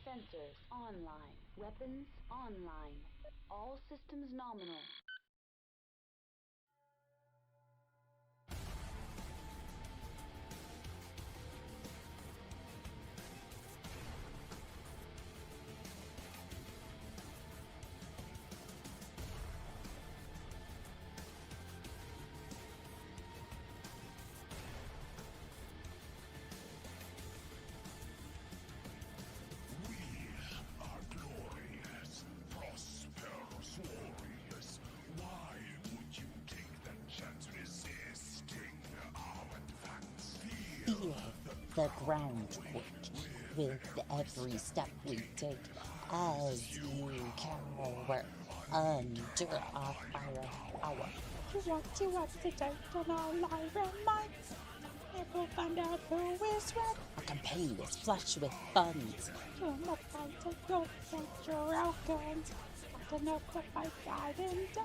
Sensors online. Weapons online. All systems nominal. Feel the ground quake with every step we take as you cower under our firepower. You want to take on our Lyra minds? And we'll find out who is right. Our campaign is flush with funds. You're not going to go get your outguns. Not enough to fight God and die.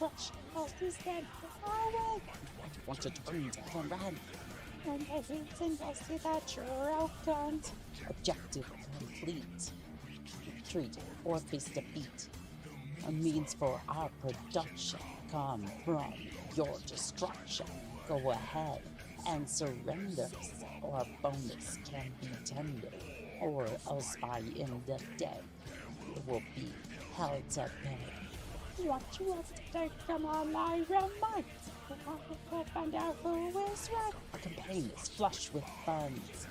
Rush all these dead our way. You want to turn to and run. And I hate and you'll see that you're outgunned. Objective complete. Retreat or face defeat. A means for our production come from your destruction. Go ahead and surrender, or a bonus can be tender, or a spy in the dead will be held to pay. What you have to take from our Lyra might? We'll find out who is right. Our campaign is flush with funds.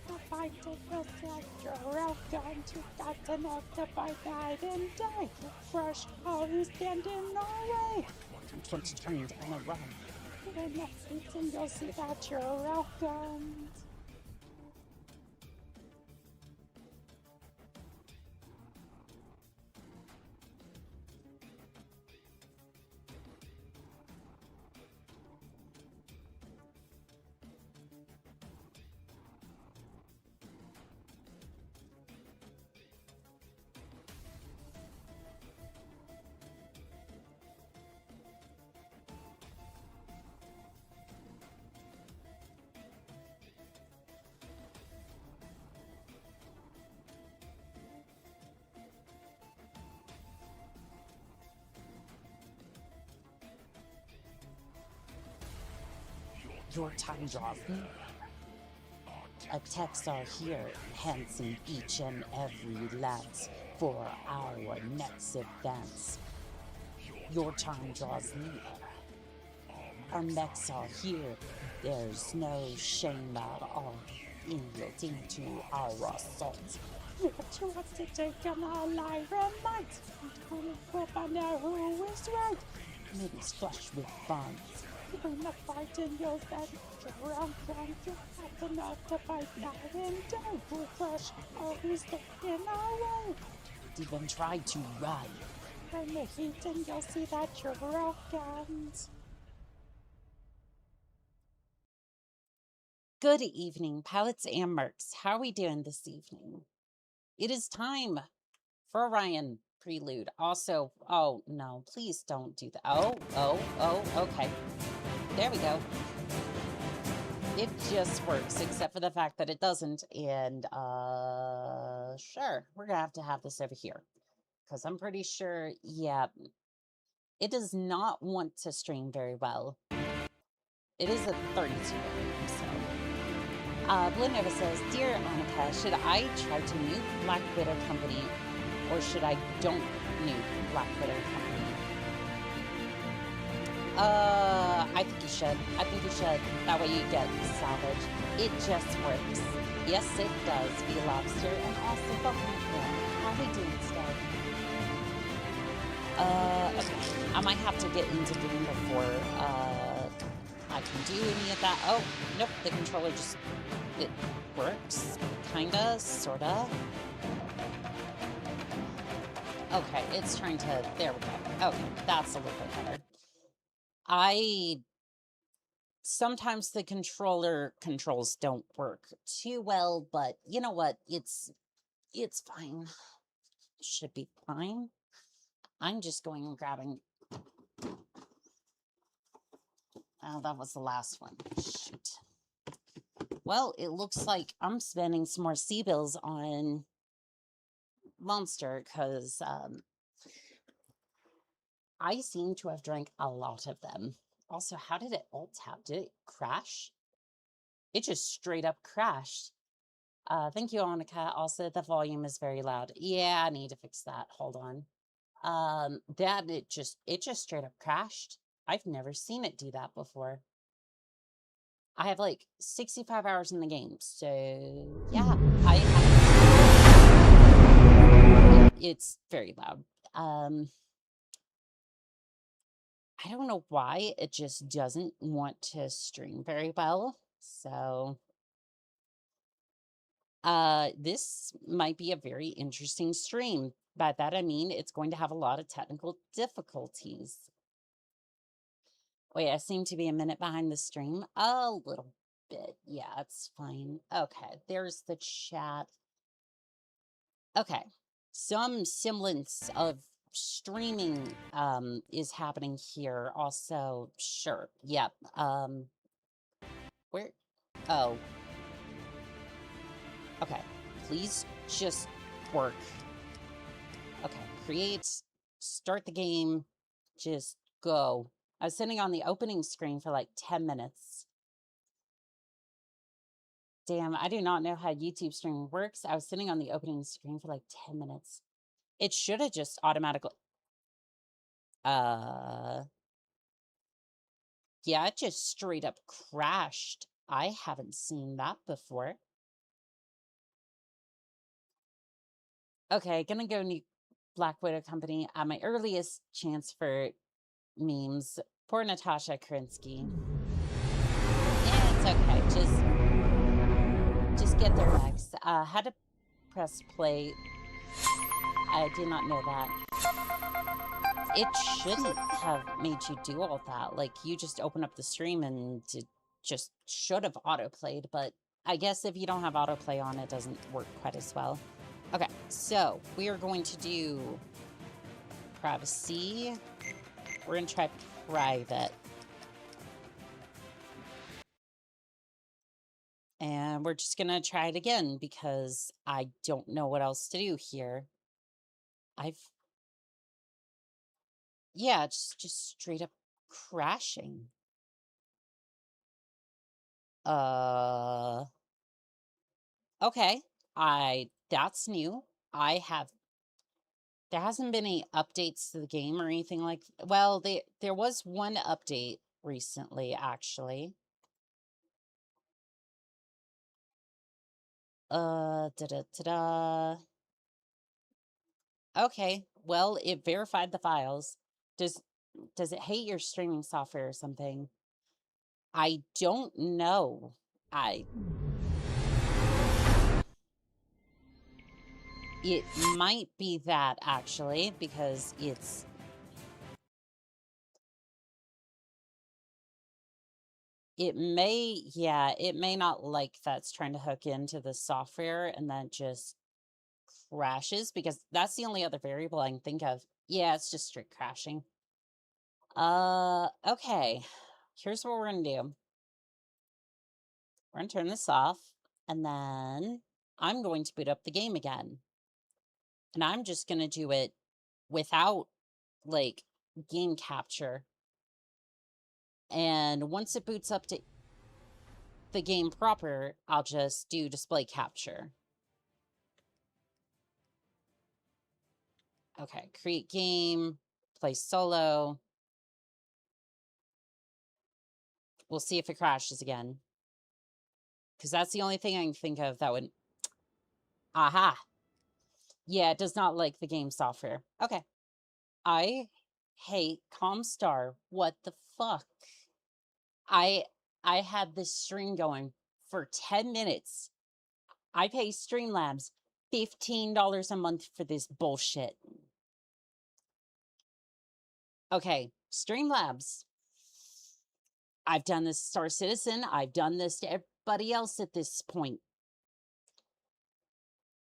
I'll fight to feel like you're outgunned. You got to know to fight, guide, and die. Crush all who stand in our way. 20 turns on a run. The next meeting you'll see that you're outgunned. Your time draws near. Attacks are here, enhancing each and every lance for our next advance. Your time draws near. Our mechs are here. There's no shame at all in yielding to our assault. What you want to take on our Lyra might? We'll find out who is right. Maybe flush with funds. When the fighting goes that you're outgunned, you have enough to fight now and die. We'll crush all who's in our way. Even try to run. When the heat and you'll see that you're outgunned. Good evening, pilots and mercs. How are we doing this evening? It is time for Orion Prelude. Also, oh no, please don't do that. Oh, okay. There we go. It just works, except for the fact that it doesn't. And, sure, we're gonna have to have this over here. Because I'm pretty sure, yeah, it does not want to stream very well. It is a 32, so. Blue Nova says, Dear Annika, should I try to mute Black Widow Company, or should I don't mute Black Widow Company? I think you should. I think you should. That way you get salvage. It just works. Yes, it does. Be lobster and also bubbly corn. How are we doing today? Okay. I might have to get into game before I can do any of that. Oh, nope. The controller just, it works. Kinda, sorta. Okay, it's trying to, there we go. Okay, that's a little bit better. Sometimes the controller controls don't work too well, but you know what? It's fine. Should be fine. I'm just going and grabbing. Oh, that was the last one. Shoot. Well, it looks like I'm spending some more C-bills on Monster, because I seem to have drank a lot of them. Also, how did it alt tab? Did it crash? It just straight up crashed. Thank you, Annika. Also, the volume is very loud. Yeah, I need to fix that. Hold on. It just straight up crashed. I've never seen it do that before. I have like 65 hours in the game, so yeah, it's very loud. I don't know why it just doesn't want to stream very well. So this might be a very interesting stream. By that I mean it's going to have a lot of technical difficulties. Wait, I seem to be a minute behind the stream. A little bit. Yeah, it's fine. Okay, there's the chat. Okay, some semblance of streaming is happening here also. Sure. Yep. Where? Oh. Okay. Please just work. Okay. Create. Start the game. Just go. I was sitting on the opening screen for like 10 minutes. Damn, I do not know how YouTube streaming works. I was sitting on the opening screen for like 10 minutes. It should have just automatically... Yeah, it just straight up crashed. I haven't seen that before. Okay, gonna go new Black Widow Company at my earliest chance for memes. Poor Natasha Krinsky. Yeah, it's okay. Just get there next. Had to press play. I did not know that. It shouldn't have made you do all that. Like, you just open up the stream and it just should have autoplayed, but I guess if you don't have autoplay on, it doesn't work quite as well. Okay, so we are going to do privacy. We're going to try private. And we're just going to try it again because I don't know what else to do here. Yeah, it's just straight up crashing. Okay. That's new. There hasn't been any updates to the game or anything like, well, there was one update recently, actually. Da-da-da-da. Okay, well, it verified the files. Does it hate your streaming software or something? I don't know. It might be that, actually, because it may not like that's trying to hook into the software and then just crashes, because that's the only other variable I can think of. Yeah, it's just straight crashing. Okay. Here's what we're gonna do. We're gonna turn this off, and then I'm going to boot up the game again. And I'm just gonna do it without, like, game capture. And once it boots up to the game proper, I'll just do display capture. Okay, create game, play solo. We'll see if it crashes again. Because that's the only thing I can think of that would... Aha! Yeah, it does not like the game software. Okay. I hate Comstar. What the fuck? I had this stream going for 10 minutes. I pay Streamlabs $15 a month for this bullshit. Okay, Streamlabs. I've done this to Star Citizen. I've done this to everybody else at this point.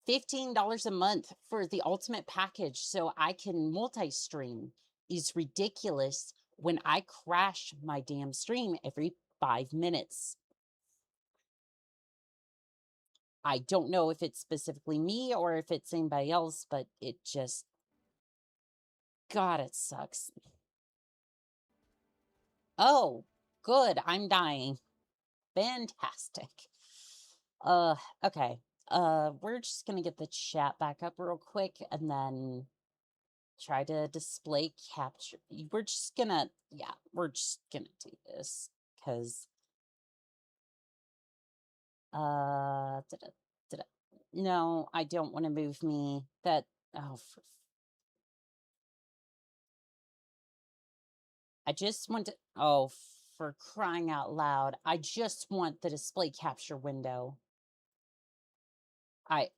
$15 a month for the ultimate package so I can multi-stream is ridiculous when I crash my damn stream every 5 minutes. I don't know if it's specifically me or if it's anybody else, but it just, God, it sucks. Oh, good. I'm dying. Fantastic. Okay. We're just gonna get the chat back up real quick and then try to display capture. We're just gonna do this because no, I don't want to move me. That I just want to, oh, for crying out loud, I just want the display capture window. I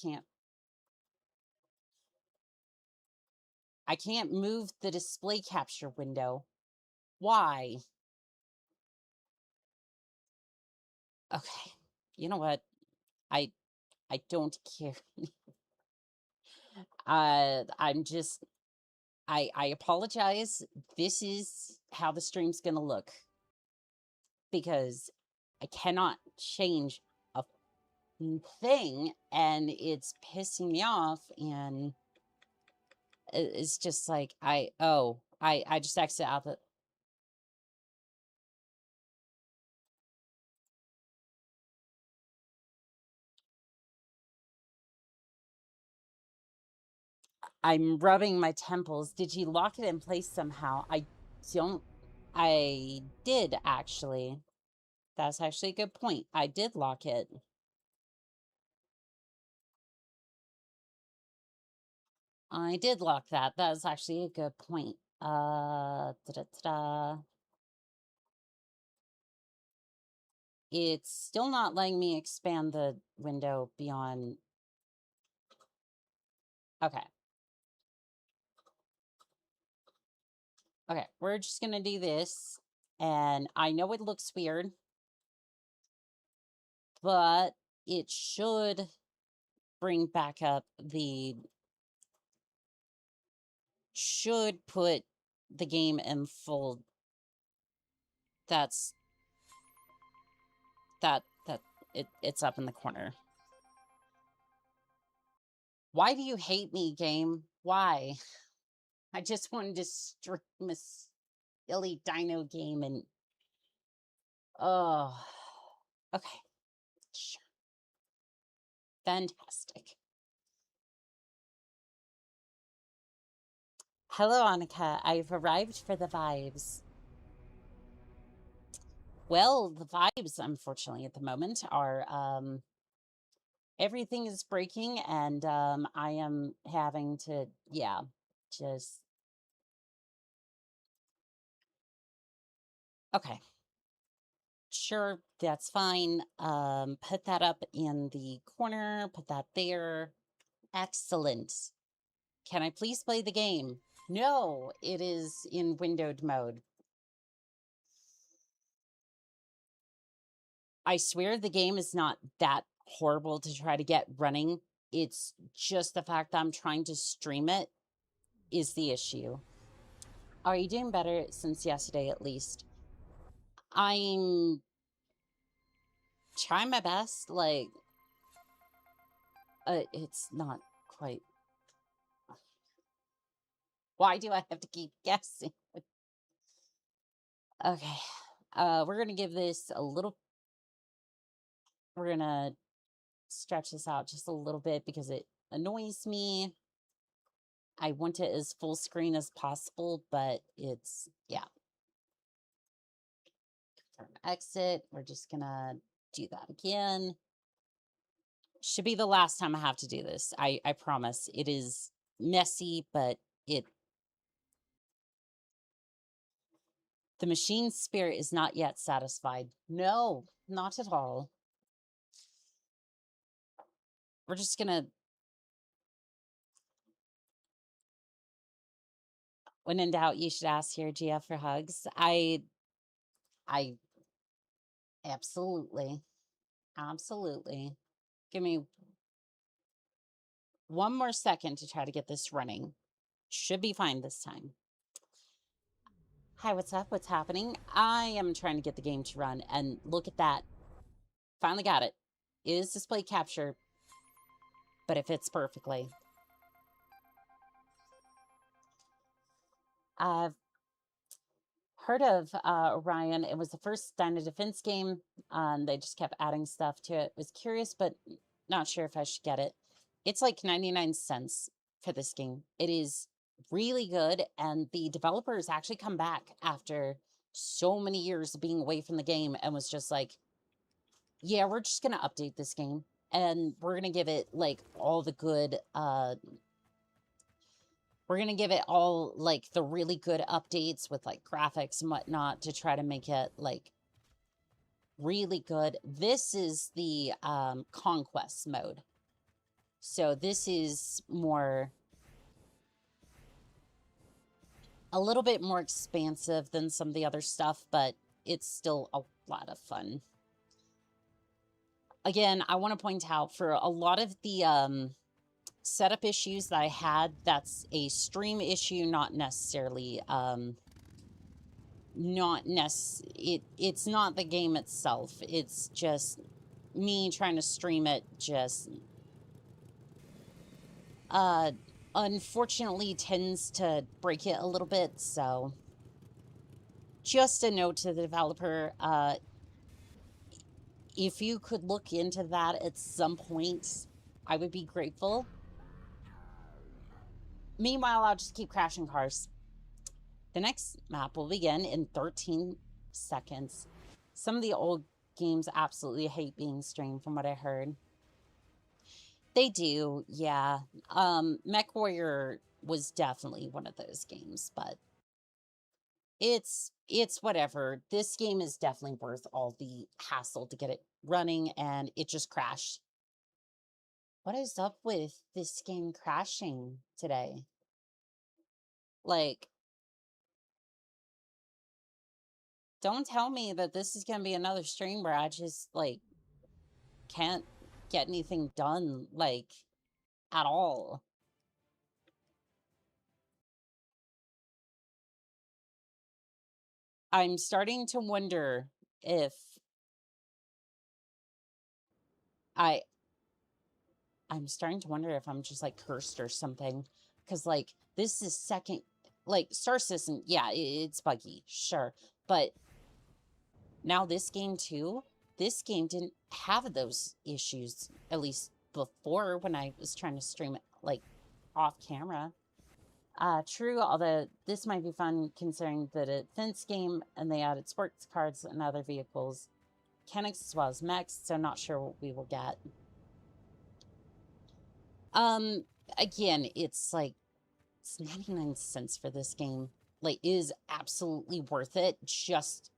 can't. I can't move the display capture window. Why? Okay. You know what? I don't care. I'm just I apologize. This is how the stream's gonna look because I cannot change a thing and it's pissing me off, and it's just like I just exit out the I'm rubbing my temples. Did you lock it in place somehow? I did actually. That's actually a good point. I did lock it. I did lock that. That was actually a good point. It's still not letting me expand the window beyond. Okay. Okay, we're just gonna do this. And I know it looks weird, but it should bring back up should put the game in full. It's up in the corner. Why do you hate me, game? Why? I just wanted to stream a silly dino game and oh, okay, sure, fantastic. Hello, Annika. I've arrived for the vibes. Well, the vibes, unfortunately, at the moment are everything is breaking, and I am having to, yeah, just okay. Sure, that's fine. Put that up in the corner, put that there. Excellent. Can I please play the game? No, it is in windowed mode. I swear the game is not that horrible to try to get running. It's just the fact that I'm trying to stream it is the issue. Are you doing better since yesterday at least? I'm trying my best, like, it's not quite. Why do I have to keep guessing? Okay, we're gonna give this a little, we're gonna stretch this out just a little bit because it annoys me. I want it as full screen as possible, but it's, yeah. Exit, we're just gonna do that again. Should be the last time I have to do this. I promise. It is messy, but the machine spirit is not yet satisfied. No, not at all. We're just gonna, when in doubt, you should ask your GF for hugs. I absolutely. Give me one more second to try to get this running. Should be fine this time. Hi, what's up? What's happening? I am trying to get the game to run, and look at that. Finally got it. It is display capture, but it fits perfectly. I've heard of Orion. It was the first Dino Defense game. They just kept adding stuff to it. Was curious, but not sure if I should get it. It's like 99 cents for this game. It is really good, and the developers actually come back after so many years of being away from the game and was just like, yeah, we're just going to update this game, and we're going to give it like all the good we're going to give it all like the really good updates with like graphics and whatnot to try to make it like really good. This is the conquest mode. So this is more, a little bit more expansive than some of the other stuff, but it's still a lot of fun. Again, I want to point out for a lot of the setup issues that I had, that's a stream issue, not necessarily it's not the game itself. It's just me trying to stream it. Just unfortunately tends to break it a little bit. So just a note to the developer, if you could look into that at some point, I would be grateful. Meanwhile, I'll just keep crashing cars. The next map will begin in 13 seconds. Some of the old games absolutely hate being streamed, from what I heard. They do, yeah. Mechwarrior was definitely one of those games, but it's whatever. This game is definitely worth all the hassle to get it running, and it just crashed. What is up with this game crashing today? Like, don't tell me that this is gonna be another stream where I just like can't get anything done, like, at all. I'm starting to wonder if I'm starting to wonder if I'm just like cursed or something. Because like this is second, like Star System, yeah, it's buggy, sure. But now this game too, this game didn't have those issues, at least before when I was trying to stream it like off camera. True, although this might be fun considering that it's a fence game and they added sports cards and other vehicles, mechanics as well as mechs, so not sure what we will get. Again, it's like, it's 99 cents for this game. Like, it is absolutely worth it. Just,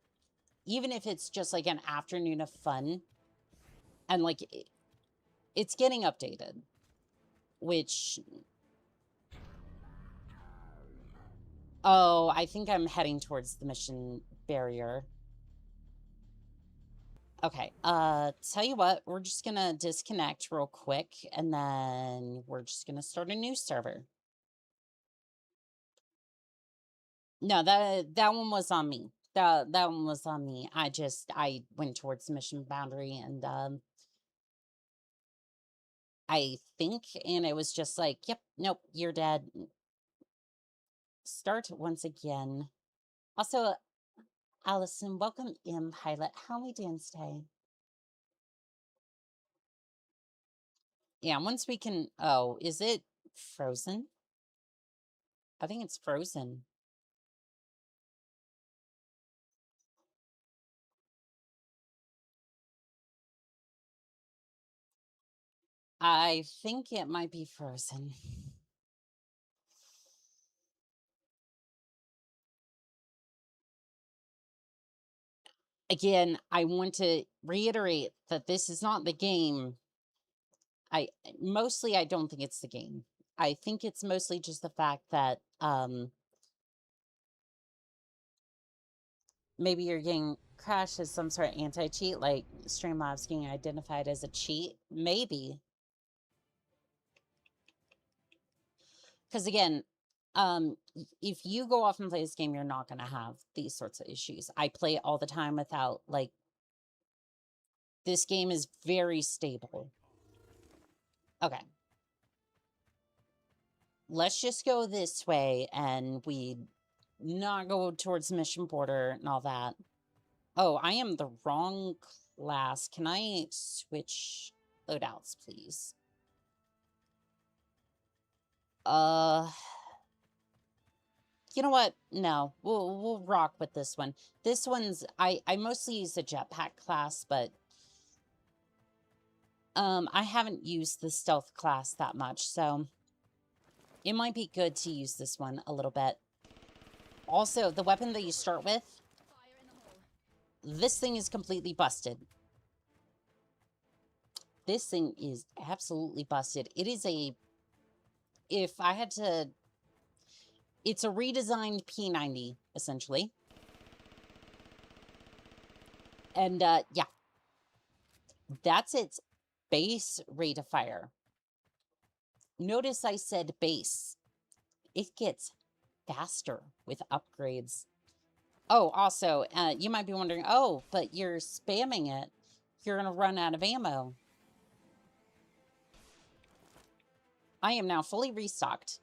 even if it's just like an afternoon of fun. And like, it's getting updated. Which, oh, I think I'm heading towards the mission barrier. Okay, tell you what, we're just gonna disconnect real quick, and then we're just gonna start a new server. No, that one was on me. That one was on me. I went towards the mission boundary, and I think, and it was just like, yep, nope, you're dead. Start once again. Also, Allison, welcome in, Pilot. How are we doing today? Yeah, once we can, oh, is it frozen? I think it's frozen. I think it might be frozen. Again, I want to reiterate that this is not the game. I don't think it's the game. I think it's mostly just the fact that maybe you're getting crashed as some sort of anti-cheat, like Streamlabs getting identified as a cheat. Maybe. Because again, if you go off and play this game, you're not going to have these sorts of issues. I play it all the time without like This game is very stable. Okay. Let's just go this way and we not go towards the mission border and all that. Oh, I am the wrong class. Can I switch loadouts, please? You know what? No, we'll rock with this one. This one's I mostly use the jetpack class, but I haven't used the stealth class that much, so it might be good to use this one a little bit. Also, the weapon that you start with, this thing is completely busted. This thing is absolutely busted. It is a, if I had to, it's a redesigned P90, essentially. And, yeah. That's its base rate of fire. Notice I said base. It gets faster with upgrades. Oh, also, you might be wondering, oh, but you're spamming it. You're going to run out of ammo. I am now fully restocked.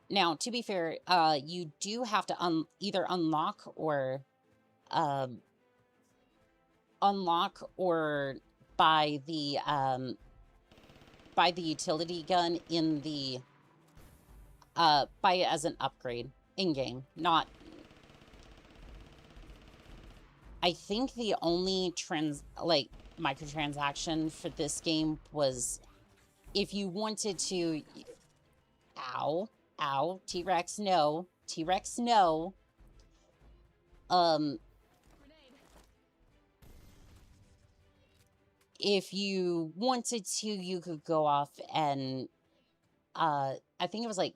Now, to be fair, you do have to either unlock or buy the utility gun in the buy it as an upgrade in-game, not. I think the only microtransaction for this game was if you wanted to. Ow, T-Rex, no. T-Rex, no. If you wanted to, you could go off and I think it was like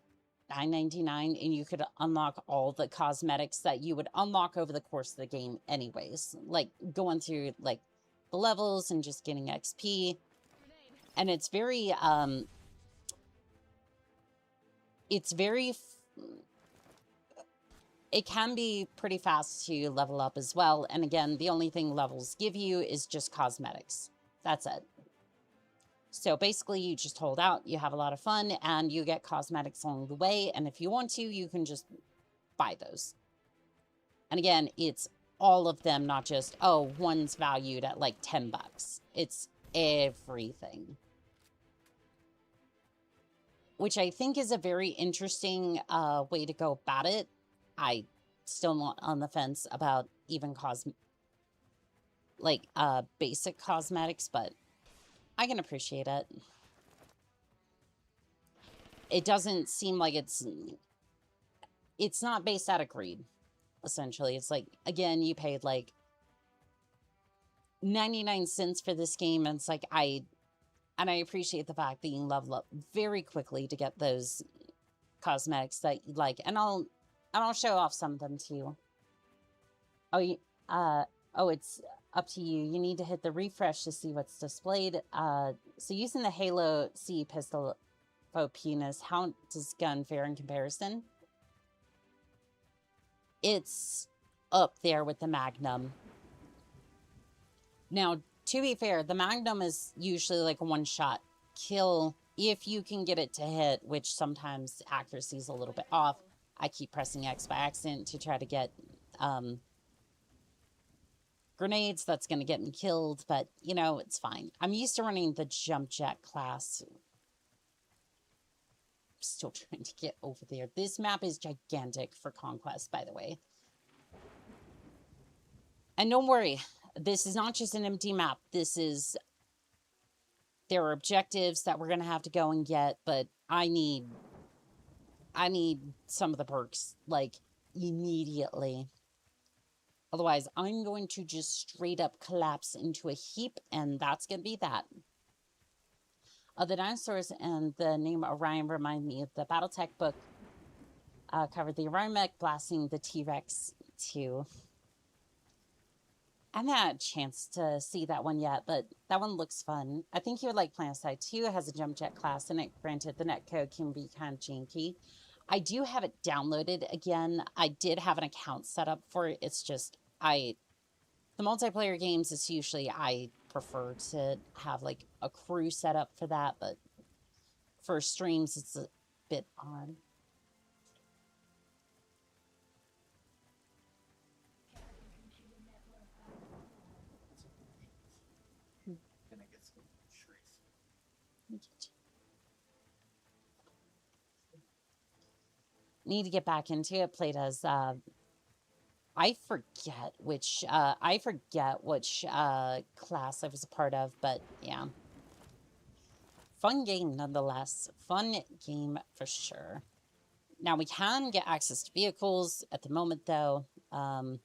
$9.99, and you could unlock all the cosmetics that you would unlock over the course of the game anyways. Like going through like the levels and just getting XP. And it's very it can be pretty fast to level up as well. And again, the only thing levels give you is just cosmetics. That's it. So basically, you just hold out, you have a lot of fun, and you get cosmetics along the way. And if you want to, you can just buy those. And again, it's all of them, not just, oh, one's valued at like $10. It's everything. Which I think is a very interesting way to go about it. I still not on the fence about even basic cosmetics, but I can appreciate it. It doesn't seem like it's not based out of greed, essentially. It's like, again, you paid like 99 cents for this game, and it's like, I appreciate the fact that you can level up very quickly to get those cosmetics that you like, and I'll show off some of them to you. Oh, it's up to you. You need to hit the refresh to see what's displayed. So using the Halo C pistol faux penis, how does gun fare in comparison? It's up there with the Magnum. Now, to be fair, the Magnum is usually like a one-shot kill if you can get it to hit, which sometimes accuracy is a little bit off. I keep pressing X by accident to try to get grenades. That's going to get me killed, but, you know, it's fine. I'm used to running the jump jet class. Still trying to get over there. This map is gigantic for Conquest, by the way. And don't worry, this is not just an empty map. There are objectives that we're going to have to go and get, but I need some of the perks, like, immediately. Otherwise, I'm going to just straight up collapse into a heap, and that's going to be that. The dinosaurs and the name Orion remind me of the Battletech book. Covered the Orion mech blasting the T-Rex too. I haven't had a chance to see that one yet, but that one looks fun. I think you would like PlanetSide 2. It has a jump jet class in it. Granted, the netcode can be kind of janky. I do have it downloaded again. I did have an account set up for it. It's just, the the multiplayer games, it's usually I prefer to have like a crew set up for that, but for streams, it's a bit odd. Need to get back into it. Played as I forget which class I was a part of, but yeah. Fun game nonetheless. Fun game for sure. Now we can get access to vehicles at the moment though. I'm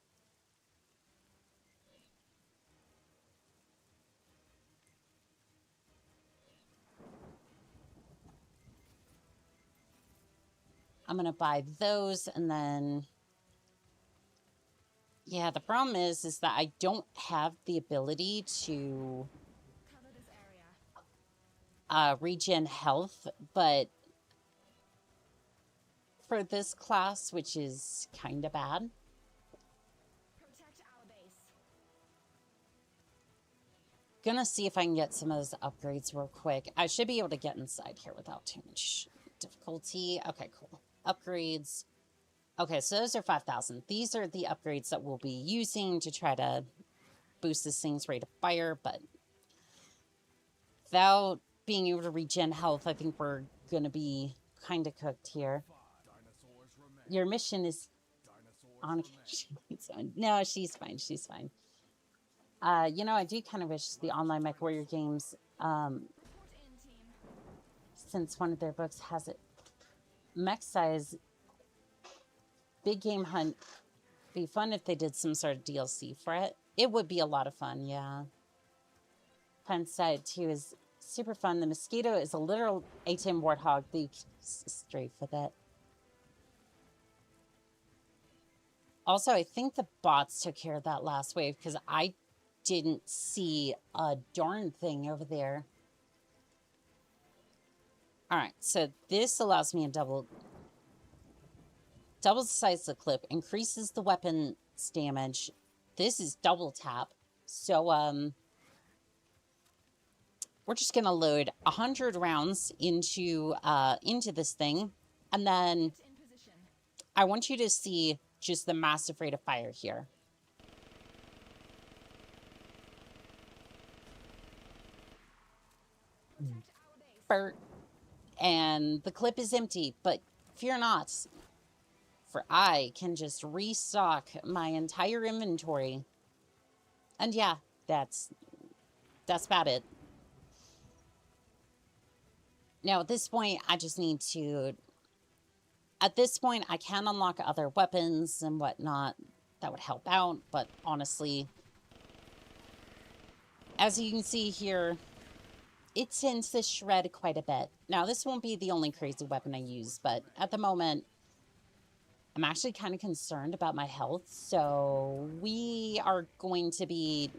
gonna buy those and then yeah, the problem is that I don't have the ability to regen health, but for this class, which is kind of bad. Gonna see if I can get some of those upgrades real quick. I should be able to get inside here without too much difficulty. Okay, cool. Upgrades. Okay, so those are 5,000. These are the upgrades that we'll be using to try to boost this thing's rate of fire, but without being able to regen health, I think we're gonna be kind of cooked here. Your mission is on. No, she's fine. She's fine. You know, I do kind of wish the online Mechwarrior games, since one of their books has it, mech size, big game hunt, be fun if they did some sort of DLC for it. It would be a lot of fun, yeah. Fun side too is super fun. The mosquito is a literal ATM warthog. They strafe with it. Also, I think the bots took care of that last wave because I didn't see a darn thing over there. All right, so this allows me to doubles the size of the clip, increases the weapon's damage. This is double tap. So, we're just gonna load 100 rounds into this thing, and then I want you to see just the massive rate of fire here. Bert. And the clip is empty, but fear not, for I can just restock my entire inventory. And yeah, that's about it. Now, at this point, I just need to... At this point, I can unlock other weapons and whatnot that would help out, but honestly, as you can see here, it tends to shred quite a bit. Now, this won't be the only crazy weapon I use, but at the moment, I'm actually kind of concerned about my health, so we are going to be...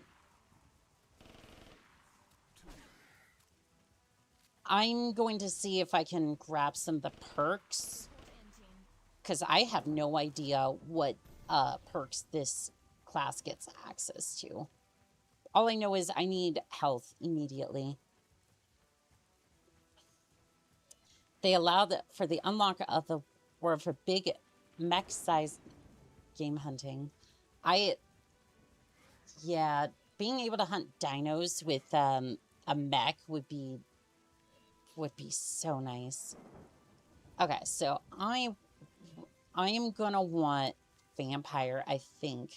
I'm going to see if I can grab some of the perks, because I have no idea what perks this class gets access to. All I know is I need health immediately. They allow for the unlock of the or for big mech size game hunting. Yeah, being able to hunt dinos with a mech would be so nice. Okay, so I am gonna want vampire, I think.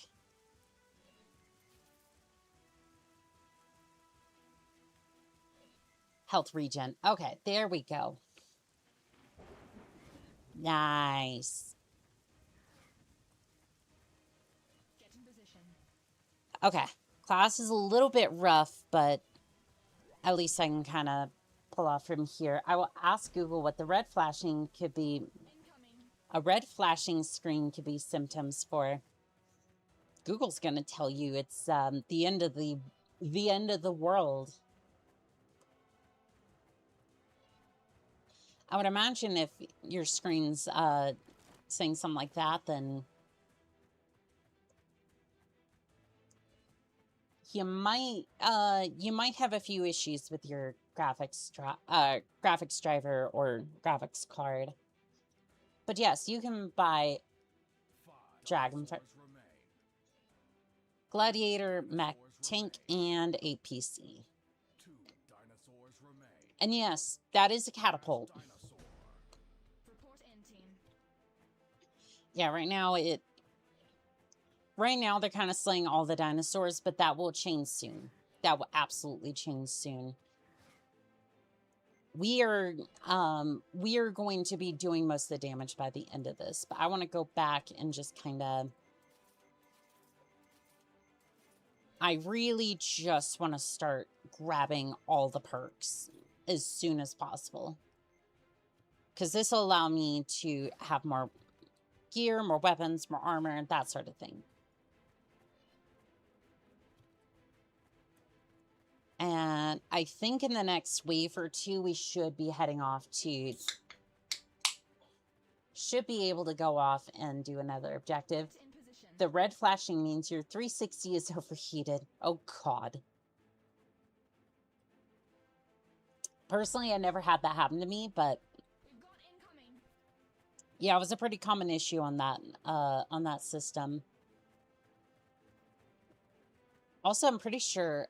Health regen. Okay, there we go. Nice. Okay, class is a little bit rough, but at least I can kind of pull off from here. I will ask Google what the red flashing could be. A red flashing screen could be symptoms for. Google's going to tell you it's the end of the world. I would imagine if your screen's saying something like that, then you might have a few issues with your graphics driver or graphics card. But yes, you can buy Dragonfire, Gladiator, Mech, Tank, and a PC. And yes, that is a catapult. Yeah, right now they're kind of slaying all the dinosaurs, but that will change soon. That will absolutely change soon. We are going to be doing most of the damage by the end of this, but I want to go back and just kind of... I really just want to start grabbing all the perks as soon as possible. Because this will allow me to have more gear, more weapons, more armor, and that sort of thing. And I think in the next wave or two, we should be heading off to... Should be able to go off and do another objective. The red flashing means your 360 is overheated. Oh, God. Personally, I never had that happen to me, but... Yeah, it was a pretty common issue on that system. Also, I'm pretty sure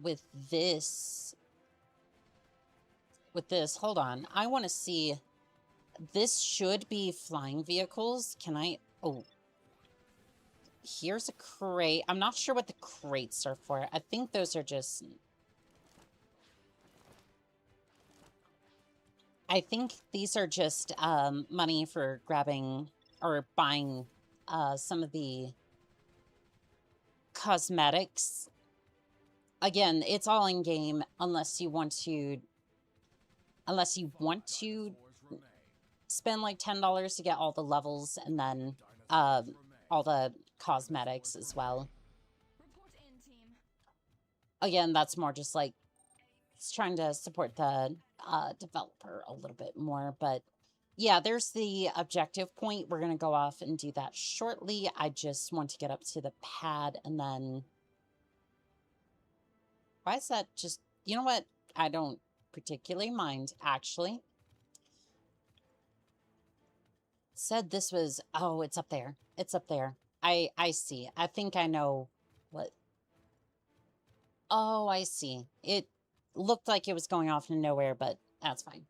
with this, hold on. I want to see, this should be flying vehicles. Can I, oh, here's a crate. I'm not sure what the crates are for. I think those are just, I think these are just money for grabbing or buying some of the cosmetics. Again, it's all in game unless you want to spend like $10 to get all the levels and then all the cosmetics as well. Again, that's more just like it's trying to support the developer a little bit more, but yeah, there's the objective point. We're going to go off and do that shortly. I just want to get up to the pad and then... Why is that just... You know what? I don't particularly mind, actually. Said this was... Oh, it's up there. It's up there. I see. I think I know what... Oh, I see. It looked like it was going off into nowhere, but that's fine.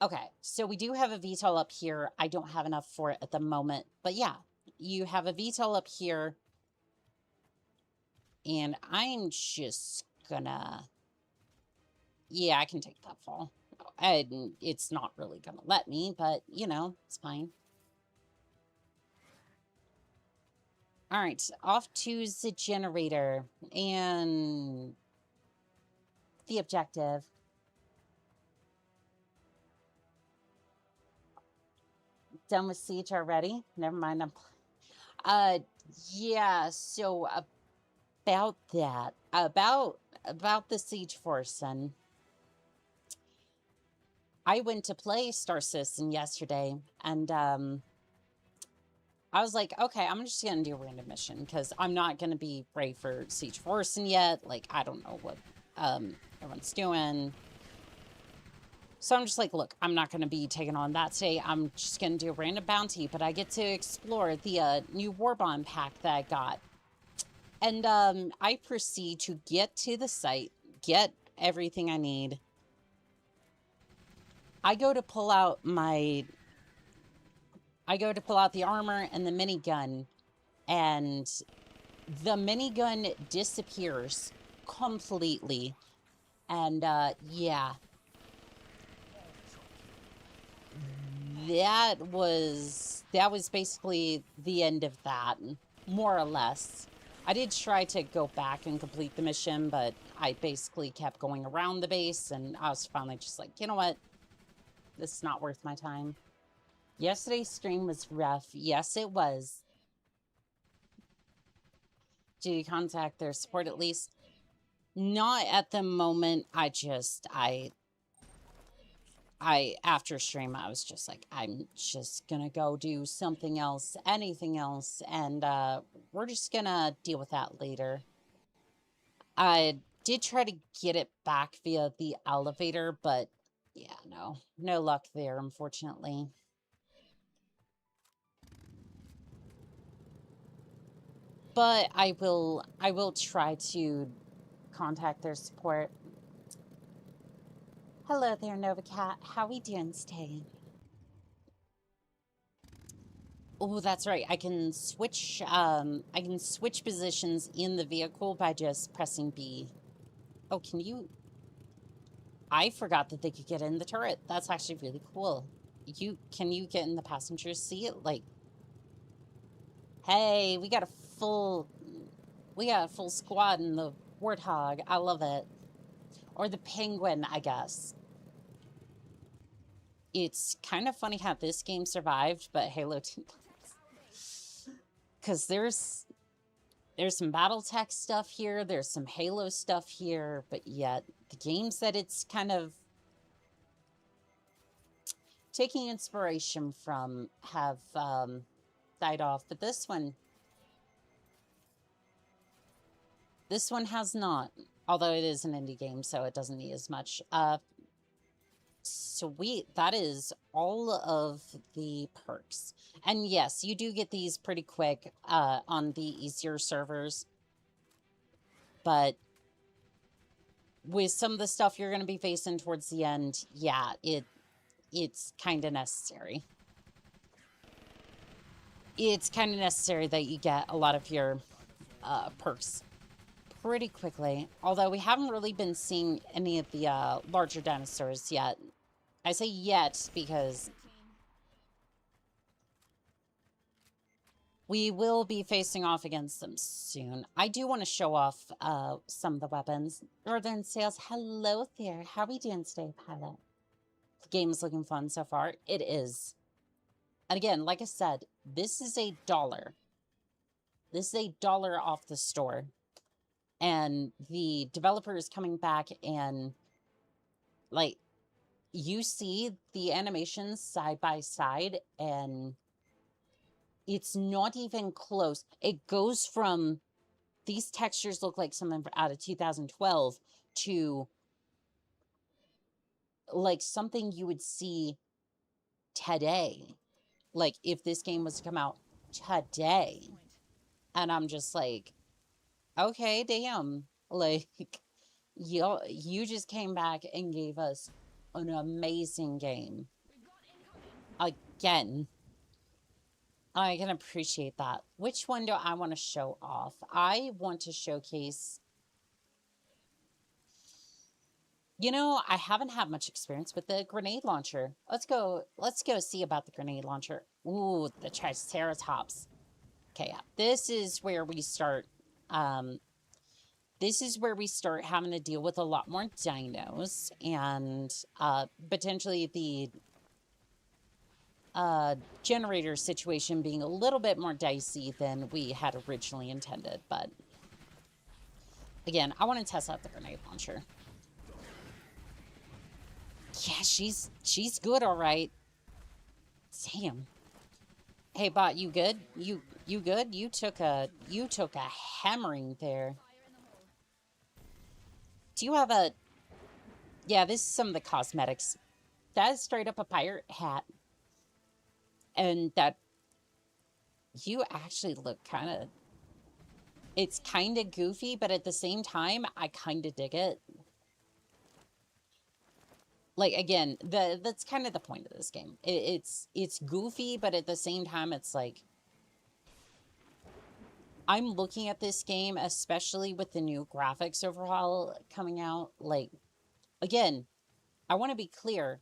Okay, so we do have a VTOL up here. I don't have enough for it at the moment. But yeah, you have a VTOL up here. And I'm just gonna... Yeah, I can take that fall. And it's not really gonna let me, but, you know, it's fine. Alright, off to the generator. And... the objective. Done with Siege already? Never mind. Yeah, so about that. About the Siege Force, and I went to play Star Citizen yesterday, and I was like, okay, I'm just gonna do a random mission, because I'm not gonna be ready for Siege Force yet. Like, I don't know what everyone's doing. So I'm just like, look, I'm not going to be taking on that today. I'm just going to do a random bounty, but I get to explore the new Warbond pack that I got. And I proceed to get to the site, get everything I need. I go to pull out the armor and the minigun, and the minigun disappears completely. And yeah. That was basically the end of that, more or less. I did try to go back and complete the mission, but I basically kept going around the base, and I was finally just like, you know what? This is not worth my time. Yesterday's stream was rough. Yes, it was. Did you contact their support at least? Not at the moment. After stream, I was just like, I'm just gonna go do something else, anything else, and we're just gonna deal with that later. I did try to get it back via the elevator, but yeah, no luck there, unfortunately. But I will try to contact their support. Hello there, Nova Cat. How we doing today? Oh, that's right. I can switch positions in the vehicle by just pressing B. Oh, can you? I forgot that they could get in the turret. That's actually really cool. Can you get in the passenger seat? Like, hey, we got a full squad in the Warthog. I love it. Or the Penguin, I guess. It's kind of funny how this game survived, but Halo 2 because there's some BattleTech stuff here, there's some Halo stuff here, but yet the games that it's kind of taking inspiration from have died off. But this one has not, although it is an indie game, so it doesn't need as much. Sweet. That is all of the perks. And yes, you do get these pretty quick on the easier servers. But with some of the stuff you're going to be facing towards the end, yeah, it's kind of necessary. It's kind of necessary that you get a lot of your perks pretty quickly. Although we haven't really been seeing any of the larger dinosaurs yet. I say yet because we will be facing off against them soon. I do want to show off some of the weapons. Northern Sales, hello there. How are we doing today, pilot? The game is looking fun so far. It is. And again, like I said, this is $1. This is $1 off the store. And the developer is coming back and, like, you see the animations side by side, and it's not even close. It goes from these textures look like something out of 2012 to like something you would see today. Like if this game was to come out today. And I'm just like, okay, damn. Like, you just came back and gave us an amazing game. Again, I can appreciate that. Which one do I want to show off? I want to showcase... You know, I haven't had much experience with the grenade launcher. Let's go see about the grenade launcher. Ooh, the Triceratops. Okay, yeah. This is where we start having to deal with a lot more dinos and potentially the generator situation being a little bit more dicey than we had originally intended. But again, I want to test out the grenade launcher. Yeah, she's good, all right. Damn. Hey, bot, you good? You good? You took a hammering there. Do you have a... Yeah, this is some of the cosmetics. That is straight up a pirate hat. And that... You actually look kind of... It's kind of goofy, but at the same time, I kind of dig it. Like, again, that's kind of the point of this game. It's goofy, but at the same time, it's like... I'm looking at this game, especially with the new graphics overhaul coming out. Like, again, I want to be clear.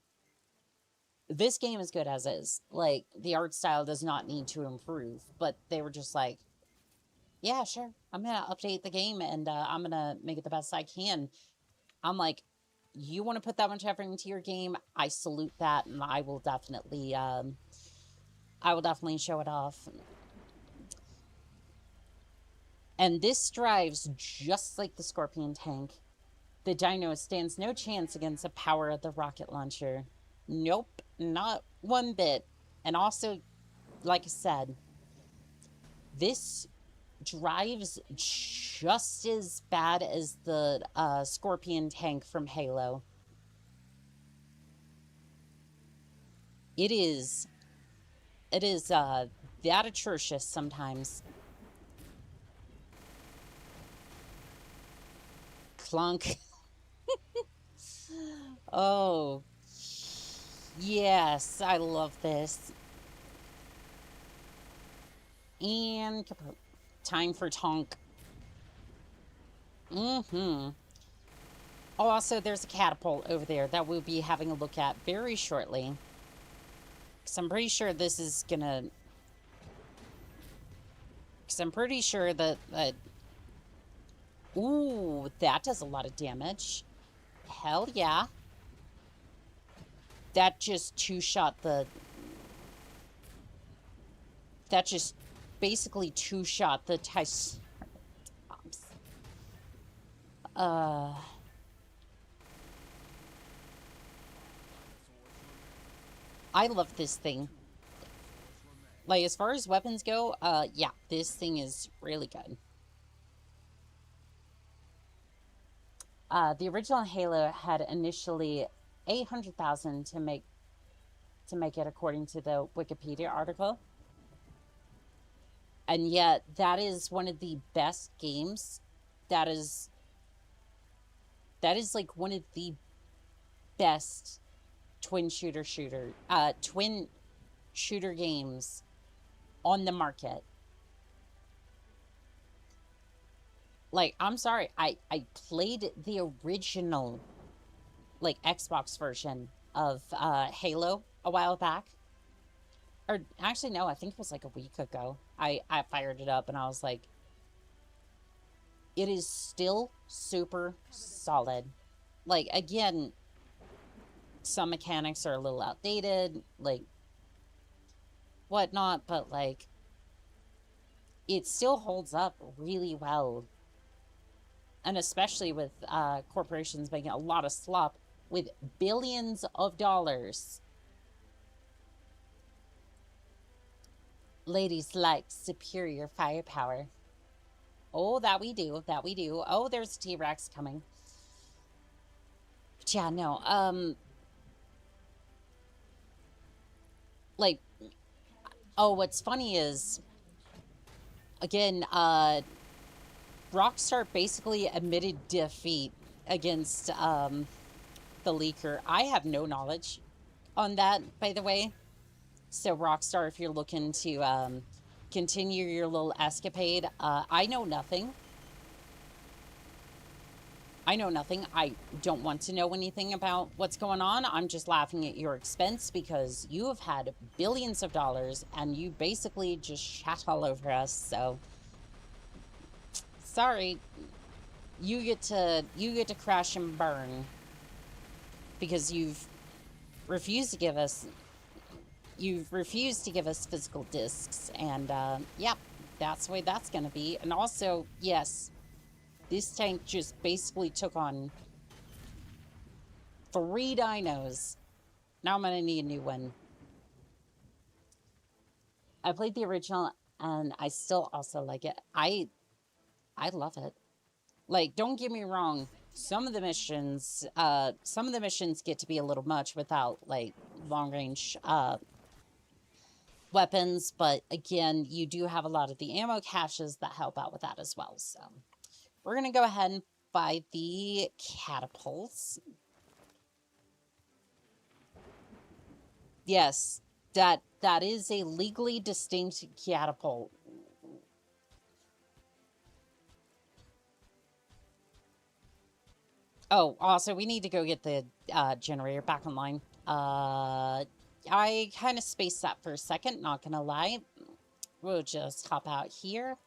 This game is good as is. Like, the art style does not need to improve. But they were just like, yeah, sure. I'm going to update the game, and I'm going to make it the best I can. I'm like... You want to put that much effort into your game? I salute that, and I will definitely show it off. And this drives just like the Scorpion tank. The Dino stands no chance against the power of the rocket launcher. Nope, not one bit. And also, like I said, this drives just as bad as the Scorpion tank from Halo. It is that atrocious sometimes. Clunk. Oh, yes, I love this. And time for Tonk. Mm-hmm. Oh, also, there's a catapult over there that we'll be having a look at very shortly. Because I'm pretty sure this is gonna... Because I'm pretty sure that... Ooh, that does a lot of damage. Hell yeah. That just two-shot the... That just basically two-shot the Triceratops. I love this thing. Like, as far as weapons go, yeah, this thing is really good. The original Halo had initially 800,000 to make it, according to the Wikipedia article. And yet, that is one of the best games. That is like one of the best twin shooter games on the market. Like, I'm sorry, I played the original, like, Xbox version of Halo a while back. Or, actually, no, I think it was like a week ago. I fired it up and I was like, it is still super solid. Like, again, some mechanics are a little outdated, like, whatnot, but, like, it still holds up really well. And especially with corporations making a lot of slop with billions of dollars. Ladies like superior firepower. Oh, that we do. That we do. Oh, there's a T-Rex coming. But yeah, no. Like, oh, what's funny is, again, Rockstar basically admitted defeat against the leaker. I have no knowledge on that, by the way. So Rockstar, if you're looking to continue your little escapade, I know nothing. I know nothing. I don't want to know anything about what's going on. I'm just laughing at your expense because you have had billions of dollars and you basically just shat all over us. So sorry, you get to crash and burn because you've refused to give us physical discs, and yep, that's the way that's gonna be. And also, yes, this tank just basically took on 3 dinos. Now I'm gonna need a new one. I played the original and I still also like it. I love it. Like, don't get me wrong, some of the missions get to be a little much without, like, long range weapons, but again, you do have a lot of the ammo caches that help out with that as well. So we're gonna go ahead and buy the catapults. Yes, that is a legally distinct catapult. Oh, also, we need to go get the generator back online. I kind of spaced that for a second, not gonna lie. We'll just hop out here.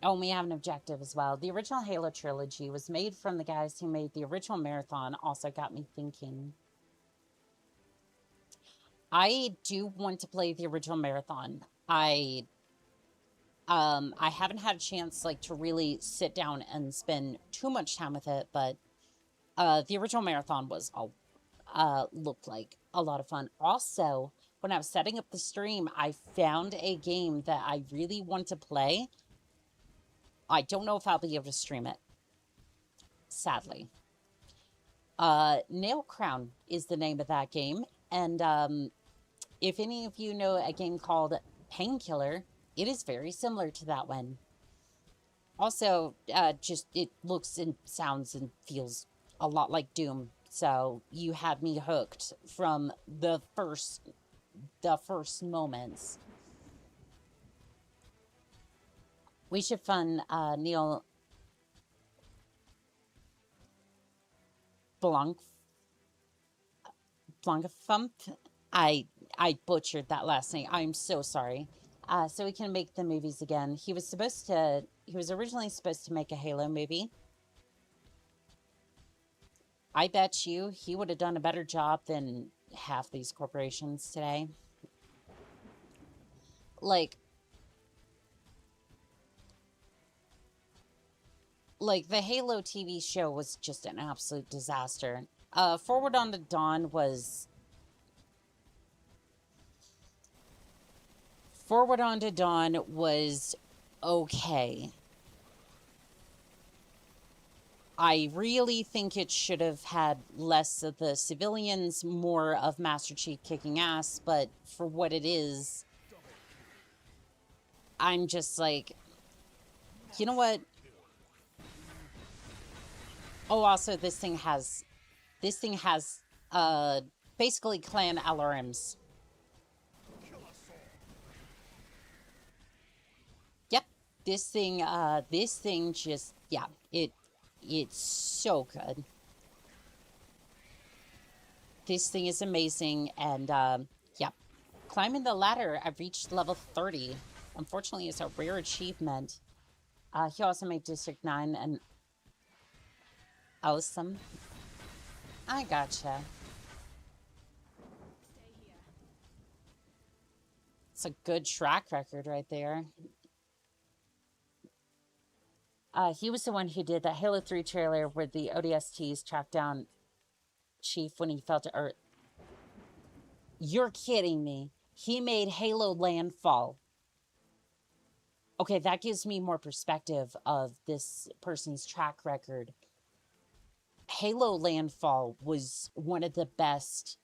Oh, and we have an objective as well. The original Halo trilogy was made from the guys who made the original Marathon. Also got me thinking. I do want to play the original Marathon. I haven't had a chance, like, to really sit down and spend too much time with it, but the original Marathon was looked like a lot of fun. Also, when I was setting up the stream, I found a game that I really want to play. I don't know if I'll be able to stream it, sadly. Nail Crown is the name of that game, and if any of you know a game called Painkiller, it is very similar to that one. Also, just it looks and sounds and feels a lot like Doom, so you had me hooked from the first moments. We should fund Neil Blancafump. I butchered that last name. I'm so sorry. So we can make the movies again. He was originally supposed to make a Halo movie. I bet you he would have done a better job than half these corporations today. Like the Halo TV show was just an absolute disaster. Forward Unto Dawn was okay. I really think it should have had less of the civilians, more of Master Chief kicking ass, but for what it is, I'm just like, you know what? Oh, also, this thing has basically clan alarms. Yep, this thing just, yeah, it's so good. This thing is amazing, and yeah, climbing the ladder, I've reached level 30. Unfortunately, it's a rare achievement. He also made District 9 and awesome. I gotcha. It's a good track record right there. He was the one who did that Halo 3 trailer where the ODSTs tracked down Chief when he fell to Earth. You're kidding me. He made Halo Landfall. Okay, that gives me more perspective of this person's track record. Halo Landfall was one of the best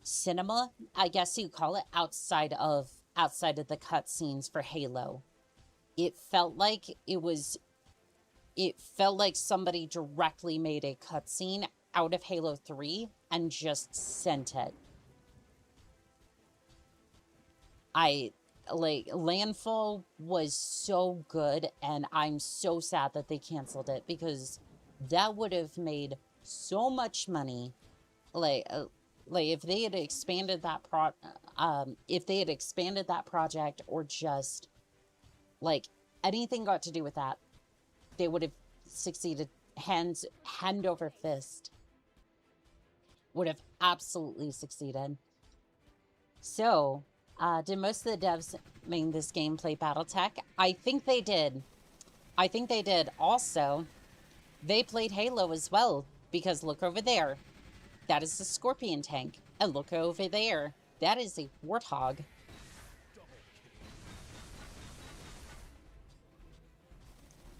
cinema, I guess you call it, outside of the cutscenes for Halo. It felt like somebody directly made a cutscene out of Halo 3 and just sent it. Landfall was so good, and I'm so sad that they canceled it, because that would have made so much money. If they had expanded that project, or just anything got to do with that, they would have succeeded hand over fist. Would have absolutely succeeded. So, did most of the devs main this game play BattleTech? I think they did. Also, they played Halo as well, because look over there. That is the Scorpion tank. And look over there. That is a Warthog.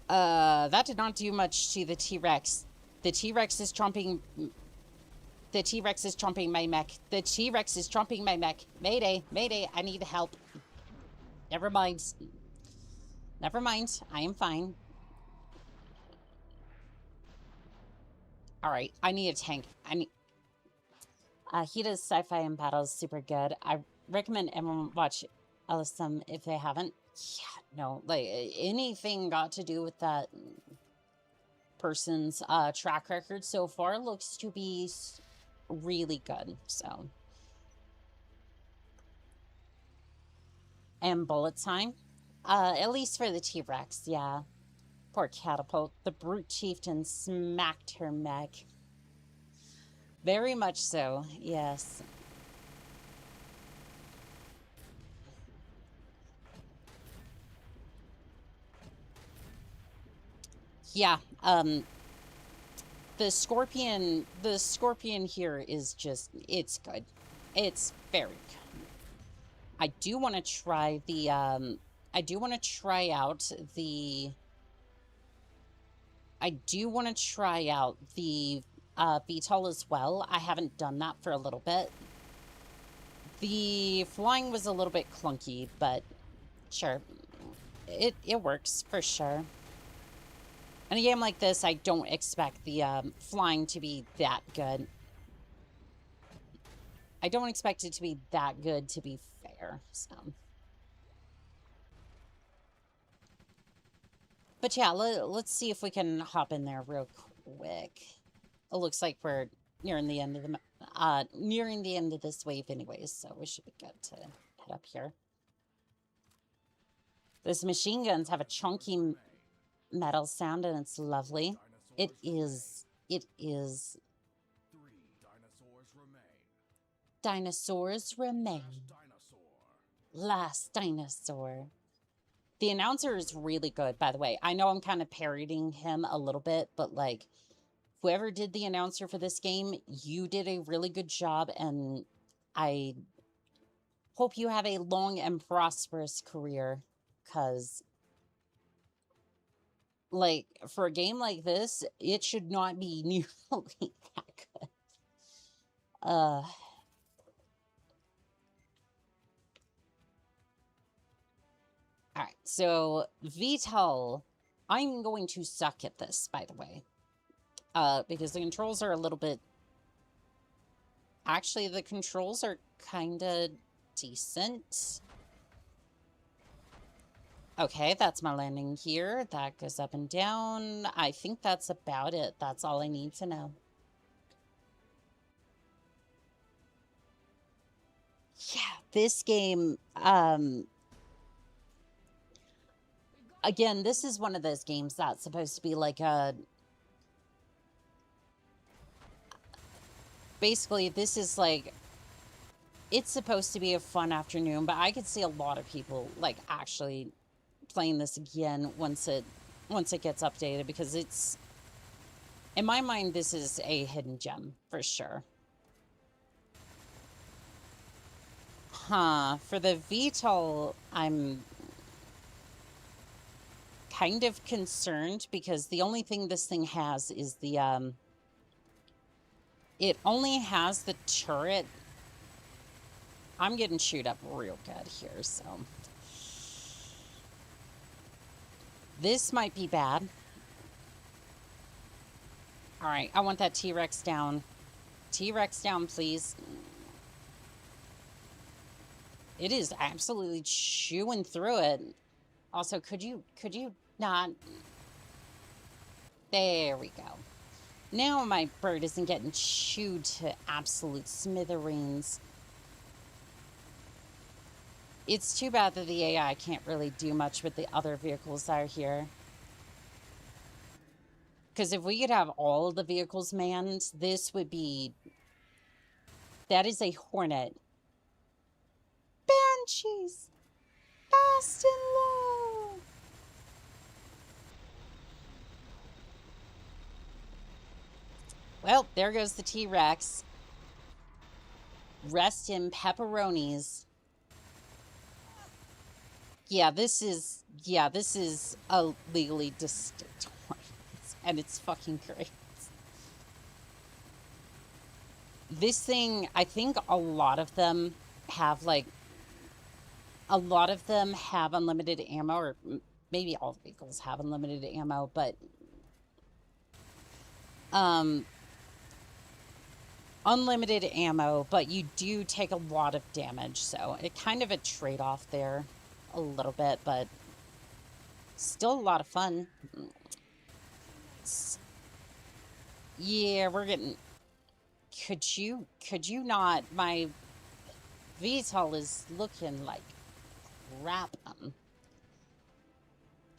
That did not do much to the T-Rex. The T-Rex is trumping my mech. The T-Rex is trumping my mech. Mayday, mayday, I need help. Never mind. I am fine. Alright, I need a tank. He does sci-fi and battles super good. I recommend everyone watch Ellisum if they haven't. Yeah, no, anything got to do with that person's track record so far looks to be really good, so. And bullet time? At least for the T-Rex, yeah. Poor Catapult. The Brute Chieftain smacked her mech. Very much so, yes. Yeah, the scorpion here is just, it's good. It's very good. I do want to try the, I do want to try out the VTOL as well. I haven't done that for a little bit. The flying was a little bit clunky, but sure. It works for sure. In a game like this, I don't expect the flying to be that good. I don't expect it to be that good, to be fair, so. But yeah, let's see if we can hop in there real quick. It looks like we're nearing the end of this wave anyways, so we should be good to head up here. Those machine guns have a chunky metal sound, and it's lovely. It is. Dinosaurs remain. Last dinosaur. The announcer is really good, by the way. I know I'm kind of parodying him a little bit, but like, whoever did the announcer for this game, you did a really good job, and I hope you have a long and prosperous career, because, like, for a game like this, it should not be nearly that good. Alright, so VTOL, I'm going to suck at this, by the way. Because the controls are a little bit... Actually, the controls are kind of decent. Okay, that's my landing here. That goes up and down. I think that's about it. That's all I need to know. Yeah, this game, again, this is one of those games that's supposed to be like a... Basically, this is like... It's supposed to be a fun afternoon, but I could see a lot of people, like, actually playing this again once it gets updated, because it's... In my mind, this is a hidden gem, for sure. Huh. For the VTOL, I'm kind of concerned, because the only thing this thing has is the, it only has the turret. I'm getting chewed up real good here, so. This might be bad. Alright, I want that T-Rex down. T-Rex down, please. It is absolutely chewing through it. Also, could you not? There we go. Now my bird isn't getting chewed to absolute smithereens. It's too bad that the AI can't really do much with the other vehicles that are here. Because if we could have all the vehicles manned, this would be... That is a Hornet. Banshees! Fast and low! Well, there goes the T-Rex. Rest in pepperonis. Yeah, this is a legally distinct one. And it's fucking great. This thing, I think a lot of them have, like... A lot of them have unlimited ammo, or maybe all vehicles have unlimited ammo, but... Unlimited ammo, but you do take a lot of damage, so it kind of a trade-off there a little bit, but still a lot of fun. Yeah, we're getting... Could you not? My VTOL is looking like crap.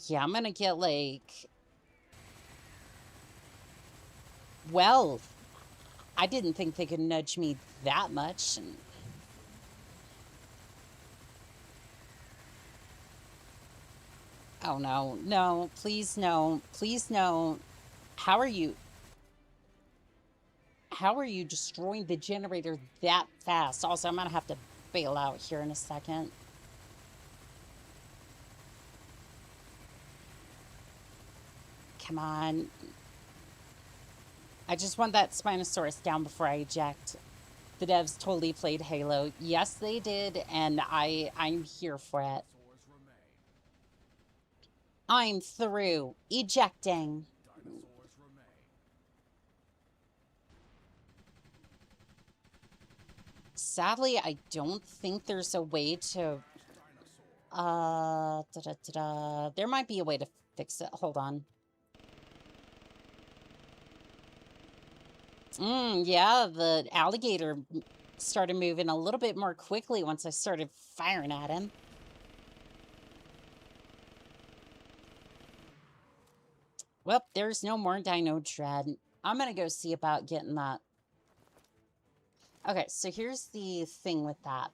Yeah, I'm gonna get like... Well... I didn't think they could nudge me that much. And... Oh, no. No. Please, no. Please, no. How are you? How are you destroying the generator that fast? Also, I'm gonna have to bail out here in a second. Come on. I just want that Spinosaurus down before I eject. The devs totally played Halo. Yes, they did, and I'm here for it. I'm through. Ejecting. Sadly, I don't think there's a way to... There might be a way to fix it. Hold on. Yeah, the alligator started moving a little bit more quickly once I started firing at him. Well, there's no more Dino Dread. I'm gonna go see about getting that. Okay, so here's the thing with that.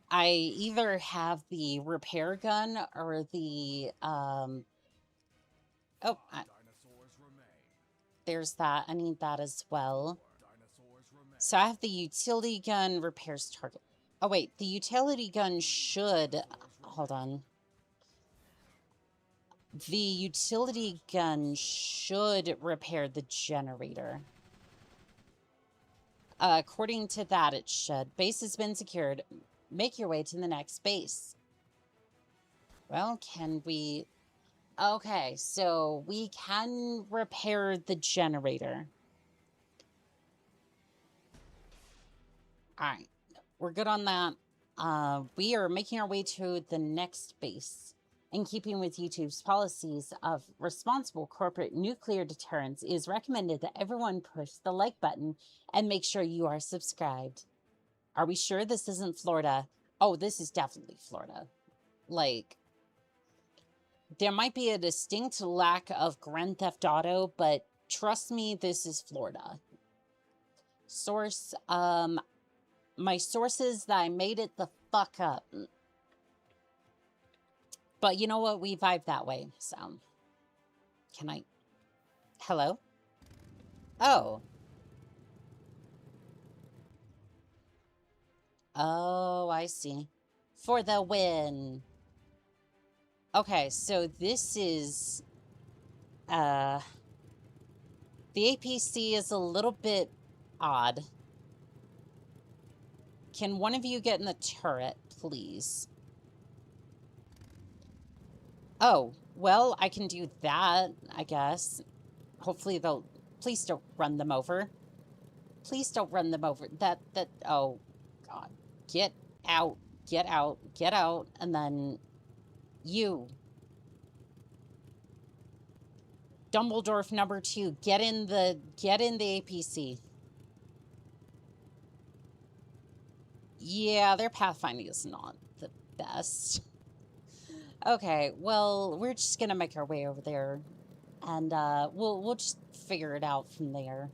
I either have the repair gun or the, there's that. I need that as well. So I have the utility gun repairs target. Oh, wait. The utility gun should... Hold on. The utility gun should repair the generator. According to that, it should. Base has been secured. Make your way to the next base. Well, can we... Okay, so we can repair the generator. All right, we're good on that. We are making our way to the next base. In keeping with YouTube's policies of responsible corporate nuclear deterrence, it is recommended that everyone push the like button and make sure you are subscribed. Are we sure this isn't Florida? Oh, this is definitely Florida. Like, there might be a distinct lack of Grand Theft Auto, but trust me, this is Florida. Source, my source is that I made it the fuck up. But you know what? We vibe that way, so. Can I... Hello? Oh. Oh, I see. For the win. Okay, so this is... The APC is a little bit odd. Can one of you get in the turret, please? Oh, well, I can do that, I guess. Hopefully they'll... Please don't run them over. Please don't run them over. Oh, God. Get out, get out, get out, and then you. Dumbledore number 2, get in the APC. Yeah, their pathfinding is not the best. Okay, well, we're just gonna make our way over there, and we'll just figure it out from there.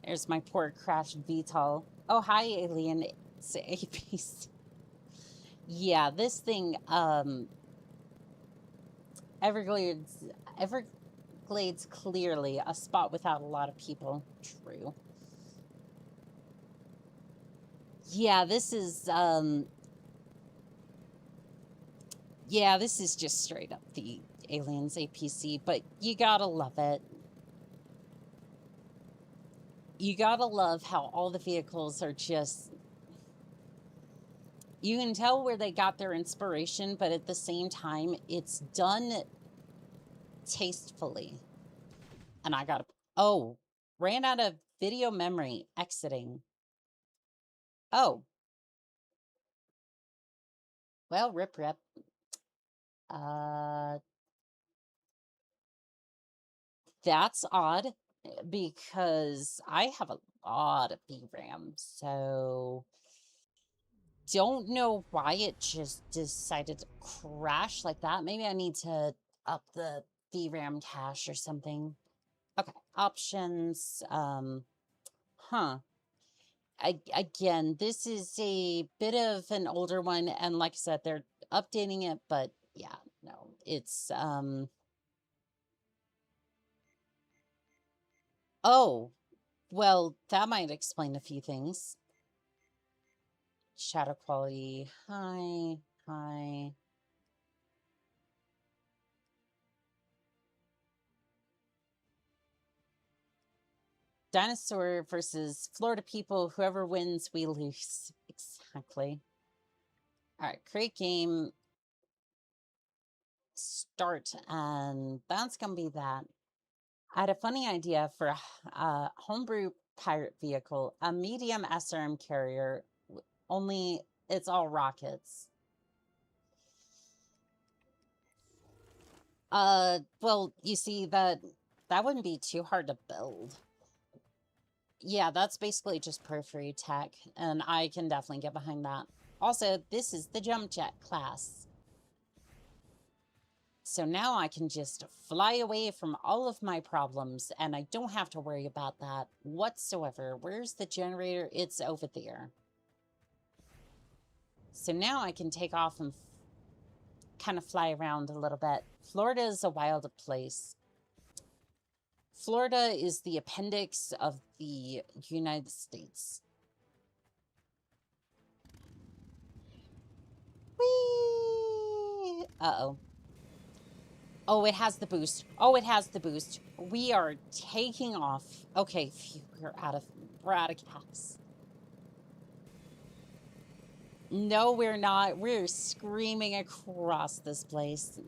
There's my poor crashed VTOL. Oh, hi, alien. It's APC. Yeah, this thing, Everglades, clearly a spot without a lot of people. True. Yeah, this is, yeah, this is just straight up the Aliens APC, but you gotta love it. You gotta love how all the vehicles are just... You can tell where they got their inspiration, but at the same time, it's done tastefully. And I gotta... Oh, ran out of video memory. Exiting. Oh. Well, rip. That's odd, because I have a lot of VRAM, so... Don't know why it just decided to crash like that. Maybe I need to up the VRAM cache or something. Okay, options. Again, this is a bit of an older one, and like I said, they're updating it, but yeah, no, it's Oh, well, that might explain a few things. Shadow quality, high, high. Dinosaur versus Florida people. Whoever wins, we lose. Exactly. All right, create game. Start, and that's gonna be that. I had a funny idea for a homebrew pirate vehicle, a medium SRM carrier, only it's all rockets. Well, you see that wouldn't be too hard to build. Yeah, that's basically just periphery tech, and I can definitely get behind that. Also, this is the jump jet class. So now I can just fly away from all of my problems, and I don't have to worry about that whatsoever. Where's the generator? It's over there. So now I can take off and kind of fly around a little bit. Florida is a wild place. Florida is the appendix of the United States. Whee! Uh-oh. Oh, it has the boost. Oh, it has the boost. We are taking off. Okay, phew, we're out of gas. No, we're not. We're screaming across this place.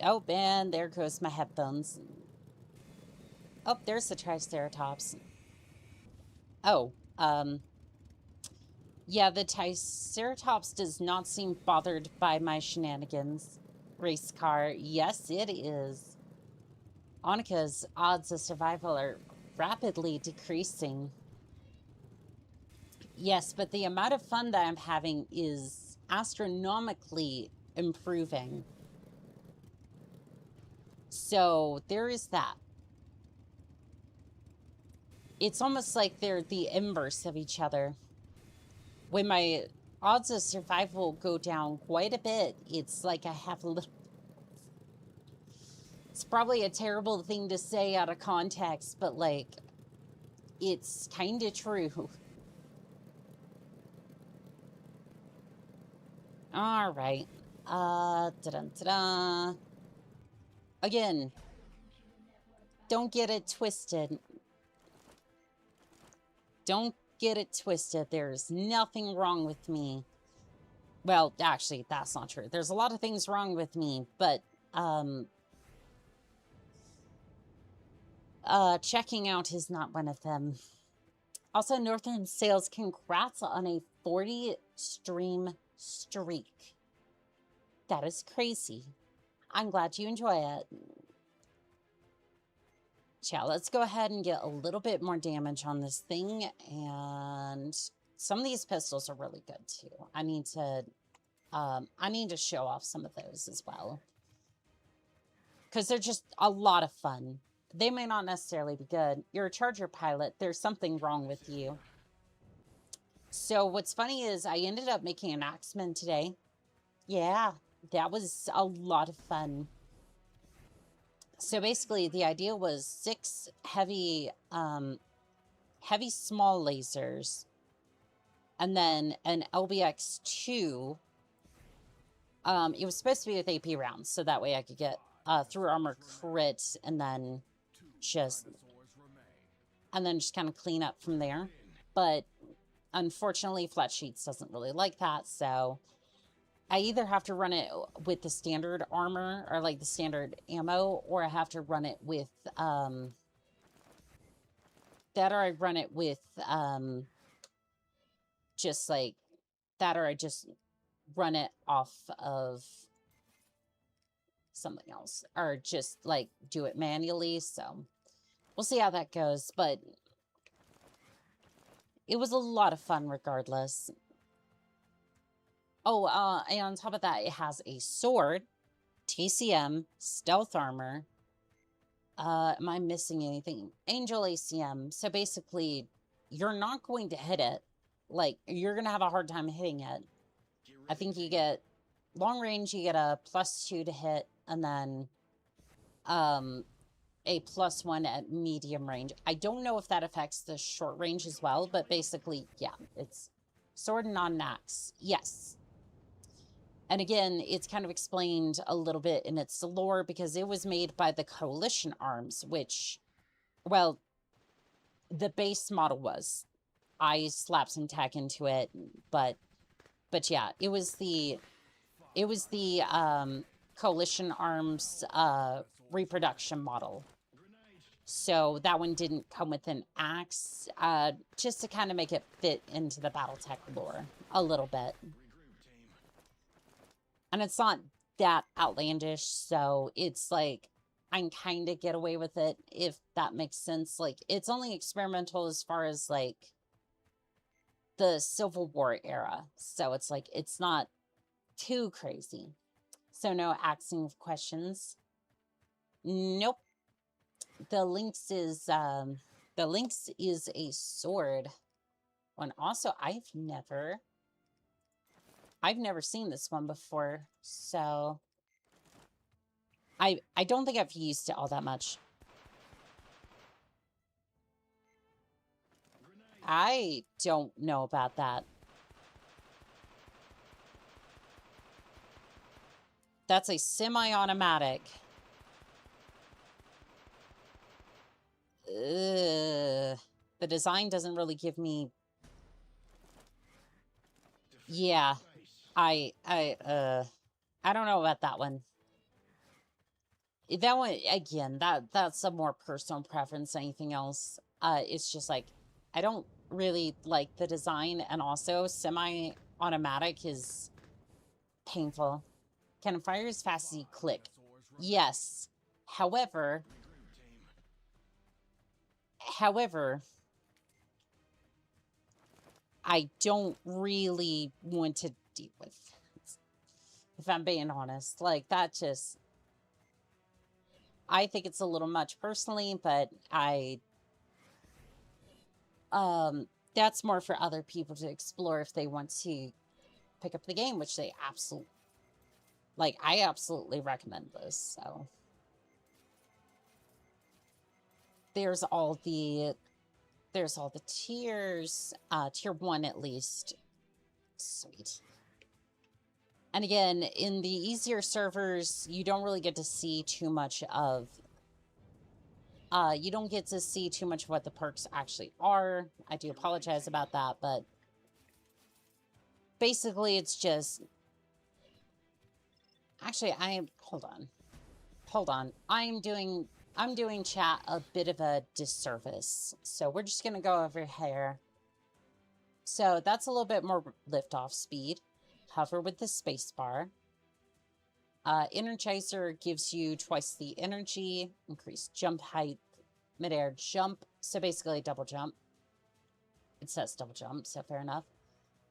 Oh, man, there goes my headphones. Oh, there's the Triceratops. Oh, yeah, the Triceratops does not seem bothered by my shenanigans. Race car, yes, it is. Annika's odds of survival are rapidly decreasing. Yes, but the amount of fun that I'm having is astronomically improving. So there is that. It's almost like they're the inverse of each other. When my odds of survival go down quite a bit, it's like I have a little... It's probably a terrible thing to say out of context, but like, it's kind of true. All right. Da-da-da-da. Again, don't get it twisted. Don't get it twisted. There's nothing wrong with me. Well, actually, that's not true. There's a lot of things wrong with me, but, checking out is not one of them. Also, Northern Sales, congrats on a 40 stream streak. That is crazy. I'm glad you enjoy it. Yeah, let's go ahead and get a little bit more damage on this thing. And some of these pistols are really good too. I need to show off some of those as well, because they're just a lot of fun. They may not necessarily be good. You're a charger pilot. There's something wrong with you. So what's funny is I ended up making an Axeman today. Yeah, that was a lot of fun. So basically the idea was 6 heavy small lasers, and then an LBX2. It was supposed to be with AP rounds, so that way I could get through armor crit, and then just kind of clean up from there. But unfortunately, Flat Sheets doesn't really like that, so I either have to run it with the standard armor, or like the standard ammo, or I have to run it with just like that, or I just run it off of something else, or just like do it manually. So we'll see how that goes, but it was a lot of fun regardless. Oh, and on top of that, it has a sword, TCM, stealth armor. Am I missing anything? Angel ACM. So basically, you're not going to hit it. Like, you're going to have a hard time hitting it. I think you get long range, you get a +2 to hit, and then a +1 at medium range. I don't know if that affects the short range as well, but basically, yeah, it's sword and non-axe. Yes. And again, it's kind of explained a little bit in its lore because it was made by the Coalition Arms, which, well, the base model was. I slapped some tech into it, but yeah, it was the Coalition Arms reproduction model. So that one didn't come with an axe, just to kind of make it fit into the Battletech lore a little bit. And it's not that outlandish, so it's like, I can kind of get away with it, if that makes sense. Like, it's only experimental as far as, like, the Civil War era. So it's like, it's not too crazy. So no axing of questions. Nope. The Lynx is a sword. And also, I've never seen this one before, so I don't think I've used it all that much. I don't know about that. That's a semi-automatic. The design doesn't really give me... Yeah. I don't know about that one. That one, again, that's a more personal preference than anything else. It's just like, I don't really like the design, and also semi-automatic is painful. Can fire as fast as you click? Yes. However, I don't really want to deal with it, if I'm being honest. Like, that just... I think it's a little much personally, but that's more for other people to explore if they want to pick up the game, which they absolutely... Like, I absolutely recommend this, so... There's all the tiers, tier 1 at least. Sweet. And again, in the easier servers, you don't really get to see too much of... you don't get to see too much of what the perks actually are. I do apologize about that, but... Basically, it's just... Actually, hold on. I'm doing chat a bit of a disservice. So we're just going to go over here. So that's a little bit more liftoff speed. Hover with the spacebar. Energizer gives you twice the energy. Increased jump height. Midair jump. So basically double jump. It says double jump, so fair enough.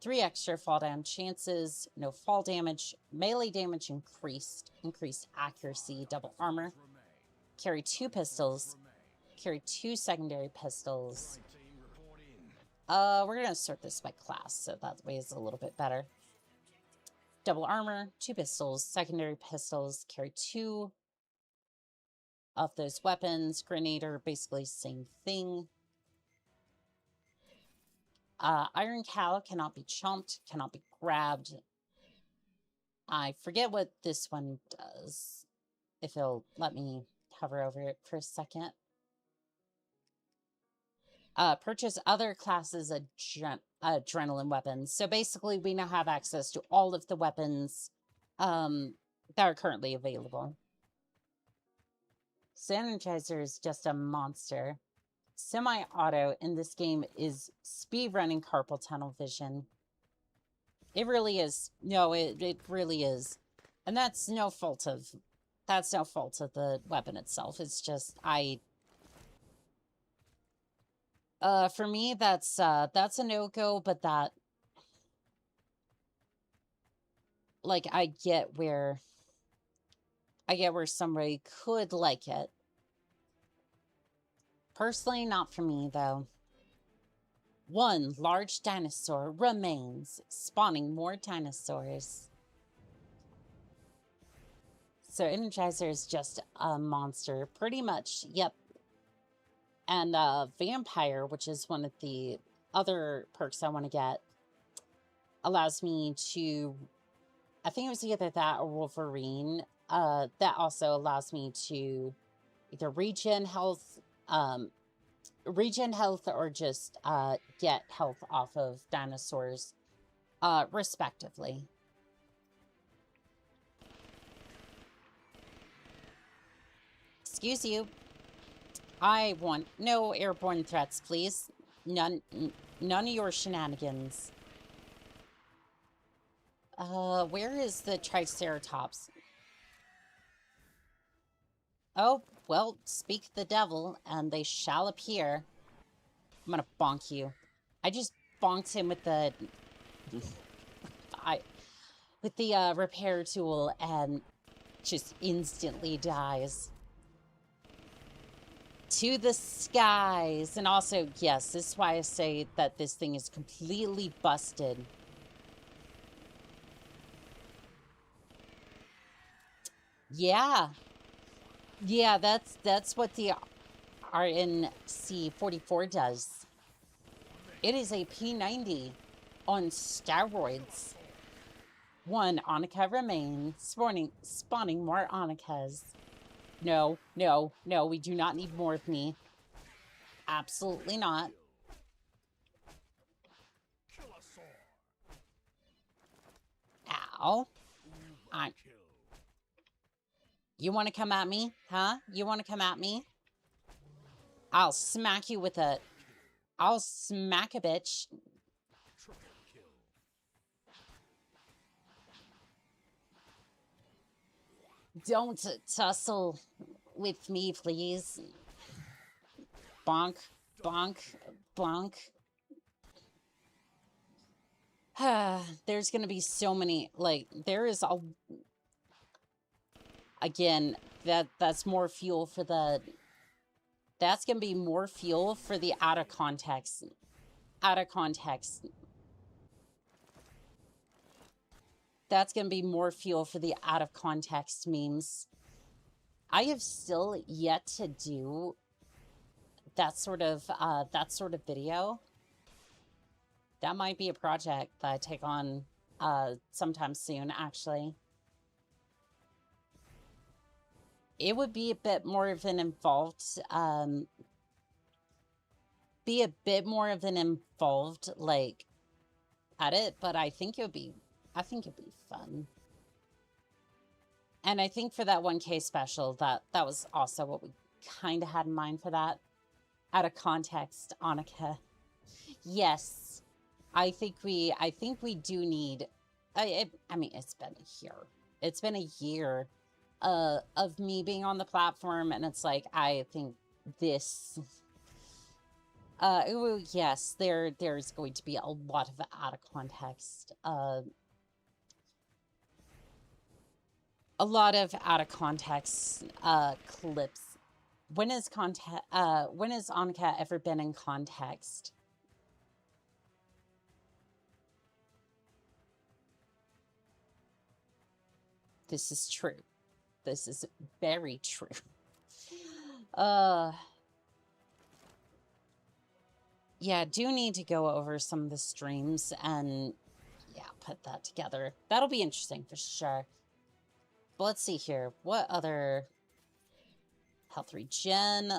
3 extra fall down chances. No fall damage. Melee damage increased. Increased accuracy. Double armor. Carry 2 pistols. Carry 2 secondary pistols. We're going to sort this by class, so that way it's a little bit better. Double armor, 2 pistols, secondary pistols, carry 2 of those weapons. Grenader, basically same thing. Iron Cow cannot be chomped, cannot be grabbed. I forget what this one does. If it'll let me hover over it for a second. Purchase other classes of adrenaline weapons. So basically, we now have access to all of the weapons that are currently available. Energizer is just a monster. Semi-auto in this game is speedrunning carpal tunnel vision. It really is. No, it really is. And that's no fault of the weapon itself. It's just for me, that's a no-go, but that, like, I get where somebody could like it. Personally, not for me, though. 1 large dinosaur remains, spawning more dinosaurs. So Energizer is just a monster, pretty much. Yep. And Vampire, which is one of the other perks I want to get, allows me to, I think it was either that or Wolverine. That also allows me to either regen health or just get health off of dinosaurs, respectively. Excuse you. I want no airborne threats, please. None of your shenanigans. Where is the Triceratops? Oh, well, speak the devil, and they shall appear. I'm gonna bonk you. I just bonked him with the... repair tool, and just instantly dies. To the skies. And also, yes, this is why I say that this thing is completely busted. Yeah. Yeah, that's what the RNC-44 does. It is a P90 on steroids. One Onica remains, spawning more Onicas. No, no, no, we do not need more of me. Absolutely not. Ow. You want to come at me? Huh? You want to come at me? I'll smack you with a... I'll smack a bitch. Don't tussle with me, please. Bonk, bonk, bonk. There's gonna be so many, like, there is a... Again, that's more fuel for the... That's gonna be more fuel for the out of context. Out of context. That's gonna be more fuel for the out of context memes. I have still yet to do that sort of video. That might be a project that I take on sometime soon, actually. It would be a bit more of an involved, like, edit, but I think it'd be fun. And I think for that 1K special, that was also what we kind of had in mind for that. Out of context, Annika. Yes, I think we do need. I mean, it's been a year. It's been a year of me being on the platform, and it's like I think this. Yes, there's going to be a lot of out of context. A lot of out of context clips. When has Annika ever been in context? This is true. This is very true. Yeah, do need to go over some of the streams and yeah, put that together. That'll be interesting for sure. But let's see here. What other health regen?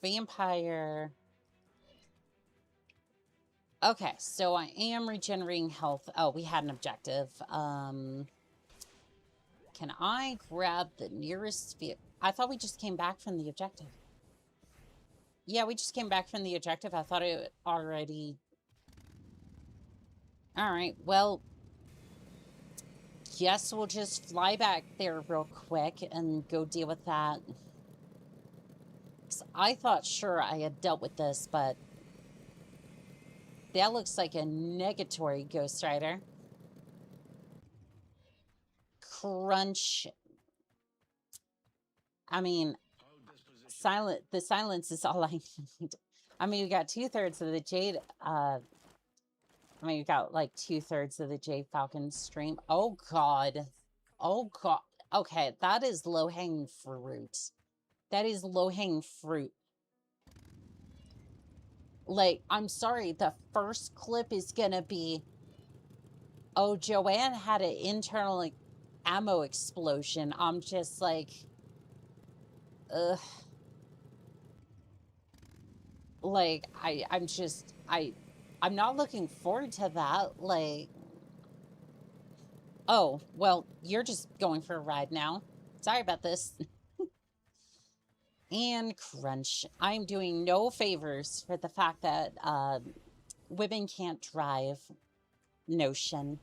Vampire. Okay, so I am regenerating health. Oh, we had an objective. Can I grab the nearest vehicle? I thought we just came back from the objective. Yeah, we just came back from the objective. I thought it already... Alright, well... Guess we'll just fly back there real quick and go deal with that. 'Cause I thought sure I had dealt with this, but... That looks like a negatory Ghost Rider. Crunch. I mean... The silence is all I need. I mean, we got 2/3 of the Jade, I mean, we got like 2/3 of the Jade Falcon stream. Oh, God. Oh, God. Okay, that is low-hanging fruit. That is low-hanging fruit. Like, I'm sorry, the first clip is gonna be, oh, Joanne had an internal like, ammo explosion. I'm just like, ugh. Like, I'm not looking forward to that. Like, oh, well, you're just going for a ride now. Sorry about this. And crunch. I'm doing no favors for the fact that women can't drive notion.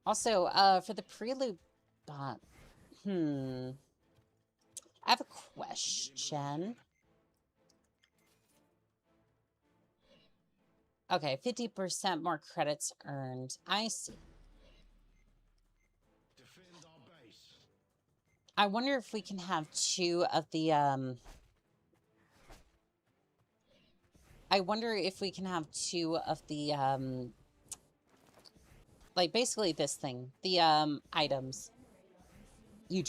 Also, for the Prelude bot, I have a question. Okay, 50% more credits earned. I see. I wonder if we can have 2 of the, I wonder if we can have 2 of the, like, basically this thing. The, items. You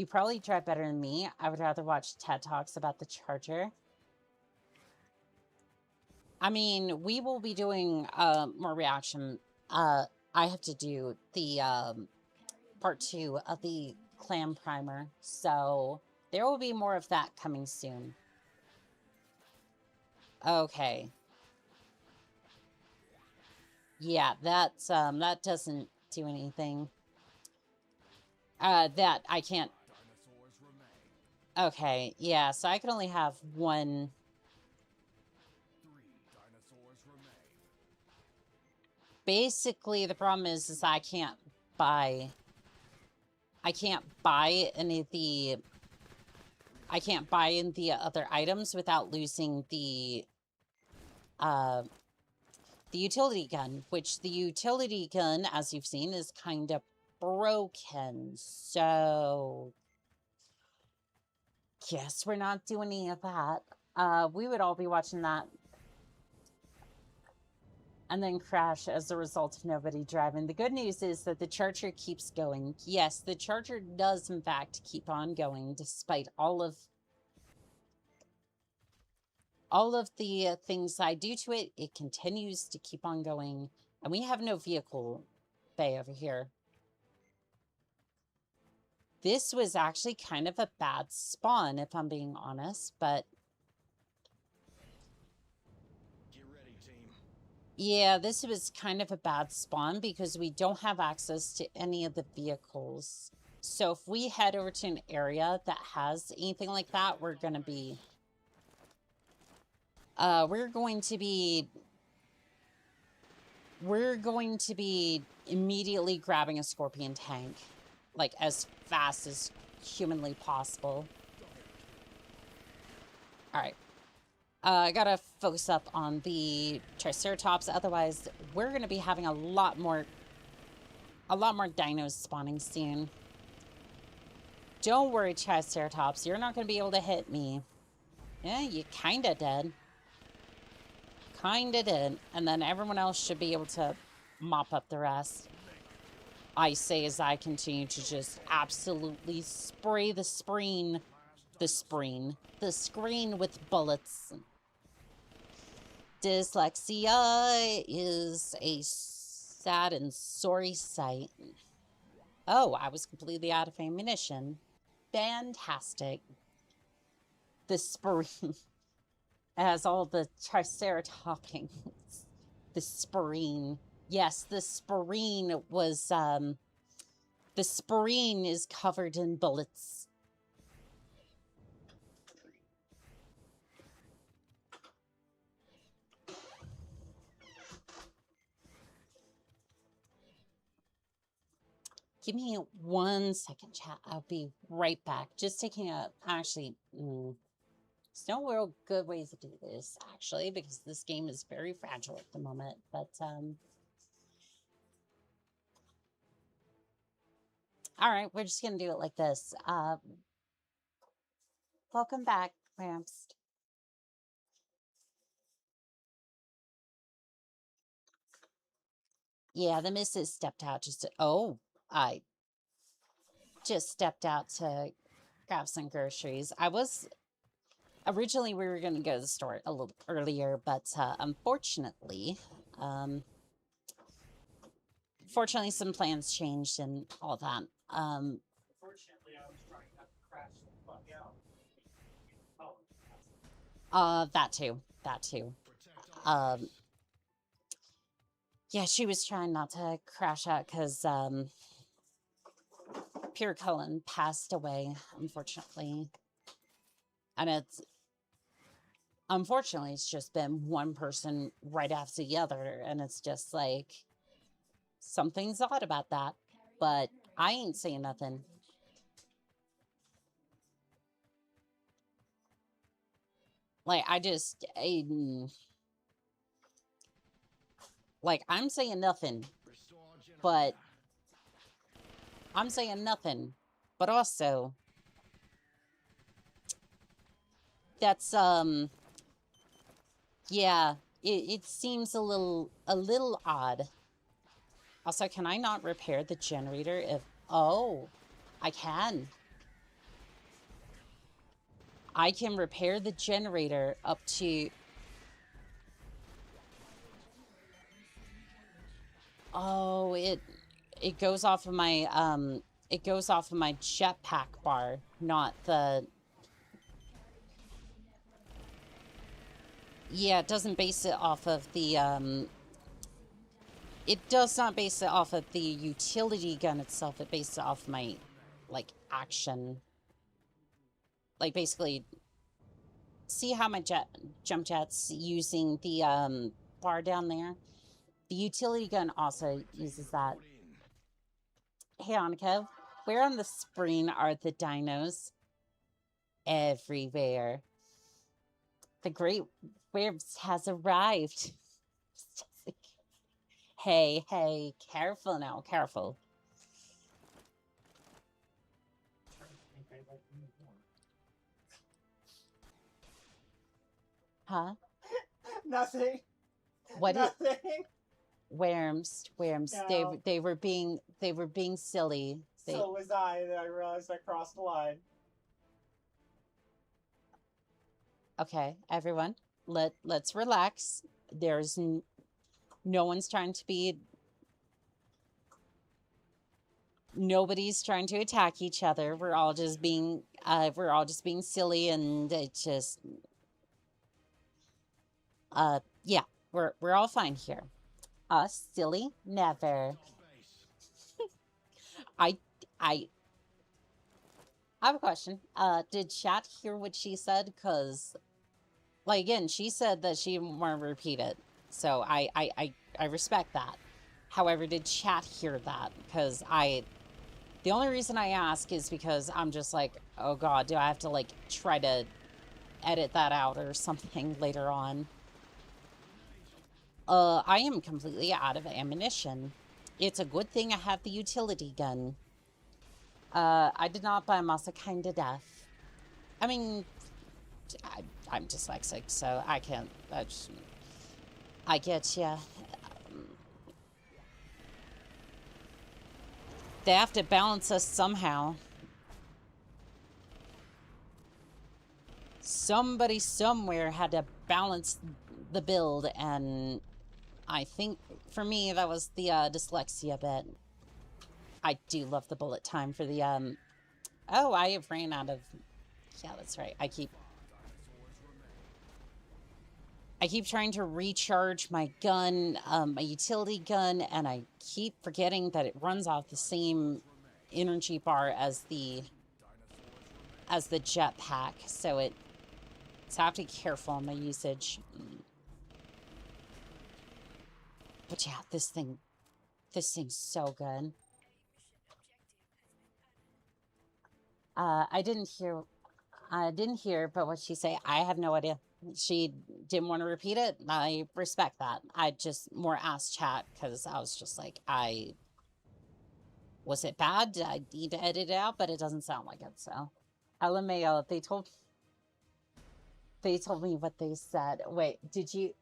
probably drive better than me. I would rather watch TED Talks about the charger. I mean, we will be doing, more reaction. I have to do the, part 2 of the clam primer. So there will be more of that coming soon. Okay. Yeah, that's, that doesn't do anything. That I can't. Okay, yeah, so I can only have 1. Basically, the problem is I can't buy any of the, I can't buy in the other items without losing the utility gun, which the utility gun, as you've seen, is kind of broken. So, yes, we're not doing any of that. We would all be watching that and then crash as a result of nobody driving. The good news is that the charger keeps going. Yes, the charger does, in fact, keep on going despite all of the things I do to it. It continues to keep on going. And we have no vehicle bay over here. This was actually kind of a bad spawn, if I'm being honest, but yeah, this was kind of a bad spawn because we don't have access to any of the vehicles. So if we head over to an area that has anything like that, we're going to be immediately grabbing a scorpion tank, like as fast as humanly possible. All right. I gotta focus up on the Triceratops. Otherwise, we're gonna be having a lot more dinos spawning soon. Don't worry, Triceratops. You're not gonna be able to hit me. Yeah, you kinda did. Kinda did. And then everyone else should be able to mop up the rest. I say as I continue to just absolutely spray the screen with bullets. Dyslexia is a sad and sorry sight. Oh, I was completely out of ammunition. Fantastic. The spreen has all the triceratoppings. The spreen. Yes, the spreen was, the spreen is covered in bullets. Give me 1 second, chat. I'll be right back. Just taking a, actually, there's no real good ways to do this, actually, because this game is very fragile at the moment. But, all right, we're just going to do it like this. Welcome back, Ramps. Yeah, the missus stepped out just to, oh, I just stepped out to grab some groceries. Originally we were going to go to the store a little earlier, but unfortunately, fortunately some plans changed and all that. Fortunately, I was trying not to crash the fuck out. That too. That too. Yeah, she was trying not to crash out because Pierre Cullen passed away, unfortunately. And unfortunately, it's just been one person right after the other. And it's just like, something's odd about that. But I ain't saying nothing. Like, I'm saying nothing. But I'm saying nothing. But also, that's, yeah, it seems a little odd. Also, can I not repair the generator if... Oh, I can. I can repair the generator up to... Oh, it goes off of my, it goes off of my jetpack bar, not the... Yeah, it doesn't base it off of the, it does not base it off of the utility gun itself. It bases it off my, like, action. Like, basically, see how my jump jet's using the, bar down there? The utility gun also uses that. Hey, Annika, where on the screen are the dinos? Everywhere. The Great Webs has arrived. Hey, careful now, careful. Huh? Nothing. What? Nothing. Worms. No. They were being silly. So was I, and then I realized I crossed the line. Okay, everyone, let's relax. There's no one's trying to be... Nobody's trying to attack each other. We're all just being silly, and it just... yeah, we're all fine here. Us silly? Never. I have a question. Did chat hear what she said? Because, like, again, she said that she didn't want to repeat it. So I respect that. However, did chat hear that? Because the only reason I ask is because I'm just like, oh god, do I have to, like, try to edit that out or something later on? I am completely out of ammunition. It's a good thing I have the utility gun. I did not buy Masa kinda deaf. I mean, I'm dyslexic, so I can't... I get ya. They have to balance us somehow. Somebody somewhere had to balance the build, and I think for me that was the dyslexia bit. I do love the bullet time for the oh, I have ran out of... Yeah, that's right. I keep trying to recharge my gun, my utility gun, and I keep forgetting that it runs off the same energy bar as the jetpack, so I have to be careful on my usage. But yeah, this thing's so good. I didn't hear, but what she say, I have no idea. She didn't want to repeat it. I respect that. I just more asked chat because I was just like, was it bad? I need to edit it out, but it doesn't sound like it, so. LMAO, they told me what they said. Wait, did you...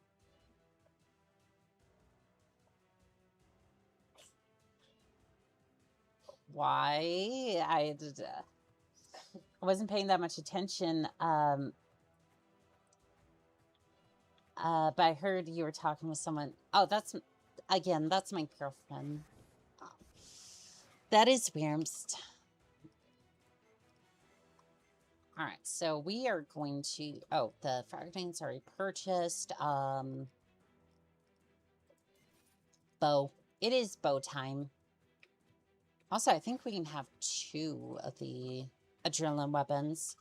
why. I wasn't paying that much attention. But I heard you were talking with someone. Oh, that's my girlfriend. That is weird. All right, so we are going to. Oh, the fire grenades already purchased. Bow. It is bow time. Also, I think we can have 2 of the adrenaline weapons.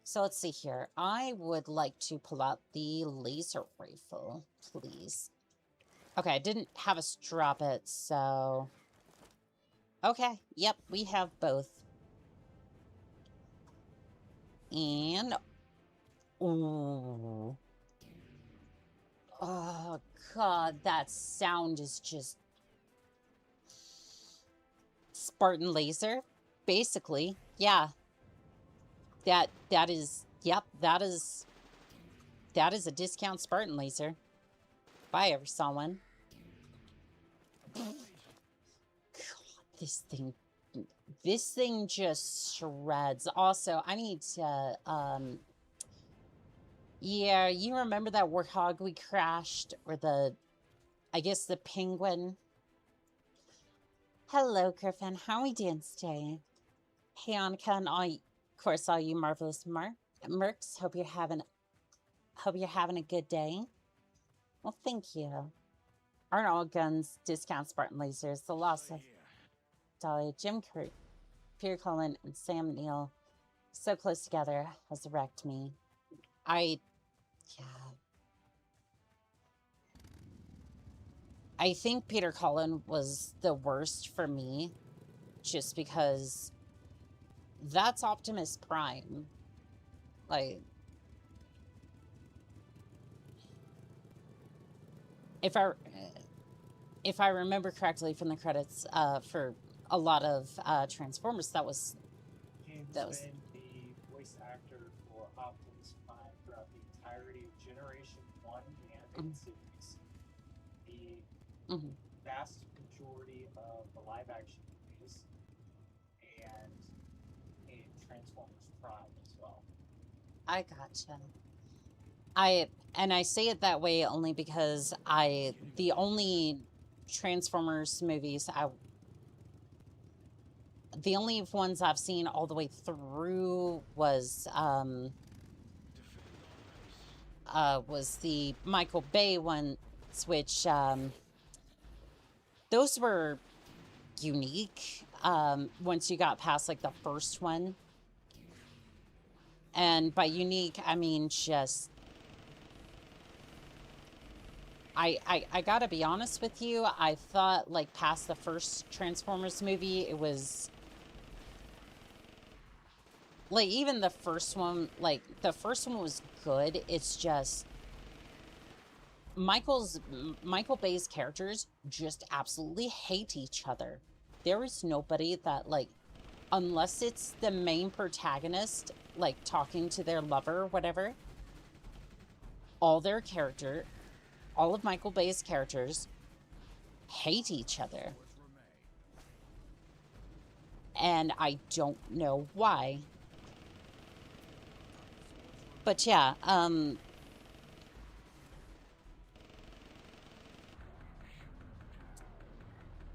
So let's see here. I would like to pull out the laser rifle, please. Okay, I didn't have us drop it, so... Okay, yep, we have both. And... Ooh. Oh, God, that sound is just... Spartan laser? Basically, yeah. That is... Yep, that is a discount Spartan laser. If I ever saw one. God, this thing just shreds. Also, I need to, yeah, you remember that warthog we crashed? Or I guess the penguin? Hello, Griffin. How are we doing today? Hey, Annika, and of course, all you marvelous mercs. Hope you're having a good day. Well, thank you. Aren't all guns discount Spartan lasers? The loss of Dahlia, Jim Kurt, Pierre Cullen, and Sam Neill so close together has wrecked me. Yeah. I think Peter Cullen was the worst for me, just because that's Optimus Prime. Like, if I remember correctly from the credits, for a lot of Transformers, that was been the voice actor for Optimus Prime throughout the entirety of Generation 1 animated series. The vast majority of the live-action movies, and in Transformers Prime as well. I gotcha. I say it that way only because the only Transformers movies the only ones I've seen all the way through was the Michael Bay ones, which those were unique once you got past like the first one. And by unique, I mean just I gotta be honest with you, I thought like past the first Transformers movie, it was like, even the first one, like, the first one was good. It's just Michael Bay's characters just absolutely hate each other. There is nobody that, like, unless it's the main protagonist, like, talking to their lover or whatever, all of Michael Bay's characters hate each other. And I don't know why. But yeah,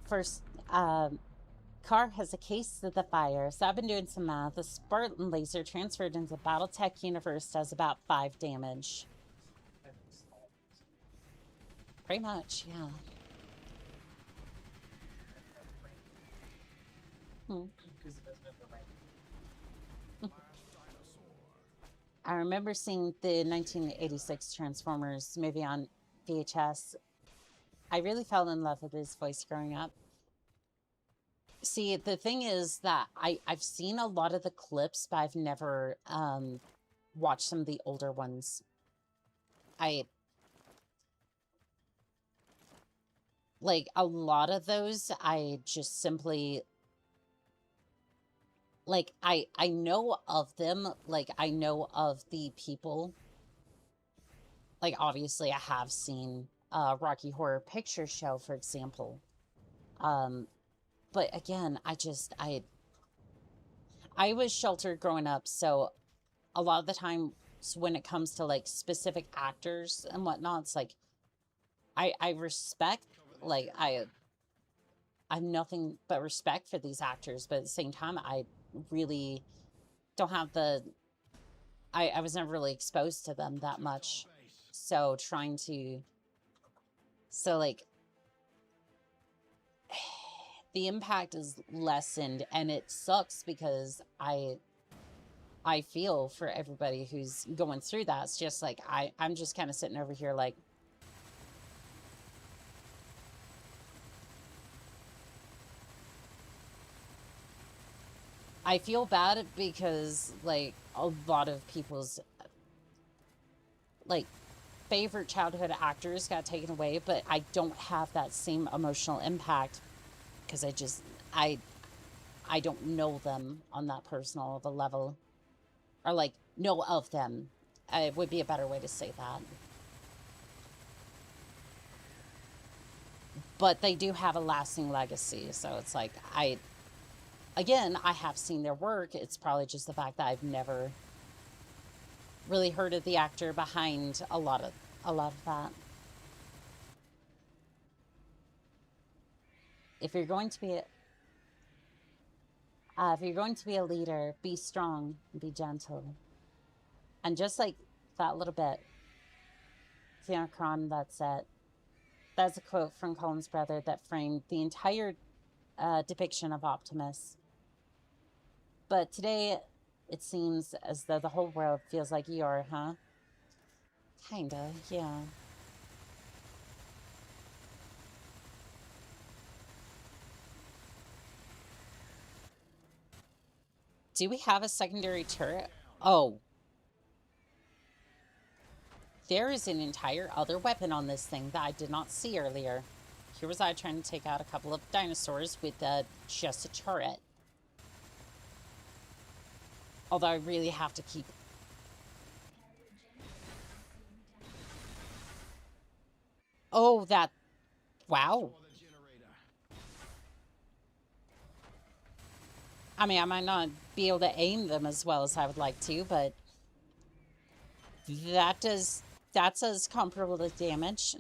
first, car has a case of the fire, so I've been doing some math. The Spartan laser transferred into the Battletech universe does about 5 damage. Pretty much, yeah. I remember seeing the 1986 Transformers movie on VHS. I really fell in love with his voice growing up. See, the thing is that I've seen a lot of the clips, but I've never watched some of the older ones. Like, a lot of those, I just simply... Like, I know of them. Like, I know of the people. Like, obviously, I have seen Rocky Horror Picture Show, for example. But again, I was sheltered growing up, so a lot of the time when it comes to like specific actors and whatnot, it's like I respect, like I have nothing but respect for these actors, but at the same time, I really don't have the, I was never really exposed to them that much. So like, the impact is lessened, and it sucks because I feel for everybody who's going through that. It's just like, I'm just kind of sitting over here like, I feel bad because, like, a lot of people's, like, favorite childhood actors got taken away, but I don't have that same emotional impact because I don't know them on that personal of a level, or, like, know of them. It would be a better way to say that. But they do have a lasting legacy, so it's like, again, I have seen their work. It's probably just the fact that I've never really heard of the actor behind a lot of that. If you're going to be a leader, be strong, be gentle, and just like that little bit, Theocron, that's it. That's a quote from Colin's brother that framed the entire depiction of Optimus. But today, it seems as though the whole world feels like Eeyore, huh? Kinda, yeah. Do we have a secondary turret? Oh. There is an entire other weapon on this thing that I did not see earlier. Here was I trying to take out a couple of dinosaurs with just a turret. Although I really have to keep... Oh, that... Wow. I mean, I might not be able to aim them as well as I would like to, but... That does comparable to damage.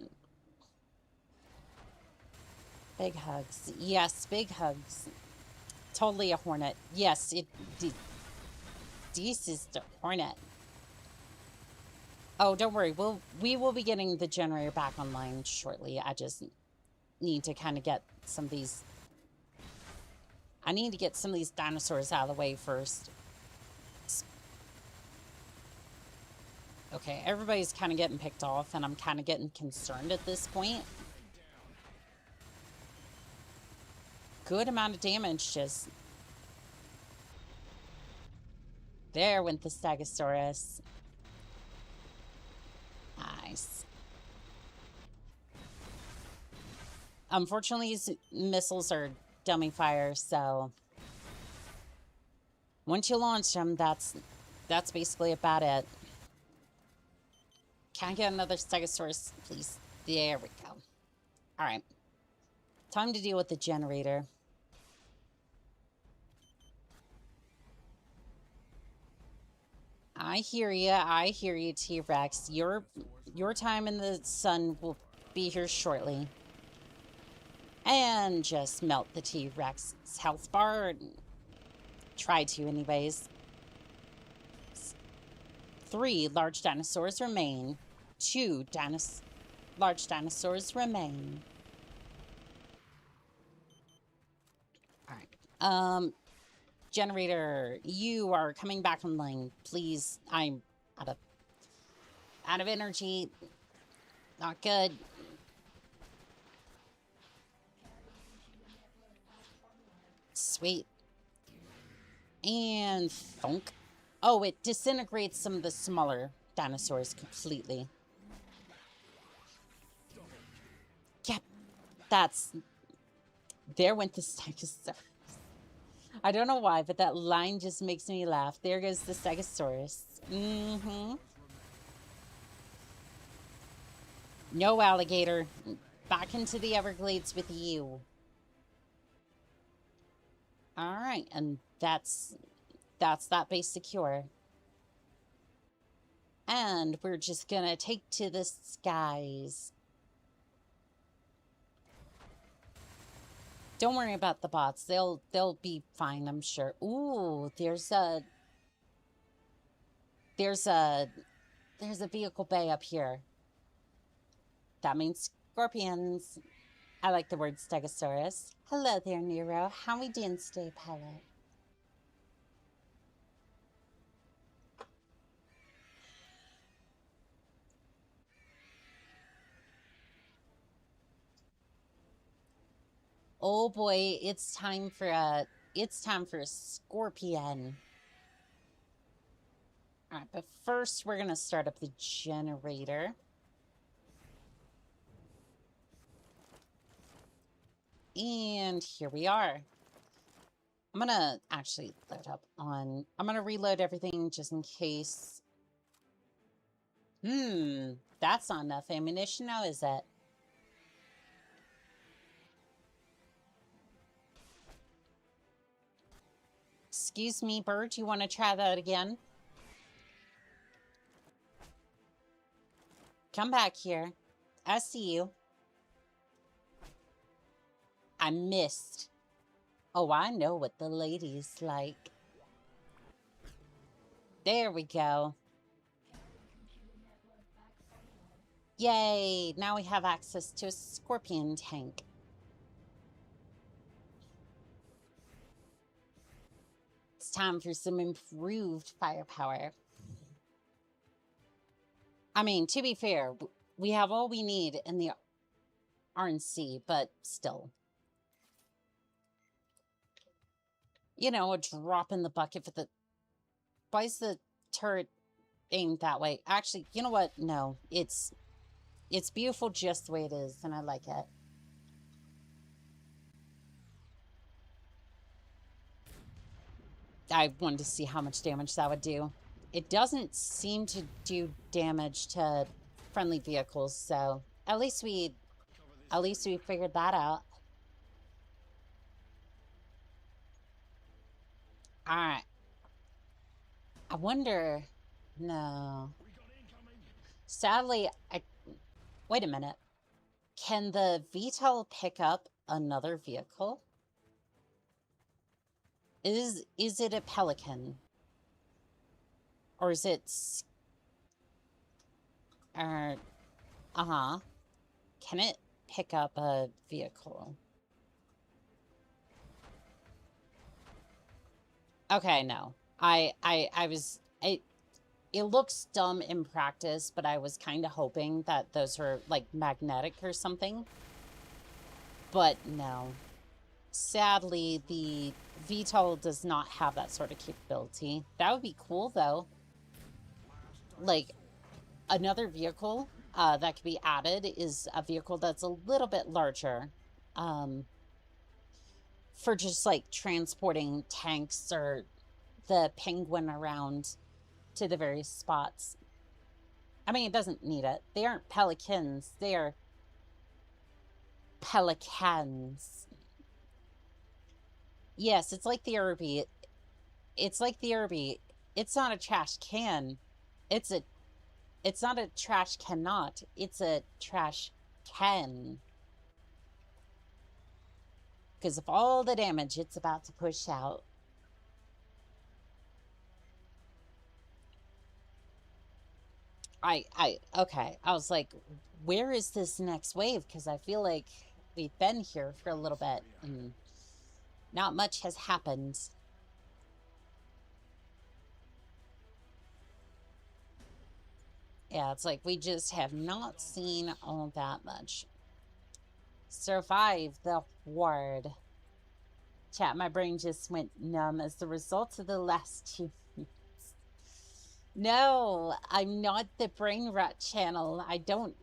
Big hugs. Yes, big hugs. Totally a hornet. Yes, this is the hornet. Oh, don't worry. We will be getting the generator back online shortly. I just need to kind of get some of these... I need to get some of these dinosaurs out of the way first. Okay, everybody's kind of getting picked off, and I'm kind of getting concerned at this point. Good amount of damage, just... There went the Stegosaurus. Nice. Unfortunately, these missiles are dummy fire, so... Once you launch them, that's basically about it. Can I get another Stegosaurus, please? There we go. Alright. Time to deal with the generator. I hear you, T-Rex. Your time in the sun will be here shortly. And just melt the T-Rex's health bar. Try to, anyways. 3 large dinosaurs remain. 2 large dinosaurs remain. Alright. Generator, you are coming back online. Please, I'm out of energy. Not good. Sweet. And thunk. Oh, it disintegrates some of the smaller dinosaurs completely. Yep. There went the Stegosaurus. I don't know why, but that line just makes me laugh. There goes the Stegosaurus. Mm-hmm. No, alligator. Back into the Everglades with you. All right, and that's that base secure. And we're just gonna take to the skies. Don't worry about the bots. They'll be fine, I'm sure. Ooh, there's a vehicle bay up here. That means scorpions. I like the word stegosaurus. Hello there, Nero. How we doing today, pilot? Oh boy, it's time for a scorpion. All right, but first we're gonna start up the generator. And here we are. I'm gonna actually load up on... I'm gonna reload everything just in case. That's not enough ammunition now, is it? Excuse me, bird, you want to try that again? Come back here. I see you. I missed. Oh, I know what the ladies like. There we go. Yay! Now we have access to a scorpion tank. It's time for some improved firepower. I mean, to be fair, we have all we need in the RNC, but still. You know, a drop in the bucket for the... Why is the turret aimed that way? Actually, you know what? No, it's beautiful just the way it is, and I like it. I wanted to see how much damage that would do. It doesn't seem to do damage to friendly vehicles, so at least we figured that out. All right. I wonder... No. Sadly, wait a minute. Can the VTOL pick up another vehicle? Is it a Pelican? Or is it... Uh-huh. Can it pick up a vehicle? Okay, no. It looks dumb in practice, but I was kind of hoping that those were, like, magnetic or something. But no. Sadly, the VTOL does not have that sort of capability. That would be cool, though. Like, another vehicle that could be added is a vehicle that's a little bit larger. For just, like, transporting tanks or the penguin around to the various spots. I mean, it doesn't need it. They aren't pelicans. They are pelicans. Yes, it's like the Irby. It's like the Irby. It's not a trash can. It's not a trash cannot. It's a trash can. Because of all the damage it's about to push out. Okay. I was like, where is this next wave? Because I feel like we've been here for a little bit and not much has happened. Yeah, it's like we just have not seen all that much. Survive the horde. Chat, my brain just went numb as the result of the last 2 weeks. No, I'm not the brain rot channel. I don't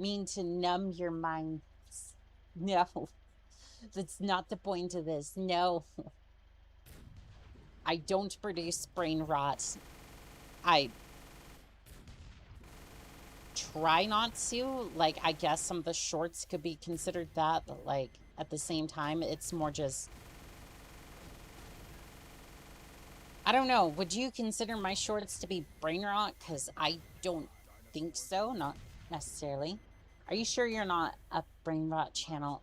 mean to numb your minds. No. That's not the point of this. No. I don't produce brain rot. I try not to. Like, I guess some of the shorts could be considered that, but, like, at the same time, it's more just... I don't know. Would you consider my shorts to be brain rot? Because I don't think so. Not necessarily. Are you sure you're not a brain rot channel?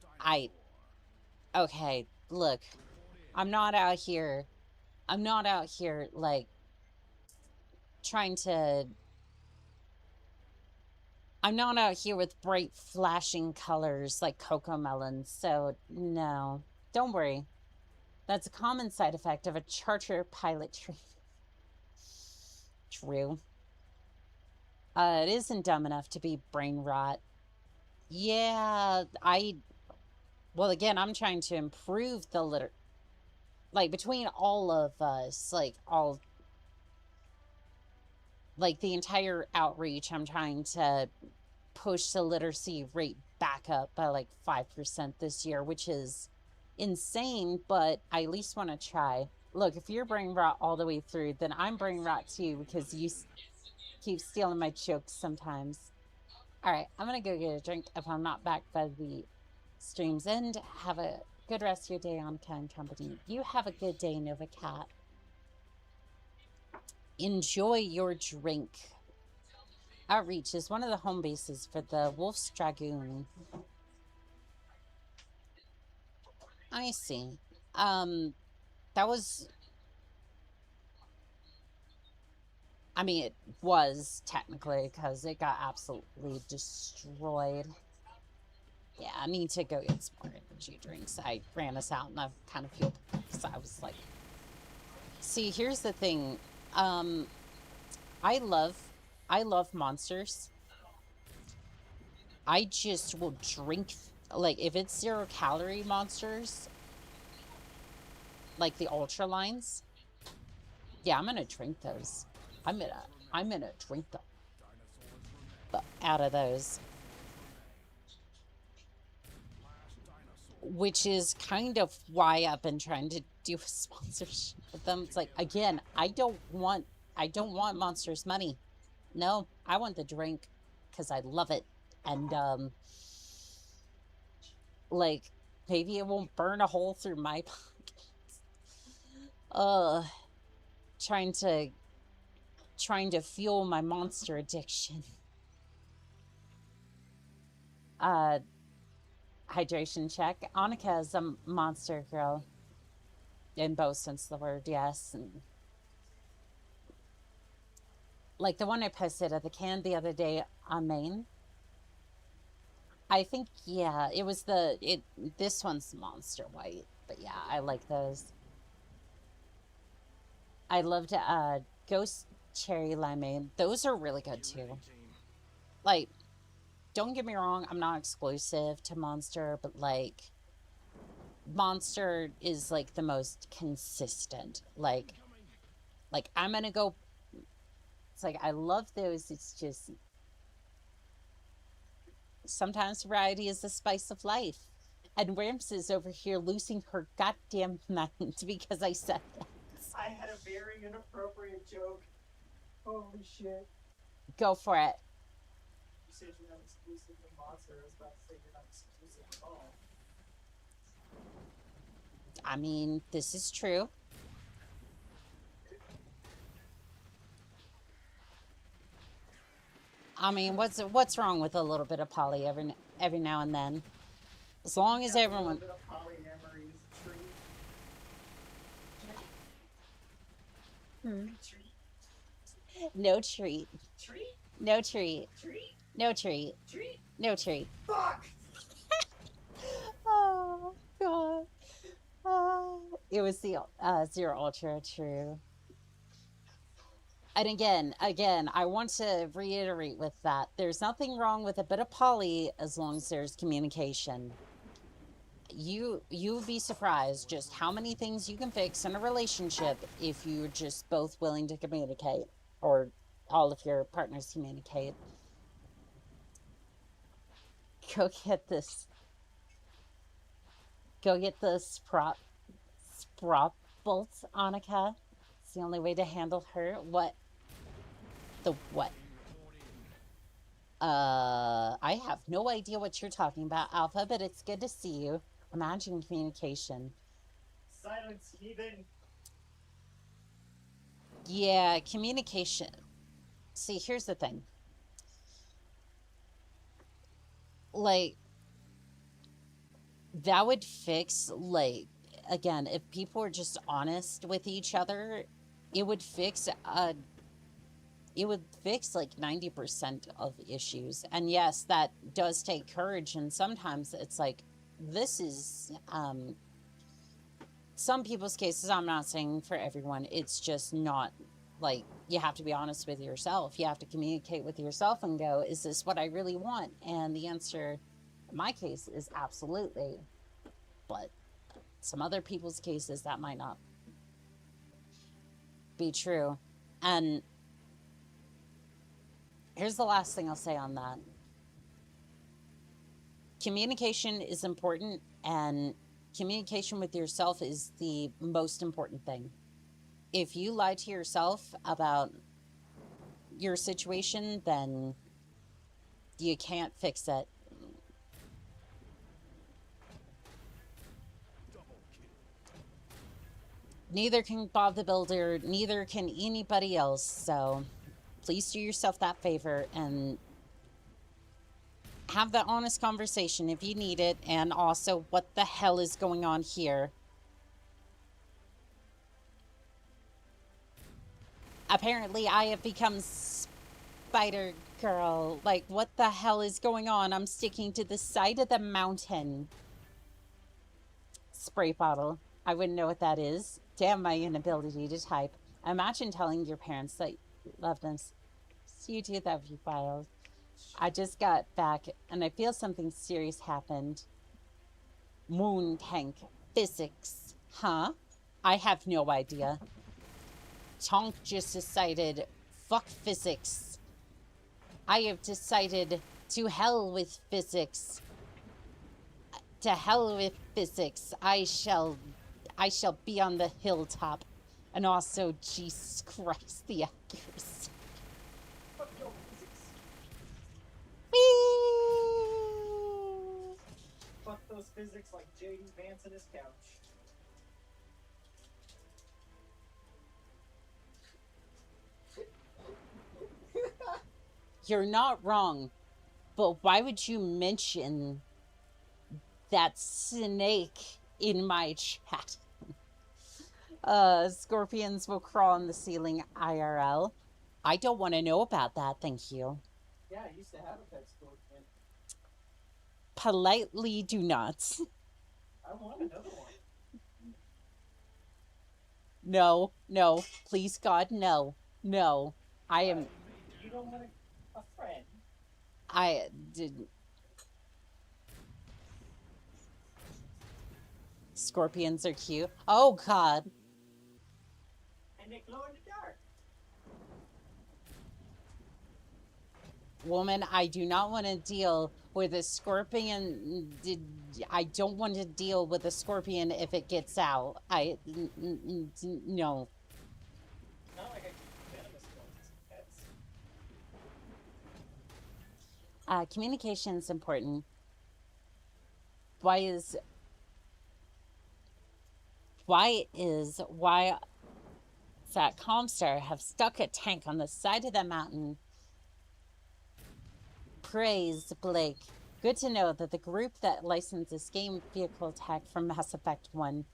Okay, look. I'm not out here, like, trying to... I'm not out here with bright flashing colors like cocoa melons, so no. Don't worry. That's a common side effect of a charter pilot training. True. It isn't dumb enough to be brain rot. Yeah, well, again, I'm trying to improve the like, between all of us, like, the entire outreach, I'm trying to push the literacy rate back up by, like, 5% this year, which is insane, but I at least want to try. Look, if you're brain rot all the way through, then I'm brain rot too, because you keep stealing my jokes sometimes. All right, I'm going to go get a drink if I'm not back by the stream's end. Have a good rest of your day on Kind Company. You have a good day, Nova Cat. Enjoy your drink. Outreach is one of the home bases for the Wolf's Dragoon. I see. That was... I mean, it was technically, because it got absolutely destroyed. Yeah, I need to go get some more energy drinks. I ran us out and I kind of feel... So I was like... See, here's the thing. I love monsters. I just will drink... Like, if it's 0-calorie monsters, like the Ultra lines, yeah, I'm gonna drink those. I'm gonna drink them. But out of those. Which is kind of why I've been trying to do a sponsorship with them. It's like, again, I don't want Monsters money. No, I want the drink because I love it. And, like, maybe it won't burn a hole through my pockets. Trying to fuel my monster addiction. Hydration check. Annika is a monster girl. In both sense of the word, yes. And like the one I posted at the can the other day on Maine. I think, yeah, it was this one's Monster White. But yeah, I like those. I loved Ghost Cherry Limeade. Those are really good too. Like, don't get me wrong, I'm not exclusive to Monster, but like, Monster is like the most consistent. Like I'm gonna go... It's like, I love those. It's just... Sometimes variety is the spice of life. And Ramps is over here losing her goddamn mind because I said that. I had a very inappropriate joke. Holy shit. Go for it. You said you're not exclusive to Monster. I was about to say you're not exclusive at all. I mean, this is true. I mean, what's wrong with a little bit of poly every now and then? As long as everyone... A little bit of polyamory is a treat. No treat. Treat? No treat. Treat? No treat. Treat? No treat. Fuck! Oh, God. It was the Zero Ultra, true. And again, I want to reiterate with that. There's nothing wrong with a bit of poly as long as there's communication. You would be surprised just how many things you can fix in a relationship if you're just both willing to communicate, or all of your partners communicate. Go get this sprop bolts, Annika. It's the only way to handle her. What? The what? I have no idea what you're talking about, Alpha, but it's good to see you. Imagine communication. Silence, heathen. Yeah, communication. See, here's the thing. Like, that would fix, like, again, if people were just honest with each other, it would fix like 90% of issues. And yes, that does take courage, and sometimes it's like, this is some people's cases. I'm not saying for everyone, it's just not, like, you have to be honest with yourself. You have to communicate with yourself and go, is this what I really want? And the answer in my case is absolutely. But some other people's cases, that might not be true. And here's the last thing I'll say on that. Communication is important, and communication with yourself is the most important thing. If you lie to yourself about your situation, then you can't fix it. Neither can Bob the Builder, neither can anybody else. So please do yourself that favor and have that honest conversation if you need it. And also, what the hell is going on here? Apparently, I have become Spider Girl. Like, what the hell is going on? I'm sticking to the side of the mountain. Spray bottle. I wouldn't know what that is. Damn my inability to type. Imagine telling your parents that you love them. So you do, that'd be wild. I just got back and I feel something serious happened. Moon tank. Physics. Huh? I have no idea. Tonk just decided, fuck physics. I have decided to hell with physics. To hell with physics. I shall be on the hilltop. And also, Jesus Christ, the accuracy. Fuck your physics. Whee! Fuck those physics like Jaden Vance in his couch. You're not wrong, but why would you mention that snake in my chat? Scorpions will crawl on the ceiling IRL. I don't want to know about that, thank you. Yeah, I used to have a pet scorpion. Politely do not. I want another one. No, no, please God, no, no. I am... You don't want a friend? I did... Scorpions are cute. Oh, God. And they glow in the dark. Woman, I do not want to deal with a scorpion. I don't want to deal with a scorpion if it gets out. No. Not like I keep venomous ones as pets. Communication is important. Why that Comstar have stuck a tank on the side of the mountain? Praise Blake. Good to know that the group that licensed game vehicle tech from Mass Effect 1,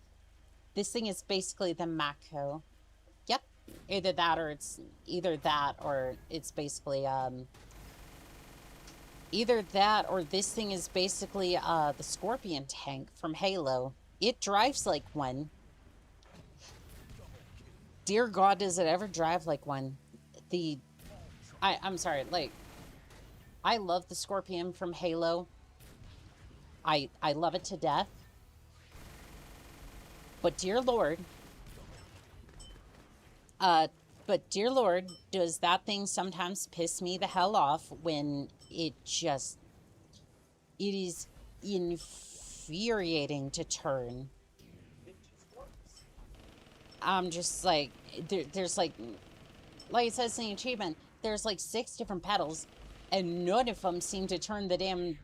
this thing is basically the Mako. Yep. Either that or it's basically either that or this thing is basically the Scorpion tank from Halo. It drives like one. Dear God, does it ever drive like one? I'm sorry, like, I love the Scorpion from Halo. I love it to death. But dear Lord, does that thing sometimes piss me the hell off when it is infuriating to turn. I'm just like, there's like it says in the achievement, there's like 6 different pedals, and none of them seem to turn the damn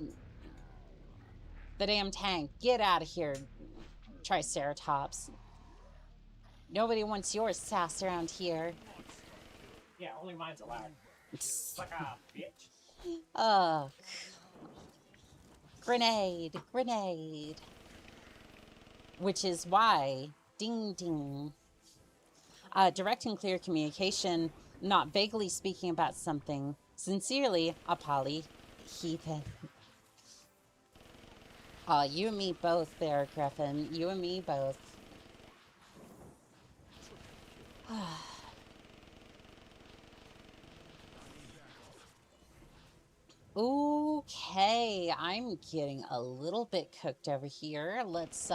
tank. Get out of here, Triceratops. Nobody wants your sass around here. Yeah, only mine's allowed. Fuck off, bitch. Oh. Grenade, grenade. Which is why, ding ding. Direct and clear communication, not vaguely speaking about something. Sincerely, a polyheathen. You and me both there, Griffin. You and me both. Okay, I'm getting a little bit cooked over here. Let's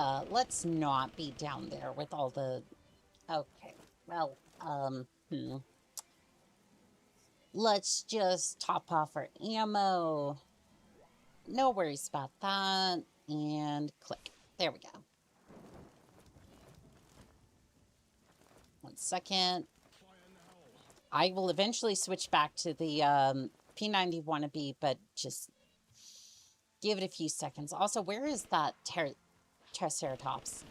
not be down there with all the... Okay, well, let's just top off our ammo. No worries about that. And click. There we go. 1 second. I will eventually switch back to the P90 wannabe, but just give it a few seconds. Also, where is that Triceratops?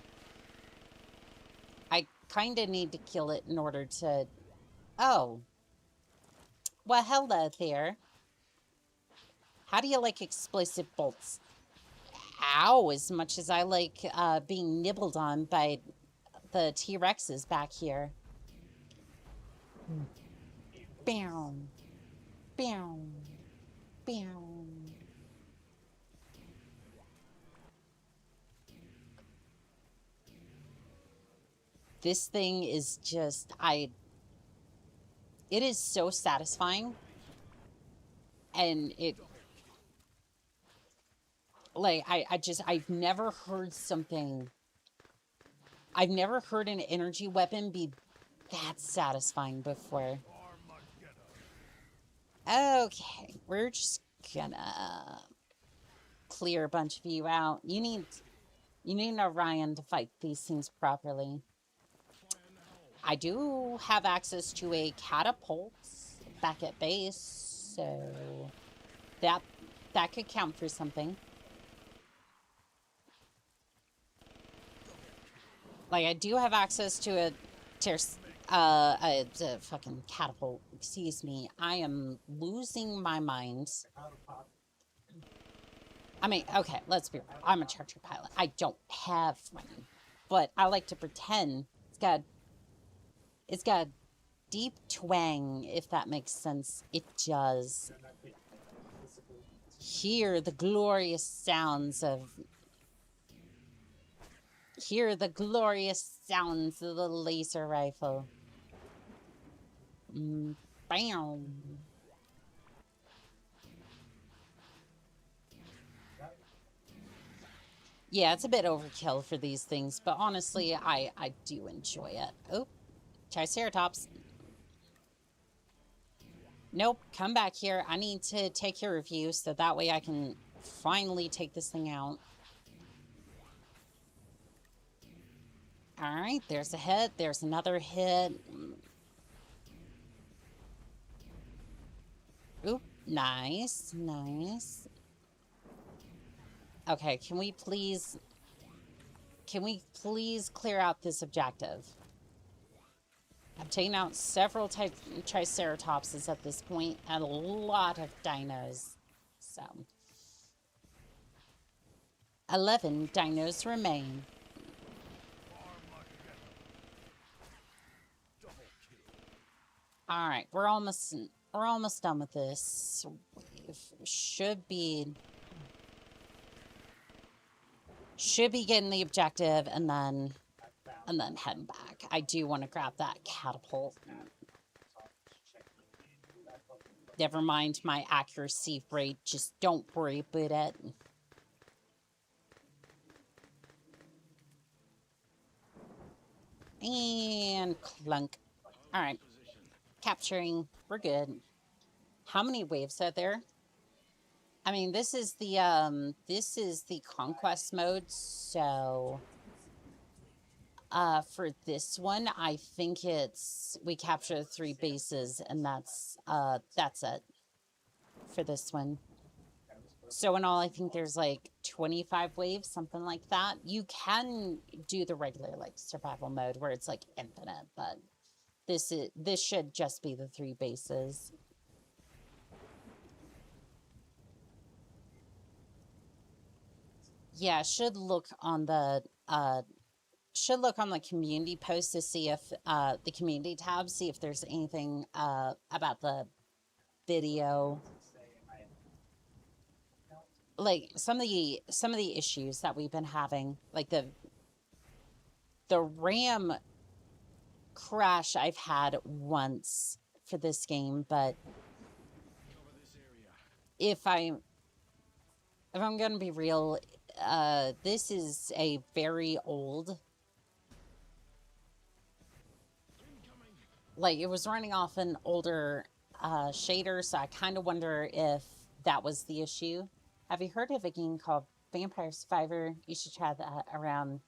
I kind of need to kill it in order to... Oh. Well, hello there. How do you like explosive bolts? Ow, as much as I like being nibbled on by the T-Rexes back here. Bam. Bam. Bam. This thing is just, it is so satisfying. And it, like, I've never heard something, I've never heard an energy weapon be that satisfying before. Okay, we're just gonna clear a bunch of you out. You need an Orion to fight these things properly. I do have access to a catapult back at base, so that could count for something. Like, I do have access to a fucking catapult. Excuse me. I am losing my mind. I mean, okay, let's be real. I'm a charger pilot. I don't have one, but I like to pretend. It's got deep twang, if that makes sense. It does. Hear the glorious sounds of... Hear the glorious sounds of the laser rifle. Bam. Yeah, it's a bit overkill for these things, but honestly, I do enjoy it. Oh, Triceratops. Nope, come back here. I need to take care of you so that way I can finally take this thing out. Alright, there's a hit. There's another hit. Oop, nice, nice. Okay, can we please clear out this objective? I've taken out several Triceratopses at this point, and a lot of dinos. So, 11 dinos remain. All right, we're almost done with this. We should be getting the objective, and then heading back. I do want to grab that catapult. Never mind my accuracy rate. Just don't worry about it. And clunk. All right. Capturing. We're good. How many waves are there? I mean, this is the conquest mode, so for this one, I think we capture 3 bases, and that's it for this one. So in all, I think there's like 25 waves, something like that. You can do the regular like survival mode where it's like infinite, but this should just be the 3 bases. Yeah, should look on the community post to see if the community tab, see if there's anything about the video, like some of the issues that we've been having, like the RAM crash I've had once for this game, but if I'm gonna be real, this is a very old, like it was running off an older shader, so I kind of wonder if that was the issue. Have you heard of a game called Vampire Survivor? You should try that around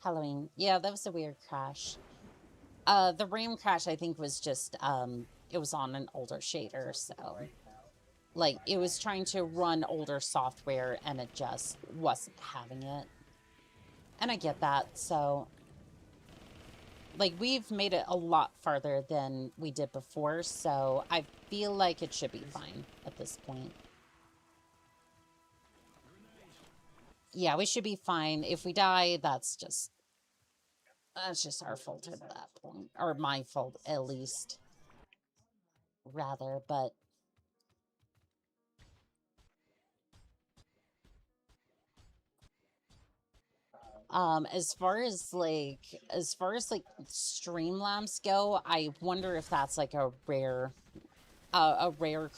Halloween. Yeah, that was a weird crash. The RAM crash, I think, was just, it was on an older shader, so, like, it was trying to run older software, and it just wasn't having it. And I get that, so, like, we've made it a lot farther than we did before, so I feel like it should be fine at this point. Yeah, we should be fine. If we die, that's just our fault at that point. Or my fault, at least. Rather, but... as far as like Streamlabs go, I wonder if that's like a rare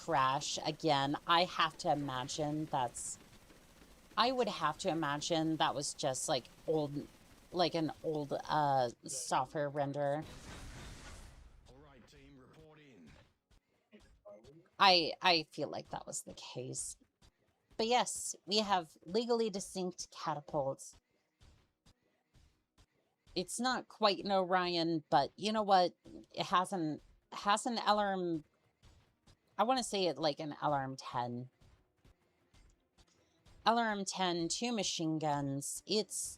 crash. Again, I would have to imagine that was just like an old software render. I feel like that was the case. But yes, we have legally distinct catapults. It's not quite an Orion, but you know what? It has an LRM. I want to say it like an LRM 10. LRM 10, 2 machine guns. It's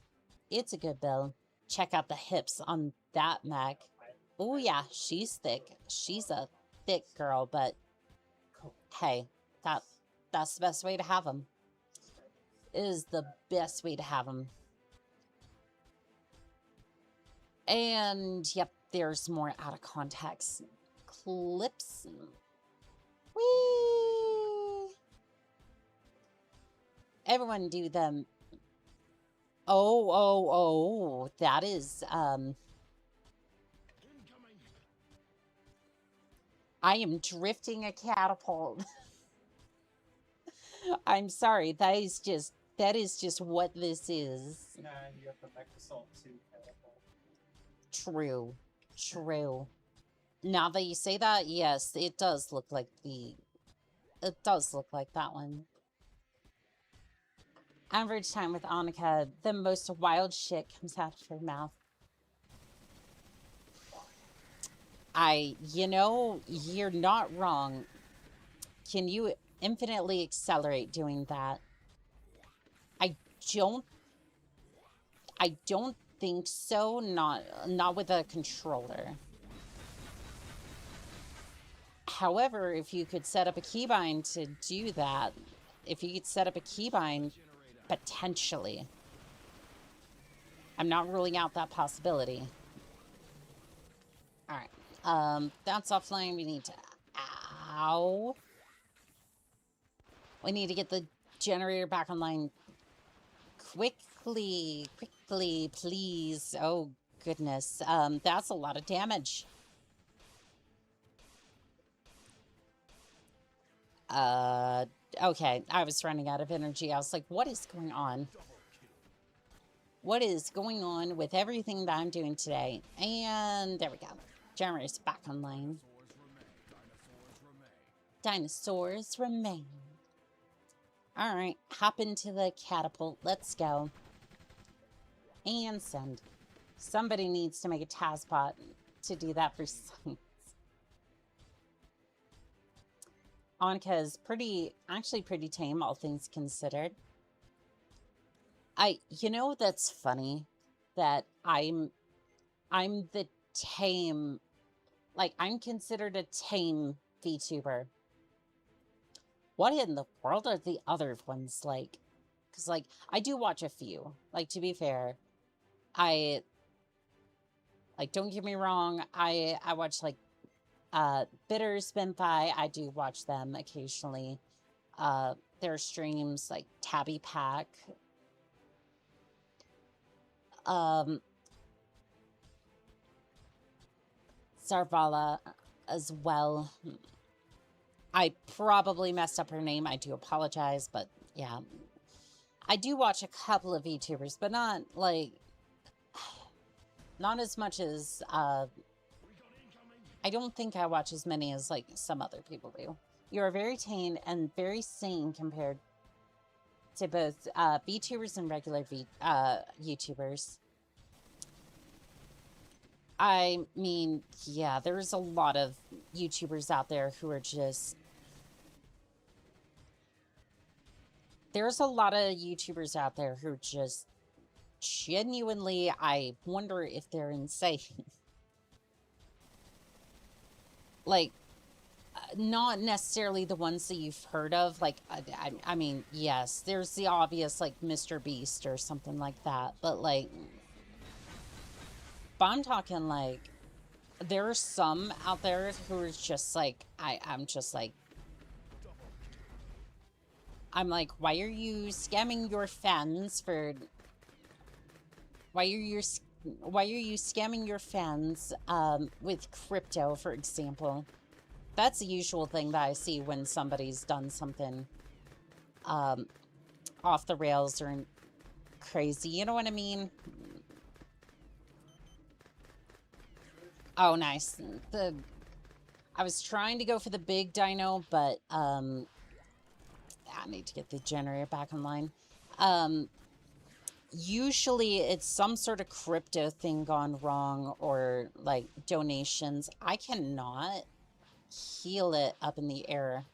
a good build. Check out the hips on that mech. Oh yeah, she's thick. She's a thick girl, but hey, that's the best way to have them. It is the best way to have them. And yep, there's more out of context clips. Whee! Everyone do them. Oh, that is, I am drifting a catapult. I'm sorry, that is just what this is. Yeah, and you have the Mech Assault 2 catapult. True. Now that you say that, yes, it does look like that one. Average time with Annika, the most wild shit comes out of her mouth. You're not wrong. Can you infinitely accelerate doing that? I don't think so, not with a controller. However, if you could set up a keybind to do that, potentially. I'm not ruling out that possibility. Alright. That's offline. We need to... Ow. We need to get the generator back online quickly, please. Oh, goodness. That's a lot of damage. Okay. I was running out of energy. I was like, what is going on? What is going on with everything that I'm doing today? And there we go. Generator's back online. Dinosaurs remain. Alright, hop into the catapult. Let's go. And send. Somebody needs to make a TASBot to do that for science. Annika is actually pretty tame, all things considered. You know, that's funny that I'm the tame, like, I'm considered a tame VTuber. What in the world are the other ones like? Because, like, I do watch a few. Like, to be fair, like, don't get me wrong, I watch, like, Bitter Spinfi. I do watch them occasionally. Their streams, like, Tabby Pack. Zarvala as well. I probably messed up her name. I do apologize, but yeah. I do watch a couple of VTubers, but not, like, not as much as, I don't think I watch as many as, like, some other people do. You are very tame and very sane compared to both VTubers and regular YouTubers. I mean, yeah, there's a lot of YouTubers out there who are just... There's a lot of YouTubers out there who just genuinely, I wonder if they're insane. Like, not necessarily the ones that you've heard of. Like, I mean, yes, there's the obvious, like, Mr. Beast or something like that. But, like, but I'm talking, like, there are some out there who are just, like, I'm just, like, I'm like, why are you scamming your fans for... Why are you scamming your fans with crypto, for example? That's the usual thing that I see when somebody's done something off the rails or crazy. You know what I mean? Oh, nice. I was trying to go for the big dino, but I need to get the generator back online. Usually it's some sort of crypto thing gone wrong or, like, donations. I cannot heal it up in the air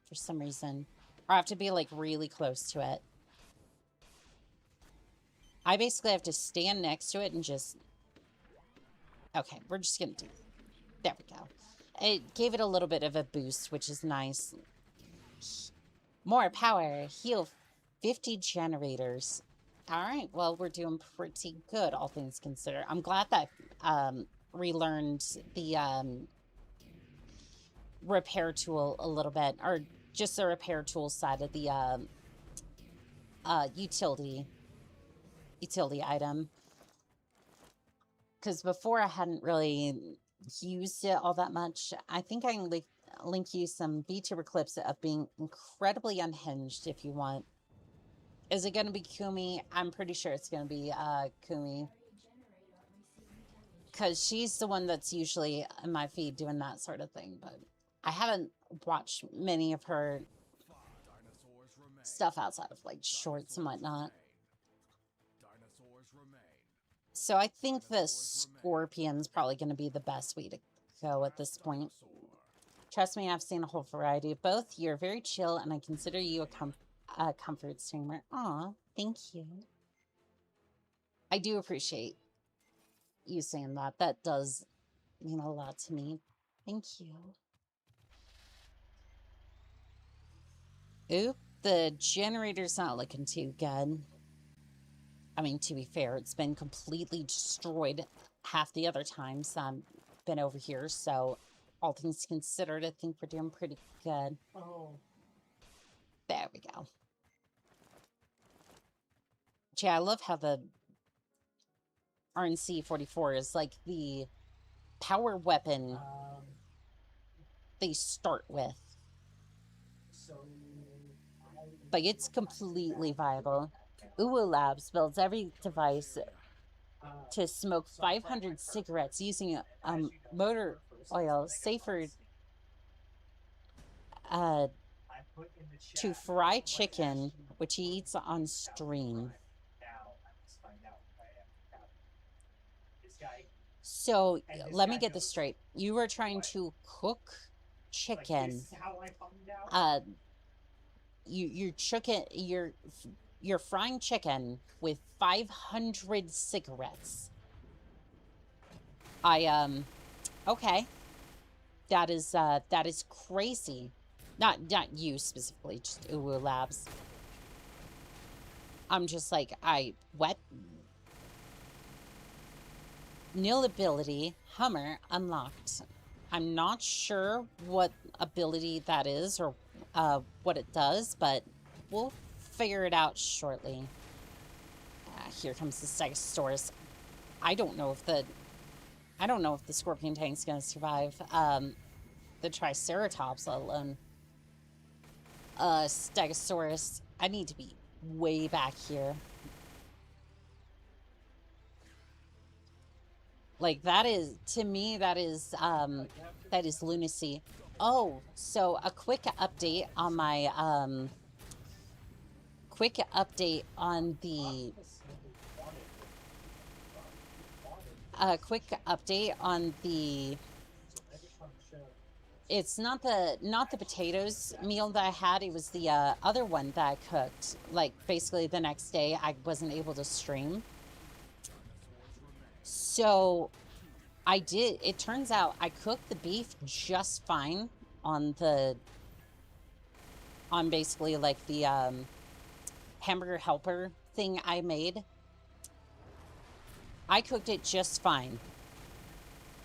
for some reason. Or I have to be, like, really close to it. I basically have to stand next to it and just... Okay, we're just gonna do... There we go. It gave it a little bit of a boost, which is nice. More power. Heal 50 generators. Alright, well, we're doing pretty good, all things considered. I'm glad that relearned the repair tool a little bit, or just the repair tool side of the utility item. Because before I hadn't really used it all that much. I think I can link you some VTuber clips of being incredibly unhinged if you want. Is it going to be Kumi? I'm pretty sure it's going to be Kumi. Because she's the one that's usually in my feed doing that sort of thing. But I haven't watched many of her stuff outside of, like, shorts and whatnot. So I think the Scorpion's probably going to be the best way to go at this point. Trust me, I've seen a whole variety of both. You're very chill, and I consider you a comfort streamer. Aw, thank you. I do appreciate you saying that. That does mean a lot to me. Thank you. Oop, the generator's not looking too good. I mean, to be fair, it's been completely destroyed half the other times I've been over here, so all things considered, I think we're doing pretty good. Oh. There we go. Yeah, I love how the RNC-44 is like the power weapon they start with. But it's completely viable. Uwu Labs builds every device to smoke 500 cigarettes using motor oil safer to fry chicken, which he eats on stream. So let me get this straight. You were trying to cook chicken. This is how I found out. You're frying chicken with 500 cigarettes. Okay. That is crazy. Not you specifically, just Uwu Labs. I'm just like, what? Nil ability, Hummer unlocked. I'm not sure what ability that is or what it does, but we'll figure it out shortly. Here comes the Stegosaurus. I don't know if the Scorpion Tank's gonna survive the Triceratops, let alone Stegosaurus. I need to be way back here. Like, that is, to me, that is lunacy. Oh, so a quick update on my, it's not the potatoes meal that I had, it was the, other one that I cooked, like, basically the next day. I wasn't able to stream. So, it turns out I cooked the beef just fine on basically, like, the, hamburger helper thing I made. I cooked it just fine.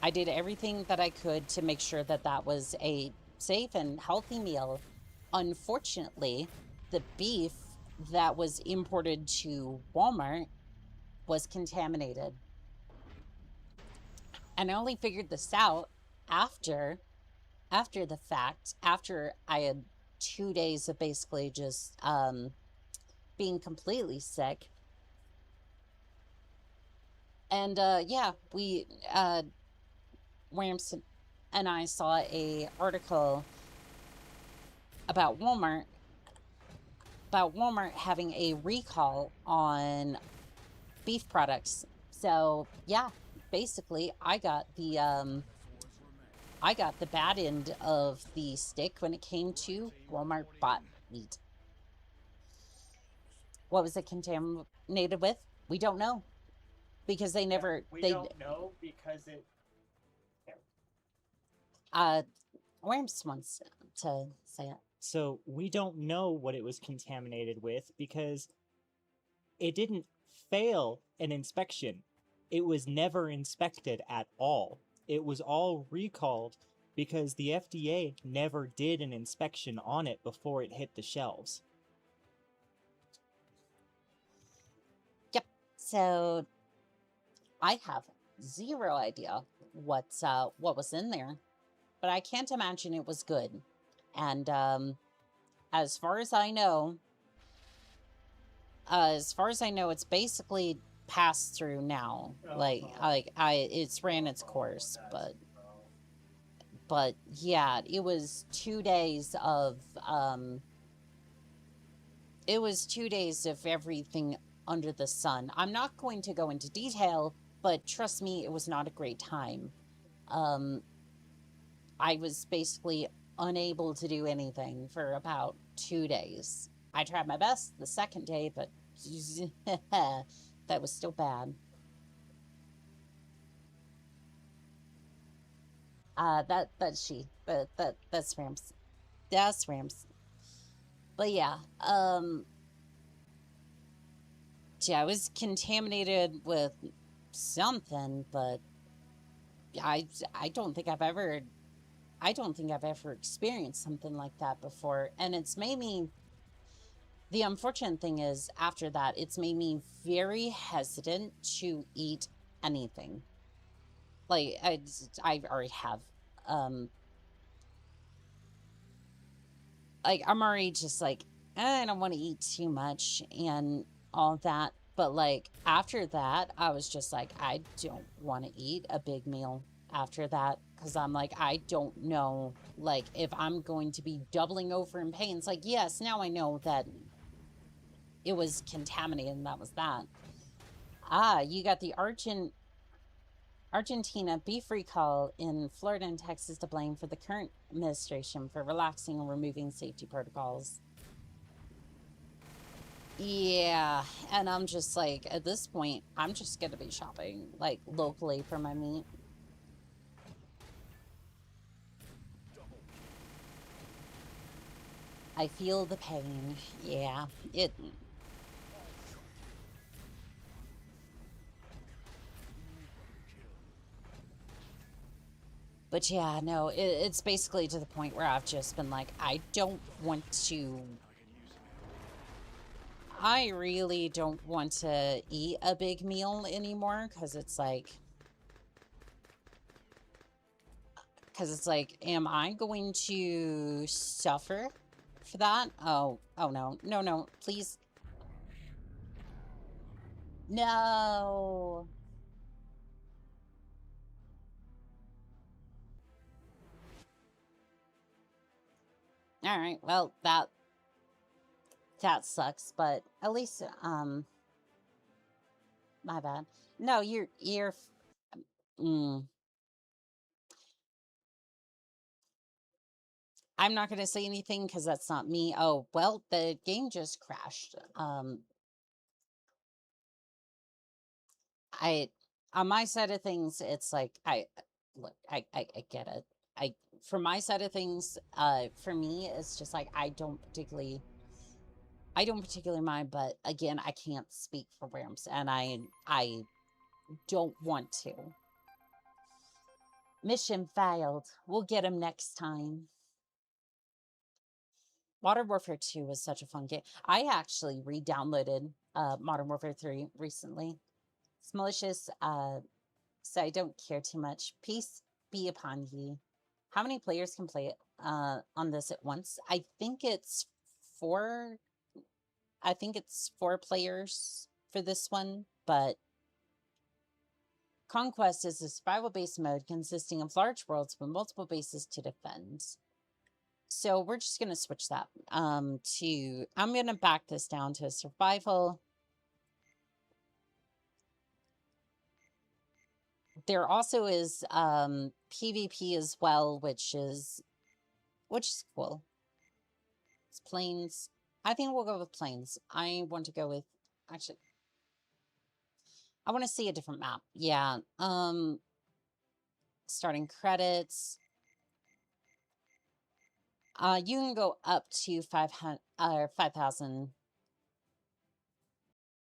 I did everything that I could to make sure that that was a safe and healthy meal. Unfortunately, the beef that was imported to Walmart was contaminated. And I only figured this out after the fact, after I had 2 days of basically just being completely sick. And yeah, Whams and I saw a article about Walmart having a recall on beef products. So yeah, basically I got the bad end of the stick when it came to Walmart bought meat. What was it contaminated with? We don't know. Because they never... We don't know because it... Worms wants to say it. So we don't know what it was contaminated with because it didn't fail an inspection. It was never inspected at all. It was all recalled because the FDA never did an inspection on it before it hit the shelves. Yep. So I have zero idea what was in there, but I can't imagine it was good. And as far as I know, it's basically passed through now. It's ran its course, but yeah, it was 2 days of everything under the sun. I'm not going to go into detail, but trust me, it was not a great time. I was basically unable to do anything for about 2 days. I tried my best the second day, but that was still bad. That's Rams. That's Rams. But yeah, I was contaminated with something, but I don't think I've ever experienced something like that before. And it's made me, the unfortunate thing is, after that, it's made me very hesitant to eat anything. Like, I already have, like, I'm already just like, I don't want to eat too much and all that. But, like, after that, I was just like, I don't want to eat a big meal after that. Because I'm like, I don't know, like, if I'm going to be doubling over in pain. It's like, yes, now I know that it was contaminated and that was that. Ah, you got the Argent Argentina, beef recall in Florida and Texas to blame for the current administration for relaxing and removing safety protocols. Yeah, and I'm just like, at this point, I'm just gonna be shopping, like, locally for my meat. I feel the pain. Yeah, it... But yeah, no, it's basically to the point where I've just been like, I don't want to... I really don't want to eat a big meal anymore, because it's like... am I going to suffer for that? Oh no. No, please. No. All right, well, that sucks, but at least, my bad. No, I'm not going to say anything because that's not me. Oh, well, the game just crashed. On my side of things, it's like, look, I get it. For my side of things, for me, it's just like, I don't particularly mind, but again, I can't speak for Rams, and I don't want to. Mission failed. We'll get him next time. Modern Warfare 2 was such a fun game. I actually re-downloaded Modern Warfare 3 recently. It's malicious, so I don't care too much. Peace be upon ye. How many players can play it on this at once? I think it's 4. I think it's 4 players for this one, but Conquest is a survival-based mode consisting of large worlds with multiple bases to defend. So we're just going to switch that to... I'm going to back this down to survival. There also is PvP as well, which is cool. It's planes. I think we'll go with planes. I want to go with... Actually, I want to see a different map. Yeah. Starting credits. You can go up to 5,000.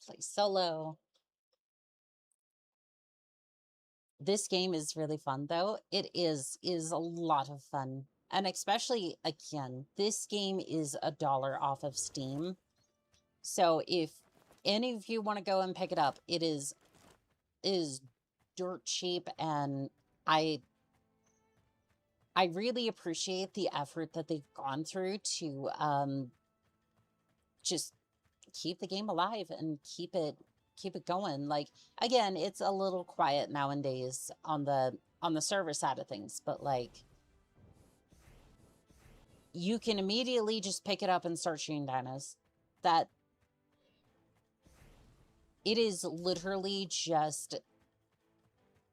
Play solo. This game is really fun, though. It is a lot of fun. And especially, again, this game is $1 off of Steam. So if any of you want to go and pick it up, it is dirt cheap, and I really appreciate the effort that they've gone through to just keep the game alive and keep it going. Like, again, it's a little quiet nowadays on the server side of things, but like, you can immediately just pick it up and start shooting dinos. That it is literally just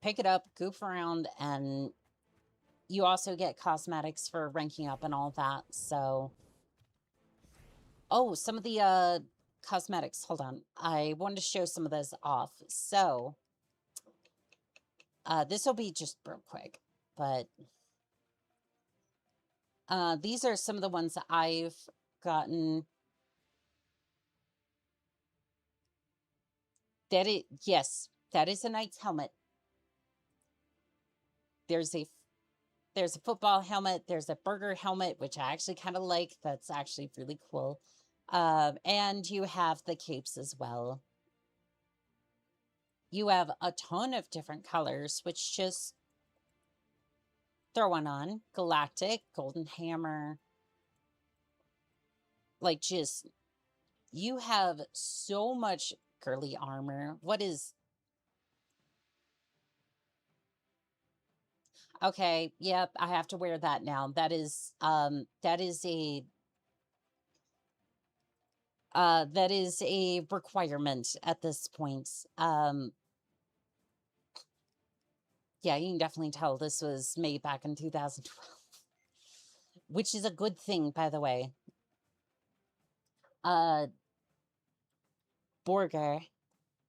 pick it up, goof around, and you also get cosmetics for ranking up and all that. So, oh, some of the cosmetics. Hold on. I wanted to show some of those off. So, this will be just real quick, but these are some of the ones that I've gotten. Yes, that is a knight's helmet. There's a football helmet. There's a burger helmet, which I actually kind of like. That's actually really cool. And you have the capes as well. You have a ton of different colors, which just throw one on. Galactic, Golden Hammer. Like, just, you have so much girly armor. What is... Okay, yep, I have to wear that now. That is a requirement at this point. Yeah, you can definitely tell this was made back in 2012. Which is a good thing, by the way. Borger.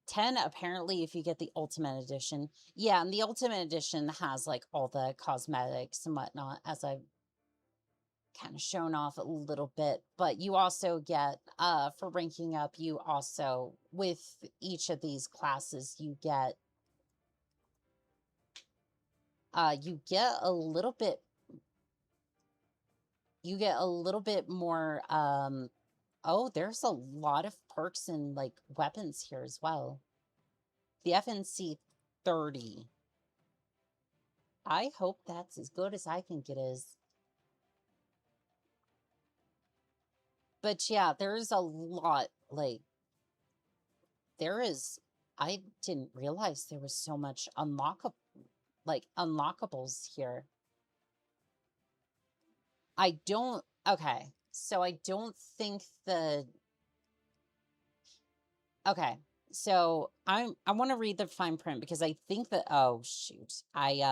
10, apparently, if you get the Ultimate Edition. Yeah, and the Ultimate Edition has, like, all the cosmetics and whatnot, as I've kind of shown off a little bit. But you also get, for ranking up, you also, with each of these classes, you get a little bit, more, oh, there's a lot of perks and, like, weapons here as well. The FNC 30. I hope that's as good as I think it is. But yeah, there's a lot, like, I didn't realize there was so much unlockables here. Okay, so I don't think okay, so I want to read the fine print because I think that, oh shoot, kind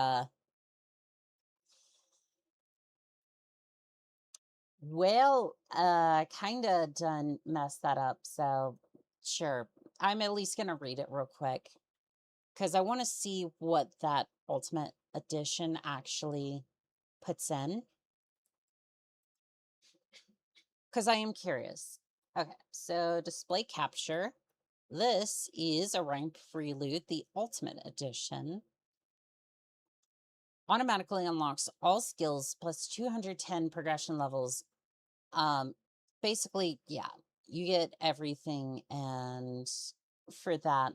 of done messed that up, so sure. I'm at least going to read it real quick because I want to see what that Ultimate Edition actually puts in. Because I am curious. Okay, so display capture. This is Orion Prelude, the Ultimate Edition. Automatically unlocks all skills plus 210 progression levels. Basically, yeah, you get everything, and for that,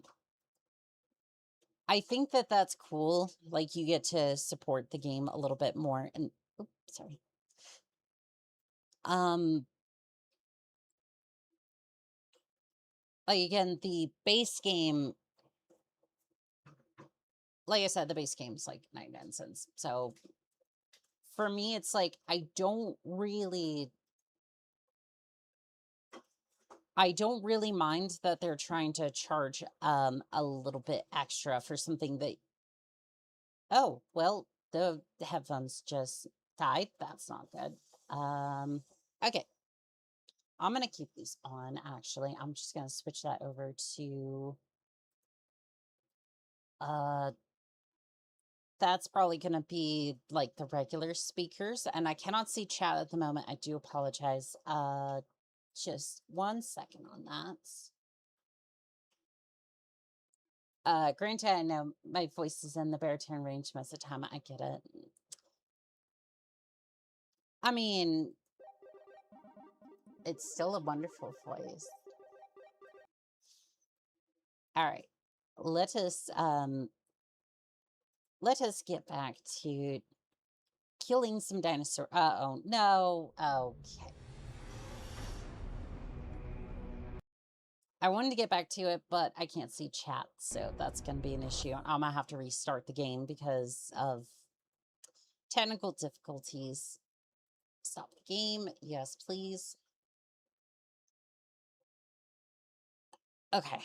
I think that that's cool. Like, you get to support the game a little bit more. And oops, sorry. Like, again, the base game, like I said, the base game is like 99 cents. So for me, it's like I don't really mind that they're trying to charge a little bit extra for something that, oh, well, the headphones just died. That's not good. Okay. I'm going to keep these on, actually. I'm just going to switch that over to that's probably going to be like the regular speakers, and I cannot see chat at the moment. I do apologize. Just 1 second on that. Granted, I know my voice is in the baritone range most of the time. I get it. I mean, it's still a wonderful voice. All right, let us get back to killing some dinosaur. Oh no. Okay. I wanted to get back to it, but I can't see chat, so that's going to be an issue. I'm going to have to restart the game because of technical difficulties. Stop the game. Yes, please. Okay.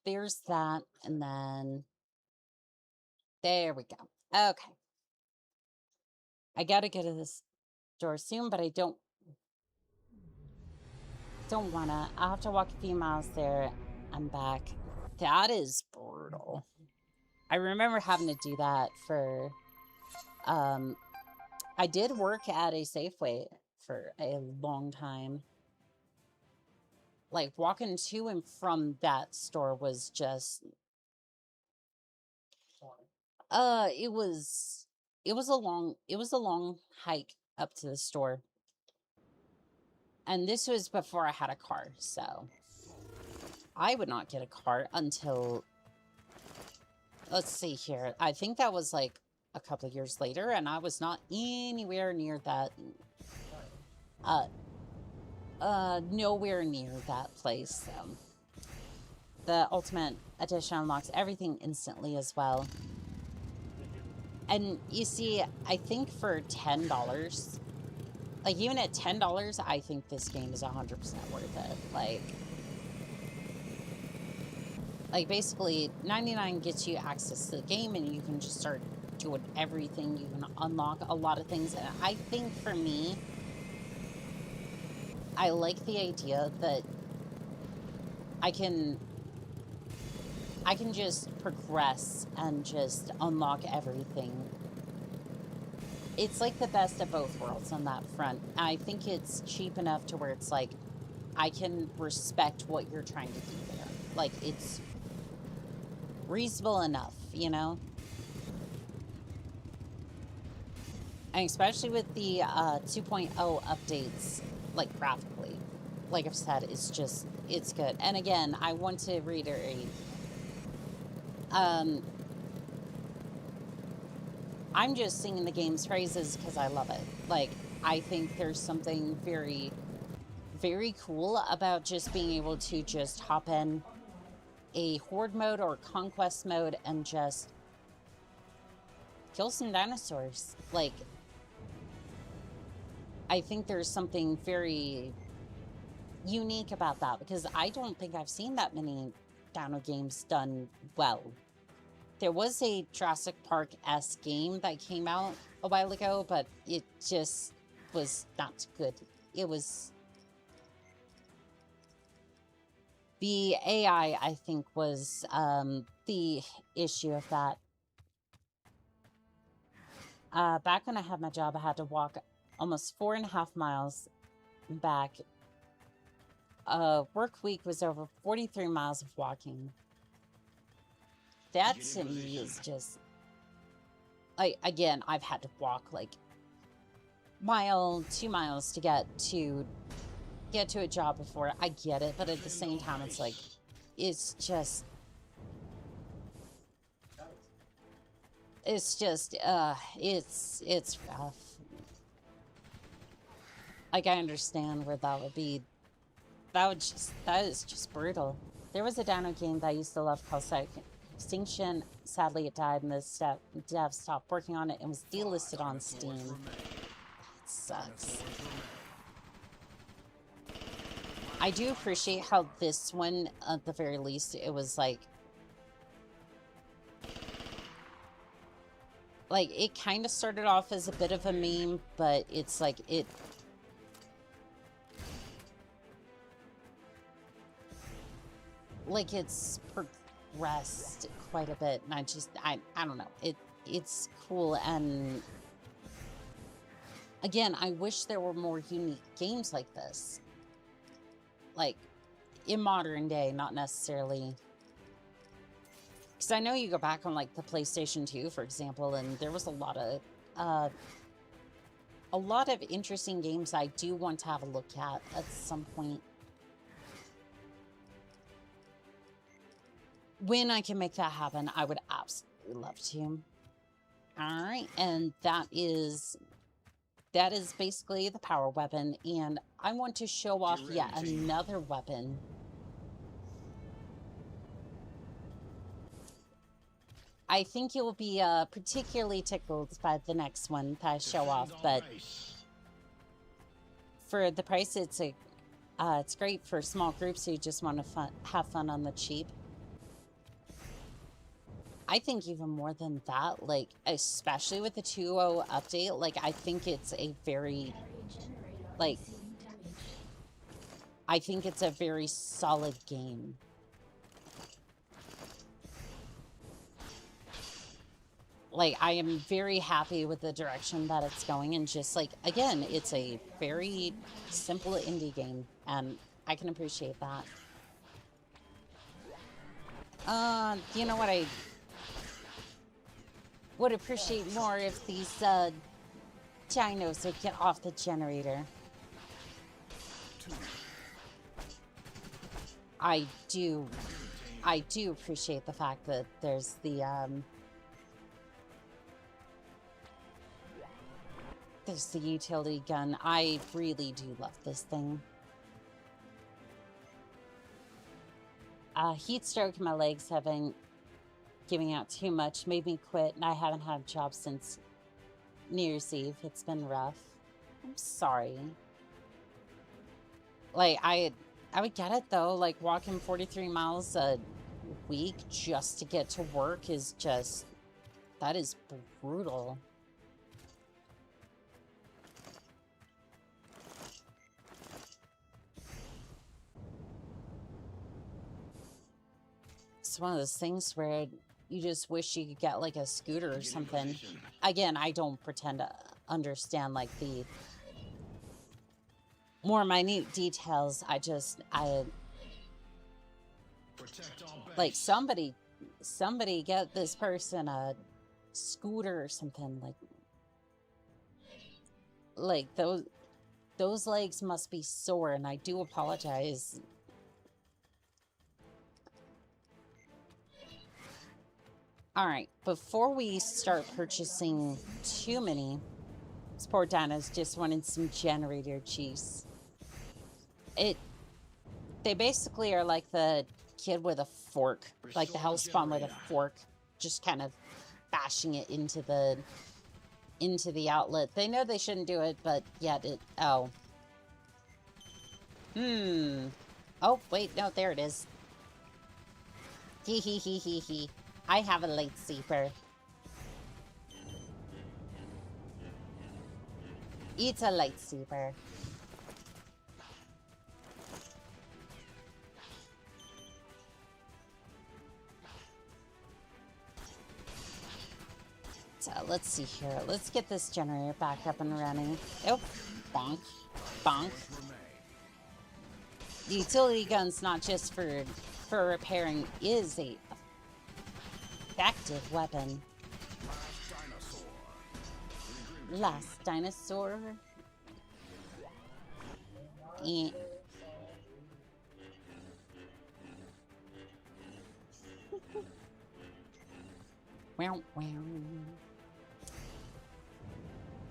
There's that, and then there we go. Okay. I got to go to this store soon, but I don't want to. I'll have to walk a few miles there. I'm back. That is brutal. I remember having to do that for, I did work at a Safeway for a long time. Like, walking to and from that store was just, it was a long hike up to the store. And this was before I had a car, so I would not get a car until, let's see here. I think that was like a couple of years later, and I was not anywhere near that. Nowhere near that place. The Ultimate Edition unlocks everything instantly as well. And you see, I think for $10, like, even at $10, I think this game is 100% worth it. Like basically, 99 gets you access to the game, and you can just start doing everything. You can unlock a lot of things. And I think for me, I like the idea that I can just progress and just unlock everything. It's like the best of both worlds on that front. I think it's cheap enough to where it's like, I can respect what you're trying to do there. Like, it's reasonable enough, you know? And especially with the 2.0 updates, like, graphically. Like I've said, it's good. And again, I want to reiterate, I'm just singing the game's praises because I love it. Like, I think there's something very, very cool about just being able to just hop in a horde mode or conquest mode and just kill some dinosaurs. Like, I think there's something very unique about that because I don't think I've seen that many dino games done well. There was a Jurassic Park-esque game that came out a while ago, but it just was not good. It was... The AI, I think, was the issue of that. Back when I had my job, I had to walk almost 4.5 miles back. Work week was over 43 miles of walking. That to me is just... Like, again, I've had to walk like mile, 2 miles to get to a job before. I get it, but at the same time, it's like, it's just... It's just, it's rough. Like, I understand where that would be. That is just brutal. There was a dino game that I used to love called Extinction. Sadly, it died, and the dev stopped working on it and was delisted on Steam. It sucks. I do appreciate how this one, at the very least, it was like, it kind of started off as a bit of a meme, but it's like, it's progressed quite a bit, and I don't know, it's cool. And again, I wish there were more unique games like this, like in modern day, not necessarily, because I know you go back on like the PlayStation 2, for example, and there was a lot of interesting games I do want to have a look at some point. When I can make that happen, I would absolutely love to. All right, and that is basically the power weapon, and I want to show off yet another weapon. I think you'll be particularly tickled by the next one that I show off, but for the price, it's great for small groups who just want to have fun on the cheap. I think even more than that, like, especially with the 2.0 update, like, I think it's a very, like, I think it's a very solid game. Like, I am very happy with the direction that it's going, and just, like, again, it's a very simple indie game, and I can appreciate that. You know what I would appreciate more if these dinos would get off the generator. I do appreciate the fact that there's the utility gun. I really do love this thing. Heat stroke in my legs haven't giving out too much, made me quit, and I haven't had a job since New Year's Eve. It's been rough. I'm sorry. Like, I would get it though. Like, walking 43 miles a week just to get to work is just, That is brutal. It's one of those things where you just wish you could get like a scooter or something. Again, I don't pretend to understand like the more minute details. I like somebody get this person a scooter or something. Like those legs must be sore, and I do apologize. All right, before we start purchasing too many, this poor Dinah's just wanted some generator juice. They basically are like the kid with a fork, like the hellspawn with a fork, just kind of bashing it into the outlet. They know they shouldn't do it, but yet it. Oh. Oh wait, no, there it is. Hee hee hee hee hee. I have a lightsaber. It's a lightsaber. So let's see here. Let's get this generator back up and running. Oh, bonk, bonk. The utility gun's not just for repairing, is a effective weapon. Last dinosaur. Eh. Wow, wow.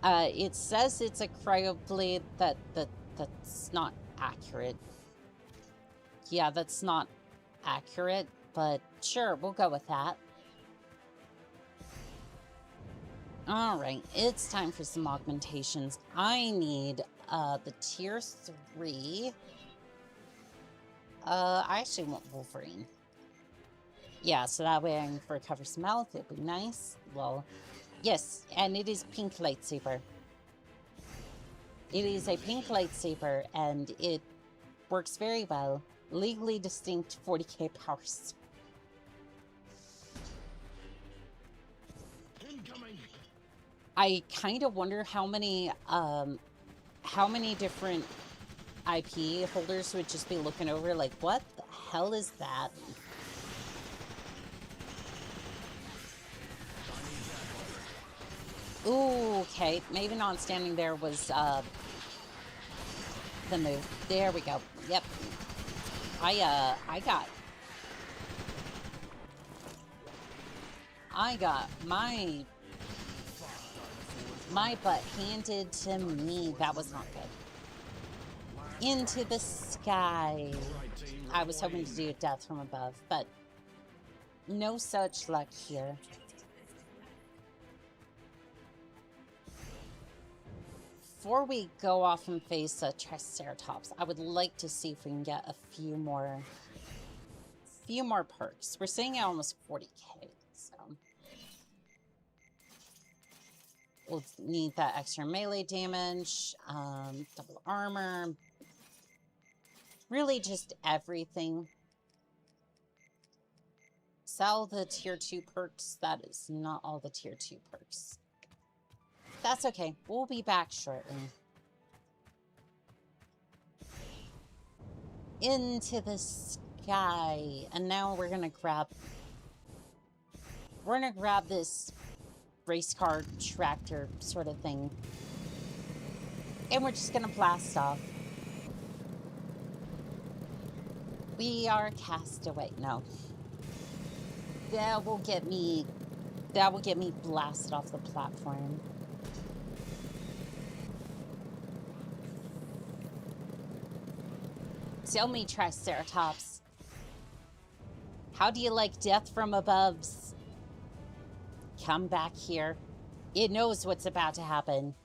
It says it's a cryo blade. That's not accurate. Yeah, that's not accurate, but sure, we'll go with that. Alright, it's time for some augmentations. I need the tier 3. I actually want Wolverine. Yeah, so that way I can recover some health. It'd be nice. Well, yes, and it is pink lightsaber. It is a pink lightsaber, and it works very well. Legally distinct 40k powers. I kind of wonder how many different IP holders would just be looking over like, what the hell is that? Ooh, okay. Maybe not standing there was the move. There we go. Yep. I got my butt handed to me. That was not good. Into the sky. I was hoping to do death from above, but no such luck here. Before we go off and face a Triceratops, I would like to see if we can get a few more perks. We're sitting at almost 40k, so we'll need that extra melee damage, double armor, really just everything. Sell the tier 2 perks. That is not all the tier 2 perks. That's okay. We'll be back shortly. Into the sky. And now we're gonna grab this race car tractor sort of thing. And we're just gonna blast off. We are castaway. No. That will get me blasted off the platform. Tell me, Triceratops, how do you like death from aboves? Come back here. It knows what's about to happen.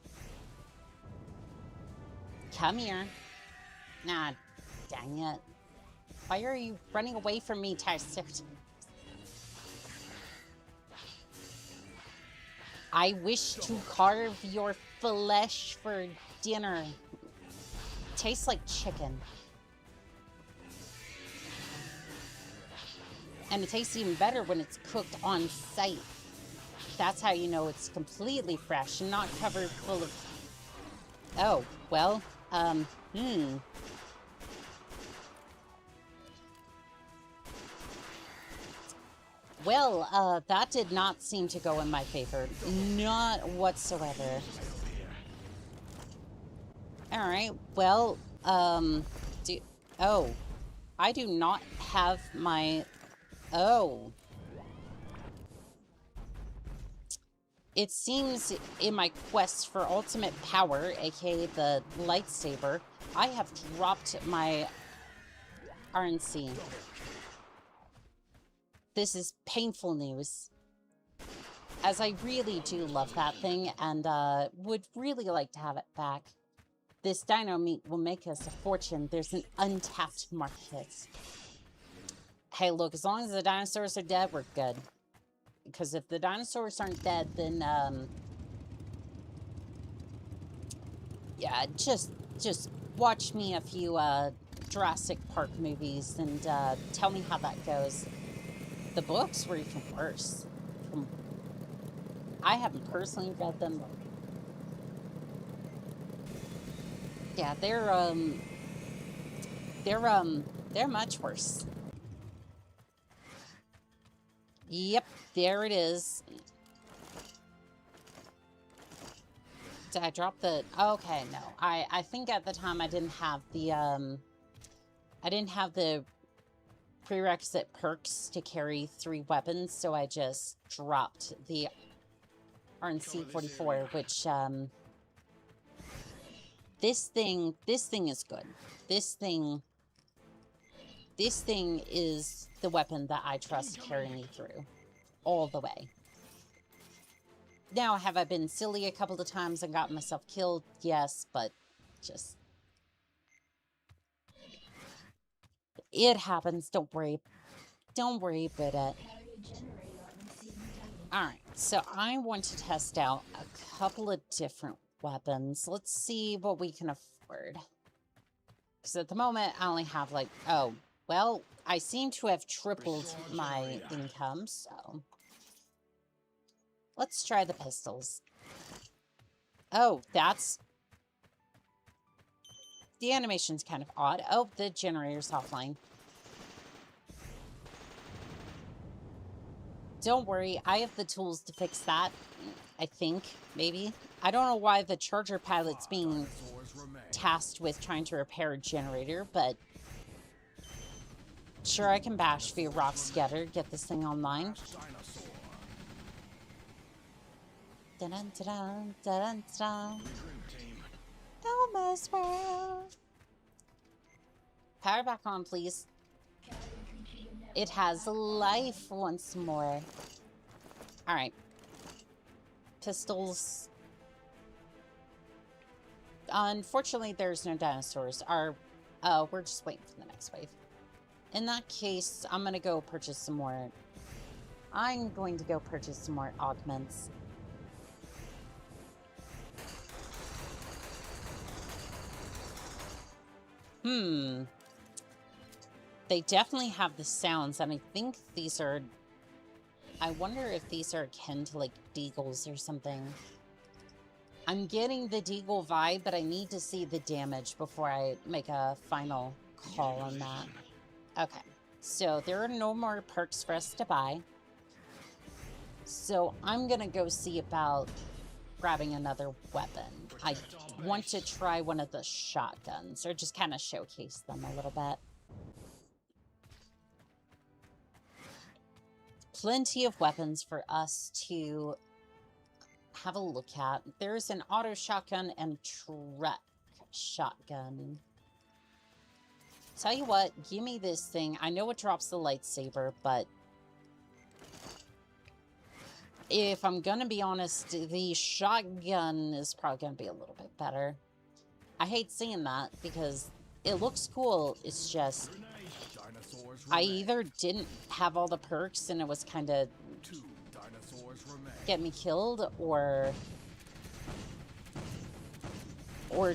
Come here. Nah, dang it. Why are you running away from me, Triceratops? I wish to carve your flesh for dinner. Tastes like chicken. And it tastes even better when it's cooked on site. That's how you know it's completely fresh and not covered full of... Oh, well, Well, that did not seem to go in my favor. Not whatsoever. Alright, well, oh. I do not have my... Oh. It seems in my quest for ultimate power, aka the lightsaber, I have dropped my RNC. This is painful news, as I really do love that thing and would really like to have it back. This dino meat will make us a fortune. There's an untapped market. Hey, look, as long as the dinosaurs are dead, we're good. Because if the dinosaurs aren't dead, then, yeah, just watch me a few, Jurassic Park movies and, tell me how that goes. The books were even worse. I haven't personally read them. Yeah, they're much worse. Yep, there it is. Did I drop the... Okay, no. I think at the time I didn't have the prerequisite perks to carry 3 weapons, so I just dropped the RNC-44, which, this thing is good. This thing is the weapon that I trust to carry me through all the way. Now, have I been silly a couple of times and gotten myself killed? Yes, but just... It happens, don't worry. Don't worry about it. Alright, so I want to test out a couple of different weapons. Let's see what we can afford. Because at the moment, I only have like... Oh, well, I seem to have tripled my income, so... Let's try the pistols. Oh, that's... The animation's kind of odd. Oh, the generator's offline. Don't worry, I have the tools to fix that. I think, maybe. I don't know why the charger pilot's being tasked with trying to repair a generator, but... Sure, I can bash a few rocks together, get this thing online. Dun dun dun dun. Almost world. Power back on, please. It has life once more. Alright. Pistols. Unfortunately, there's no dinosaurs. We're just waiting for the next wave. In that case, I'm gonna go purchase some more. I'm going to go purchase some more augments. They definitely have the sounds, and I think these are... I wonder if these are akin to, like, deagles or something. I'm getting the deagle vibe, but I need to see the damage before I make a final call on that. Okay, so there are no more perks for us to buy. So I'm gonna go see about grabbing another weapon. I want to try one of the shotguns, or just kind of showcase them a little bit. Plenty of weapons for us to have a look at. There's an auto shotgun and truck shotgun. Tell you what, give me this thing. I know it drops the lightsaber, but if I'm gonna be honest, the shotgun is probably gonna be a little bit better. I hate seeing that because it looks cool. It's just I either didn't have all the perks and it was kind of get me killed, or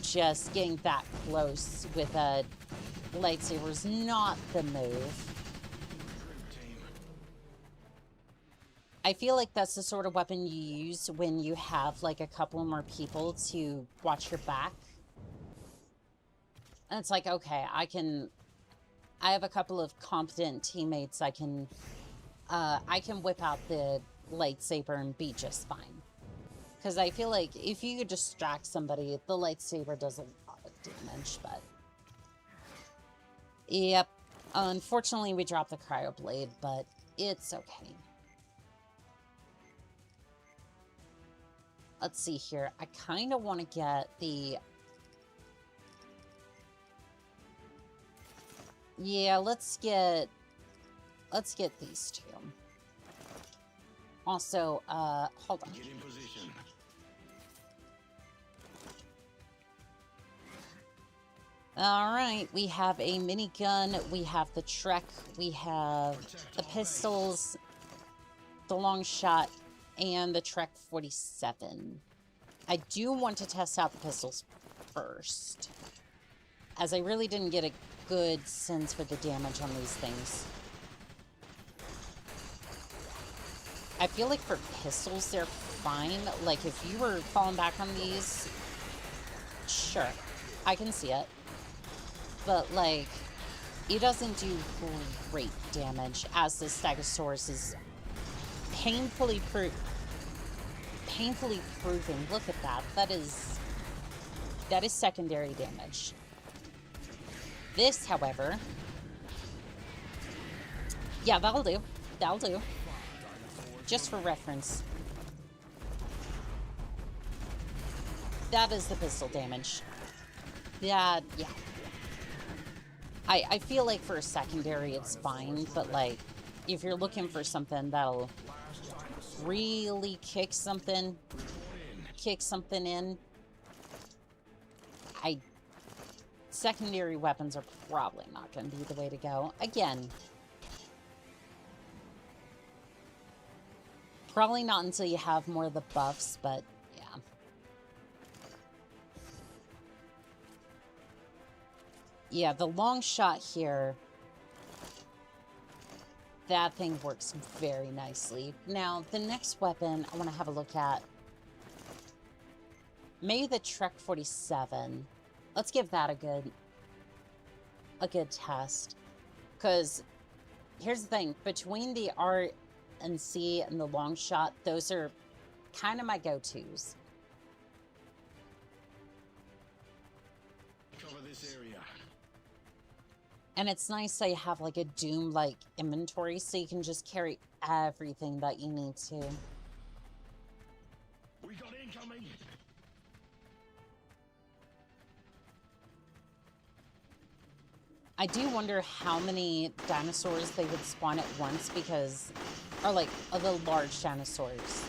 just getting that close with a lightsaber is not the move. I feel like that's the sort of weapon you use when you have like a couple more people to watch your back. And it's like, okay, I have a couple of competent teammates. I can whip out the lightsaber and be just fine. Because I feel like if you distract somebody, the lightsaber does a lot of damage, but... Yep. Unfortunately, we dropped the cryo blade, but it's okay. Let's see here. I kind of want to get the... Yeah, let's get these two. Also, hold on. Get in position. All right, we have a minigun, we have the Trek, we have the pistols, the long shot, and the Trek 47. I do want to test out the pistols first, as I really didn't get a good sense for the damage on these things. I feel like for pistols, they're fine. Like, if you were falling back on these, sure, I can see it. But, like, it doesn't do great damage, as the Stegosaurus is painfully proven. Look at that. That is secondary damage. This, however... Yeah, that'll do. That'll do. Just for reference. That is the pistol damage. Yeah. I feel like for a secondary it's fine, but like, if you're looking for something that'll really kick something in, secondary weapons are probably not going to be the way to go. Again, probably not until you have more of the buffs, but yeah. Yeah, the long shot here, that thing works very nicely. Now, the next weapon I want to have a look at, maybe the Trek 47. Let's give that a good test. Because here's the thing, between the R and C and the long shot, those are kind of my go-tos. Cover this area. And it's nice that you have like a Doom-like inventory, so you can just carry everything that you need to. We got incoming. I do wonder how many dinosaurs they would spawn at once, because, or like, the large dinosaurs.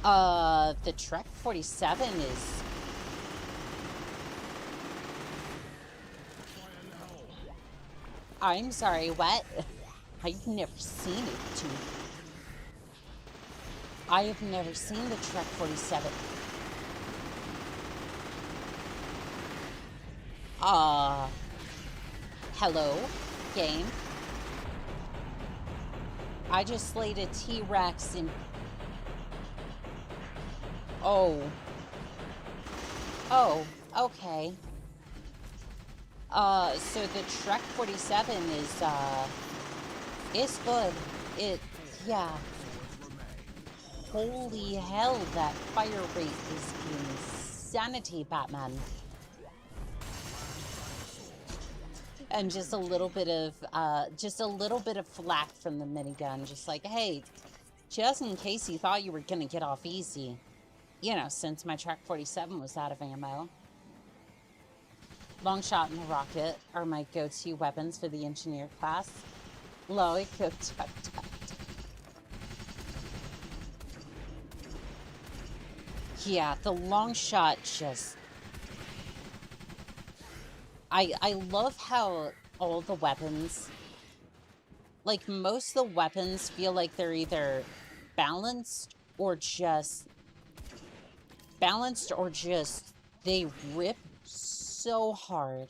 The Trek 47 is... I'm sorry, what? I've never seen it, too. I have never seen the Trek 47. Hello, game. I just slayed a T-Rex in... Oh, okay. So the Trek 47 is good. Yeah. Holy hell, that fire rate is insanity, Batman. And just a little bit of flack from the minigun. Just like, hey, just in case you thought you were gonna get off easy. You know, since my Trek 47 was out of ammo. Long shot and the rocket are my go-to weapons for the engineer class. Low equipped. Yeah, the long shot just... I love how all the weapons like, most of the weapons feel like they're either balanced or just they rip so hard.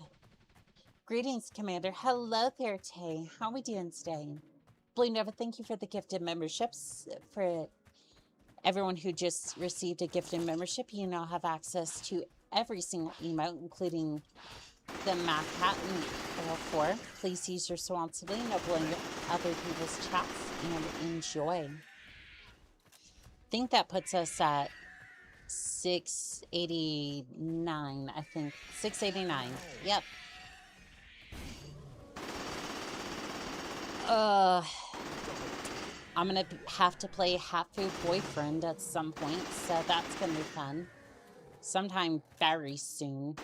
Greetings, Commander. Hello there, Tay. How are we doing today? Blue Nova, thank you for the gifted memberships. For everyone who just received a gifted membership, you now have access to every single emote, including the Mac Hat and L4. Please use your responsibly, no blowing other people's chats, and enjoy. I think that puts us at 689, I think. 689. Yep. I'm gonna have to play Hatfu Boyfriend at some point, so that's gonna be fun. Sometime very soon.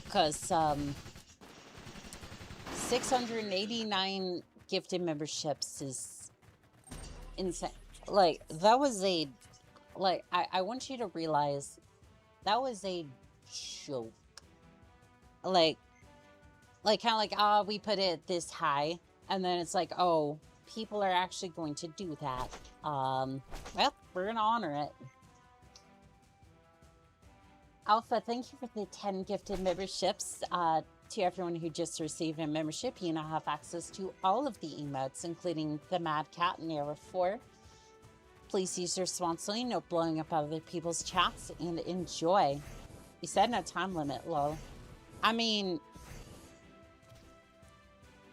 Because, 689 gifted memberships is insane. Like, that was a... Like, I want you to realize that was a joke. Like kind of like, we put it this high, and then it's like, oh, people are actually going to do that. Well, we're gonna honor it. Alpha, thank you for the 10 gifted memberships. To everyone who just received a membership, you now have access to all of the emotes, including the Mad Cat and Era 4. Please use your responsibly, no blowing up other people's chats, and enjoy. You said no time limit, lol. I mean,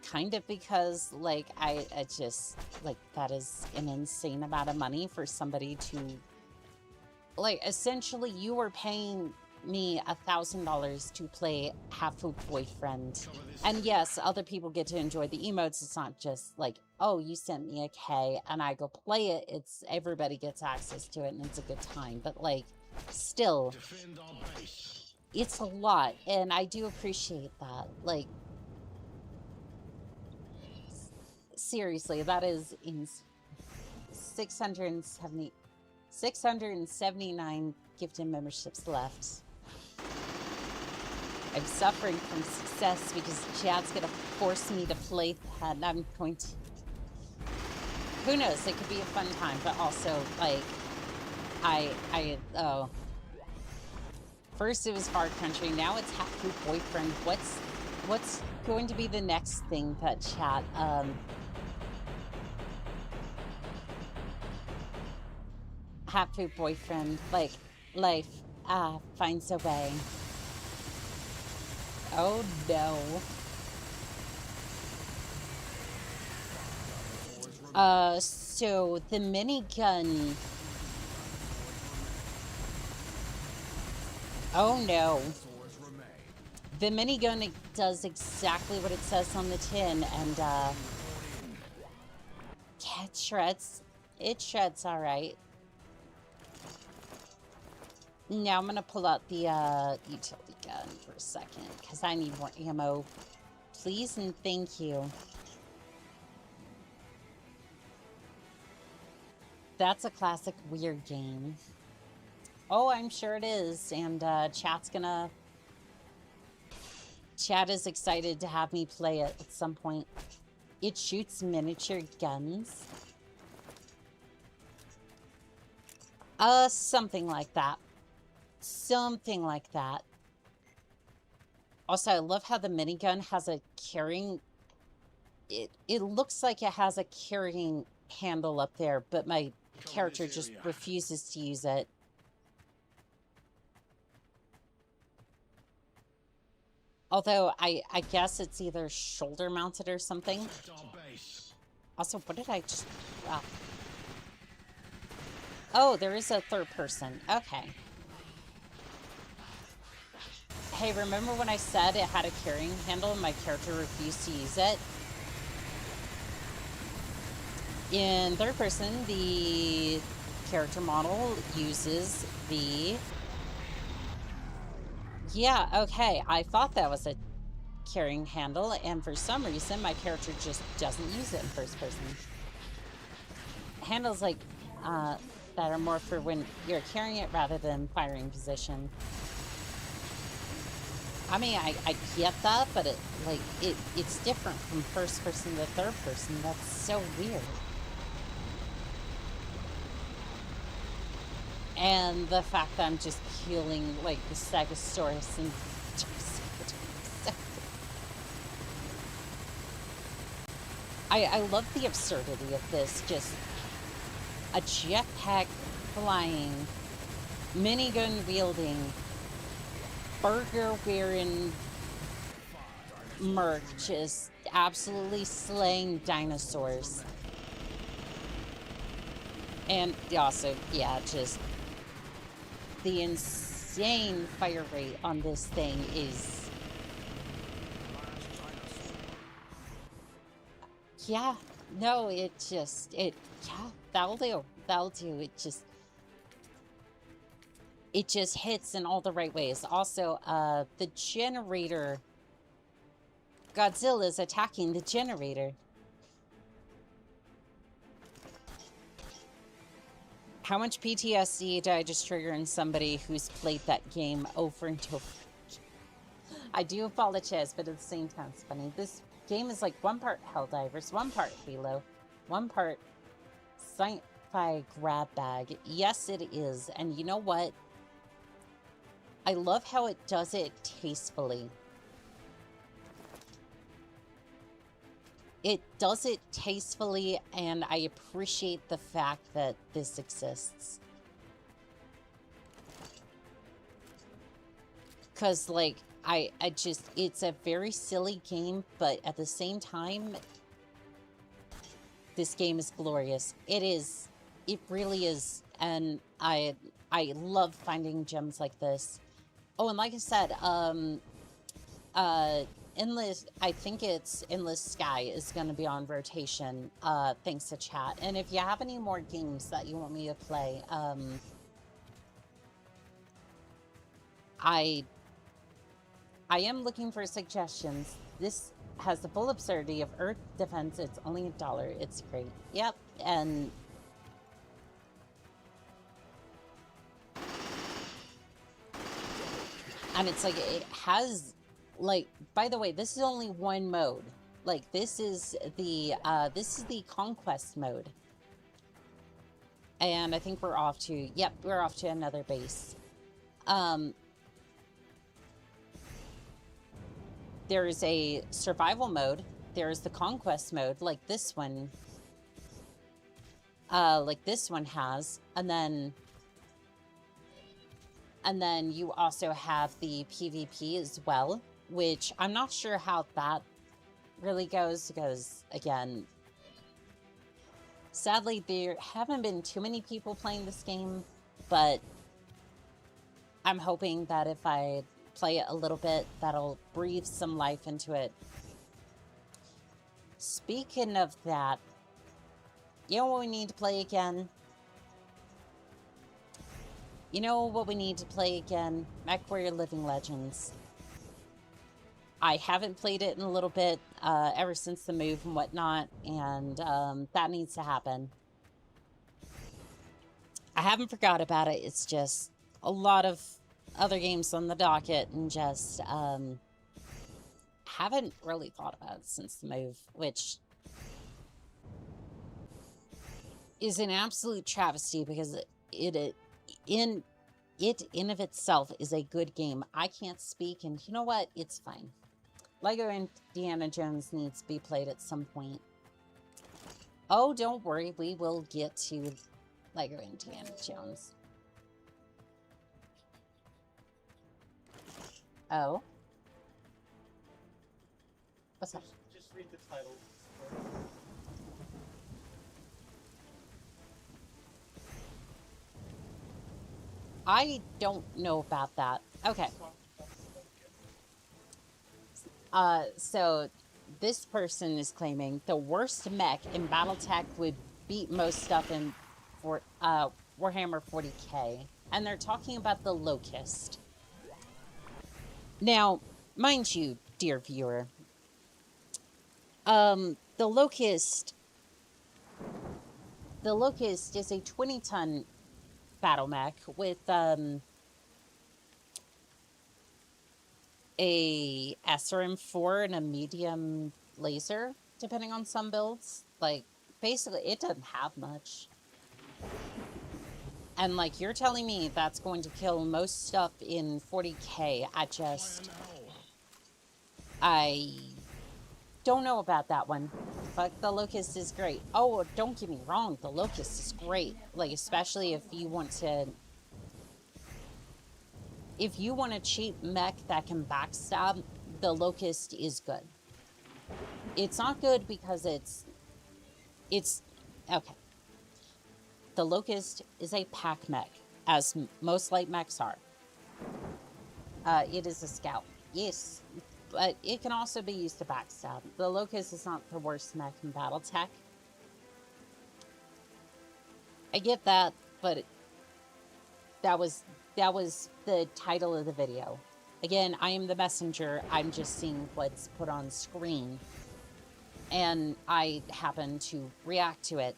kind of, because, like, I just, like, that is an insane amount of money for somebody to, like, essentially you were paying me $1,000 to play Hatfu Boyfriend. And yes, other people get to enjoy the emotes. It's not just like, oh, you sent me a K and I go play it. It's everybody gets access to it and it's a good time. But, like, still, it's a lot, and I do appreciate that. Like, seriously, that is in 679 gifted memberships left. I'm suffering from success because Chad's gonna force me to play that, and I'm going to... Who knows? It could be a fun time, but also, like, oh. First it was Far Country, now it's Hatfu Boyfriend. What's going to be the next thing that Chad, Hatfu Boyfriend, like, life, finds a way. Oh no. So the minigun... Oh no. The minigun does exactly what it says on the tin, and, yeah, it shreds. It shreds alright. Now I'm gonna pull out the, utility gun for a second, because I need more ammo. Please and thank you. That's a classic weird game. Oh, I'm sure it is, and, Chat is excited to have me play it at some point. It shoots miniature guns. Something like that. Something like that. Also, I love how the minigun has a carrying... It looks like it has a carrying handle up there, but my character just refuses to use it. Although, I guess it's either shoulder mounted or something. Also, what did I just... Oh, there is a third person. Okay. Hey, remember when I said it had a carrying handle and my character refused to use it? In third person, the character model uses the... Yeah, okay, I thought that was a carrying handle, and for some reason, my character just doesn't use it in first person. Handles like, that are more for when you're carrying it rather than firing position. I mean, I get that, but it's different from first person to third person. That's so weird. And the fact that I'm just killing, like, the Stegosaurus and... I love the absurdity of this. Just a jetpack flying, minigun wielding, burger wearing merc just absolutely slaying dinosaurs. And also, yeah, just the insane fire rate on this thing is... Yeah, no, yeah, that'll do. That'll do. It just hits in all the right ways. Also, the generator... Godzilla is attacking the generator. How much PTSD did I just trigger in somebody who's played that game over and over? I do apologize, but at the same time, it's funny. This game is like one part Helldivers, one part Halo, one part sci-fi grab bag. Yes, it is. And you know what? I love how it does it tastefully. It does it tastefully, and I appreciate the fact that this exists. Because, like, I just, it's a very silly game, but at the same time, this game is glorious. It is. It really is. And I love finding gems like this. Oh, and like I said, Endless, I think it's Endless Sky is going to be on rotation, thanks to chat. And if you have any more games that you want me to play, I am looking for suggestions. This has the full absurdity of Earth Defense. It's only $1. It's great. Yep, and... And it's like, it has... Like, by the way, this is only one mode. Like, this is the conquest mode. And I think we're off to, yep, we're off to another base. There's a survival mode. There's the conquest mode, like this one. Has. And then you also have the PvP as well, which I'm not sure how that really goes because, again, sadly, there haven't been too many people playing this game, but I'm hoping that if I play it a little bit, that'll breathe some life into it. Speaking of that, you know what we need to play again? You know what we need to play again? Mechwarrior Living Legends. I haven't played it in a little bit, ever since the move and whatnot, and that needs to happen. I haven't forgot about it, it's just a lot of other games on the docket, and just haven't really thought about it since the move, which is an absolute travesty because it in of itself is a good game. I can't speak, and you know what? It's fine. Lego Indiana Jones needs to be played at some point. Oh, don't worry. We will get to Lego Indiana Jones. Oh? What's that? Just read the title. I don't know about that. Okay. So this person is claiming the worst mech in Battletech would beat most stuff in Warhammer 40k. And they're talking about the Locust. Now, mind you, dear viewer, the Locust is a 20-ton battle mech with a SRM4 and a medium laser, depending on some builds. Like, basically, it doesn't have much. And, like, you're telling me that's going to kill most stuff in 40k. I don't know about that one. But the Locust is great. Oh, don't get me wrong, the Locust is great. Like, especially if you want to... If you want a cheap mech that can backstab, the Locust is good. It's not good because it's... Okay. The Locust is a pack mech, as most light mechs are. It is a scout. Yes, but it can also be used to backstab. The Locust is not the worst mech in Battletech. I get that, but that was the title of the video. Again, I am the messenger. I'm just seeing what's put on screen. And I happen to react to it,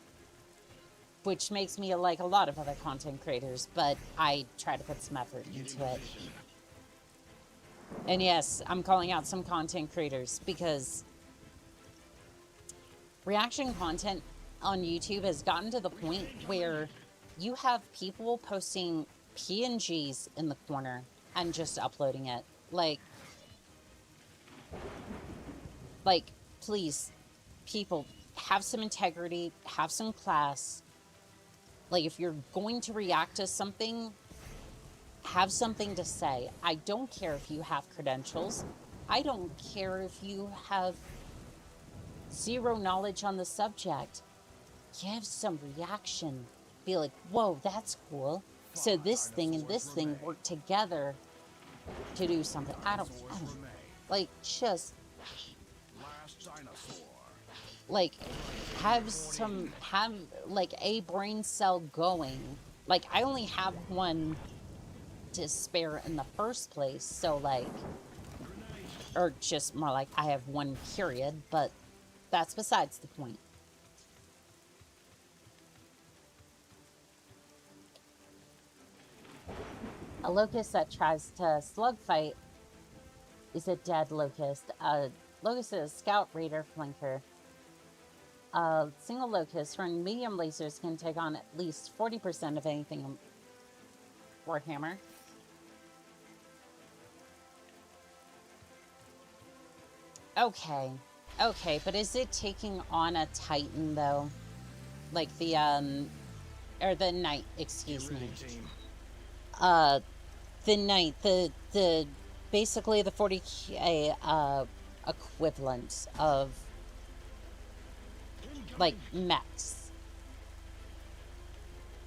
which makes me like a lot of other content creators, but I try to put some effort into it. And yes, I'm calling out some content creators because reaction content on YouTube has gotten to the point where you have people posting PNGs in the corner and just uploading it. Like, please, people, have some integrity, have some class. Like, if you're going to react to something, have something to say. I don't care if you have credentials. I don't care if you have zero knowledge on the subject. Give some reaction. Be like, whoa, that's cool. So this thing and this thing work together to do something. I don't like, just like have like a brain cell going. Like, I only have one to spare in the first place, so like, or just more like I have one period, but that's besides the point. A Locust that tries to slug fight is a dead Locust. Locust is a scout raider flanker. A single Locust running medium lasers can take on at least 40% of anything in Warhammer. Okay, but is it taking on a Titan though? Like the or the Knight, excuse me. The Knight, the basically the 40k equivalent of like mechs.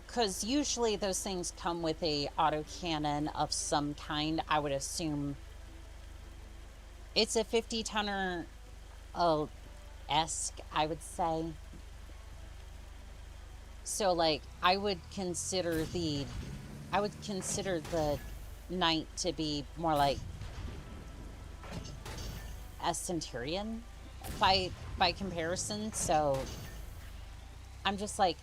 Because usually those things come with a autocannon of some kind. I would assume it's a 50-tonner esque, I would say. So like I would consider the Knight to be more like a Centurion by comparison. So I'm just like,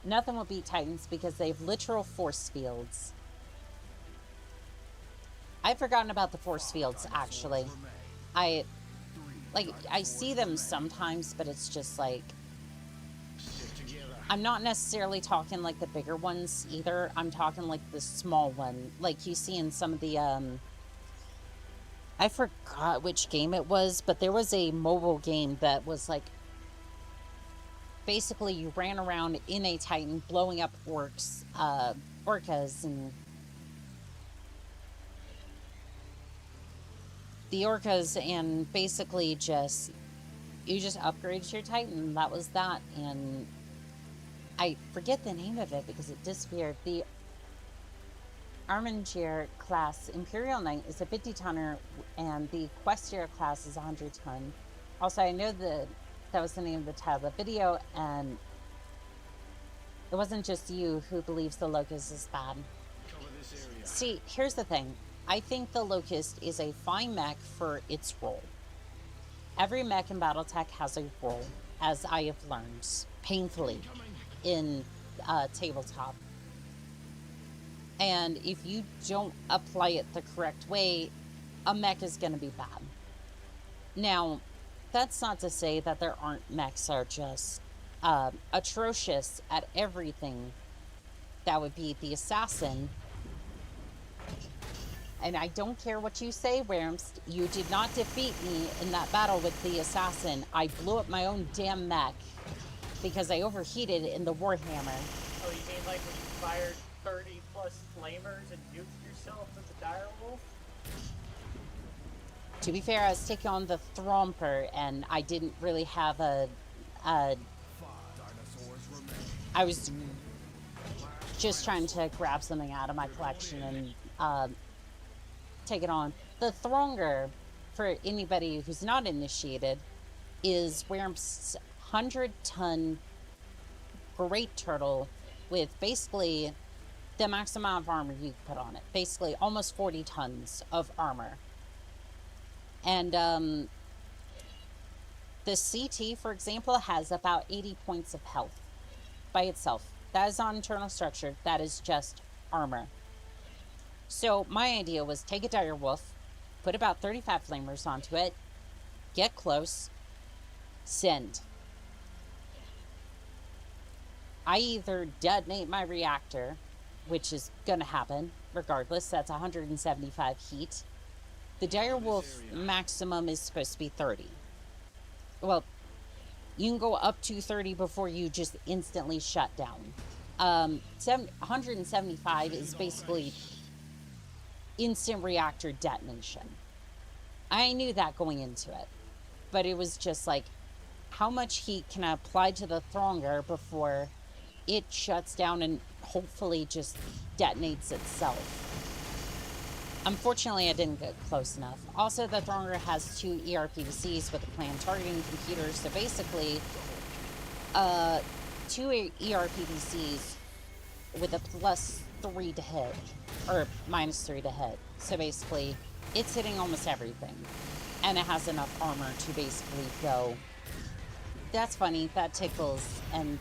nothing will beat Titans because they have literal force fields. I've forgotten about the force fields, actually. I see them sometimes, but it's just like, I'm not necessarily talking like the bigger ones either. I'm talking like the small one, like you see in some of the I forgot which game it was, but there was a mobile game that was like, basically you ran around in a Titan blowing up orcas, and the orcas, and basically you just upgraded your Titan. That was that. And I forget the name of it because it disappeared. The Armangier class Imperial Knight is a 50-tonner, and the Questier class is 100-ton. Also, I know that was the name of the title of the video, and it wasn't just you who believes the Locust is bad. See, here's the thing. I think the Locust is a fine mech for its role. Every mech in Battletech has a role, as I have learned painfully in tabletop. And if you don't apply it the correct way, a mech is going to be bad. Now, that's not to say that there aren't mechs that are just atrocious at everything. That would be the assassin. And I don't care what you say, Worms. You did not defeat me in that battle with the assassin. I blew up my own damn mech because I overheated in the Warhammer. Oh, you mean like when you fired 30 plus flamers and nuked yourself with the direwolf? To be fair, I was taking on the Thromper, and I didn't really have I was just trying to grab something out of my collection and take it on. The Thronger, for anybody who's not initiated, is Worm's 100-ton great turtle with basically the maximum amount of armor you put on it. Basically, almost 40 tons of armor. And the CT, for example, has about 80 points of health by itself. That is not internal structure. That is just armor. So my idea was take a dire wolf, put about 35 flamers onto it, get close, send. I either detonate my reactor, which is going to happen regardless. That's 175 heat. The dire wolf maximum is supposed to be 30. Well, you can go up to 30 before you just instantly shut down. 175 is basically instant reactor detonation. I knew that going into it, but it was just like, how much heat can I apply to the Thronger before it shuts down and hopefully just detonates itself? Unfortunately, I didn't get close enough. Also, the Thronger has 2 ERPVCs with a planned targeting computer, so basically 2 ERPVCs with a +3 to hit, or -3 to hit. So basically, it's hitting almost everything. And it has enough armor to basically go, that's funny, that tickles, and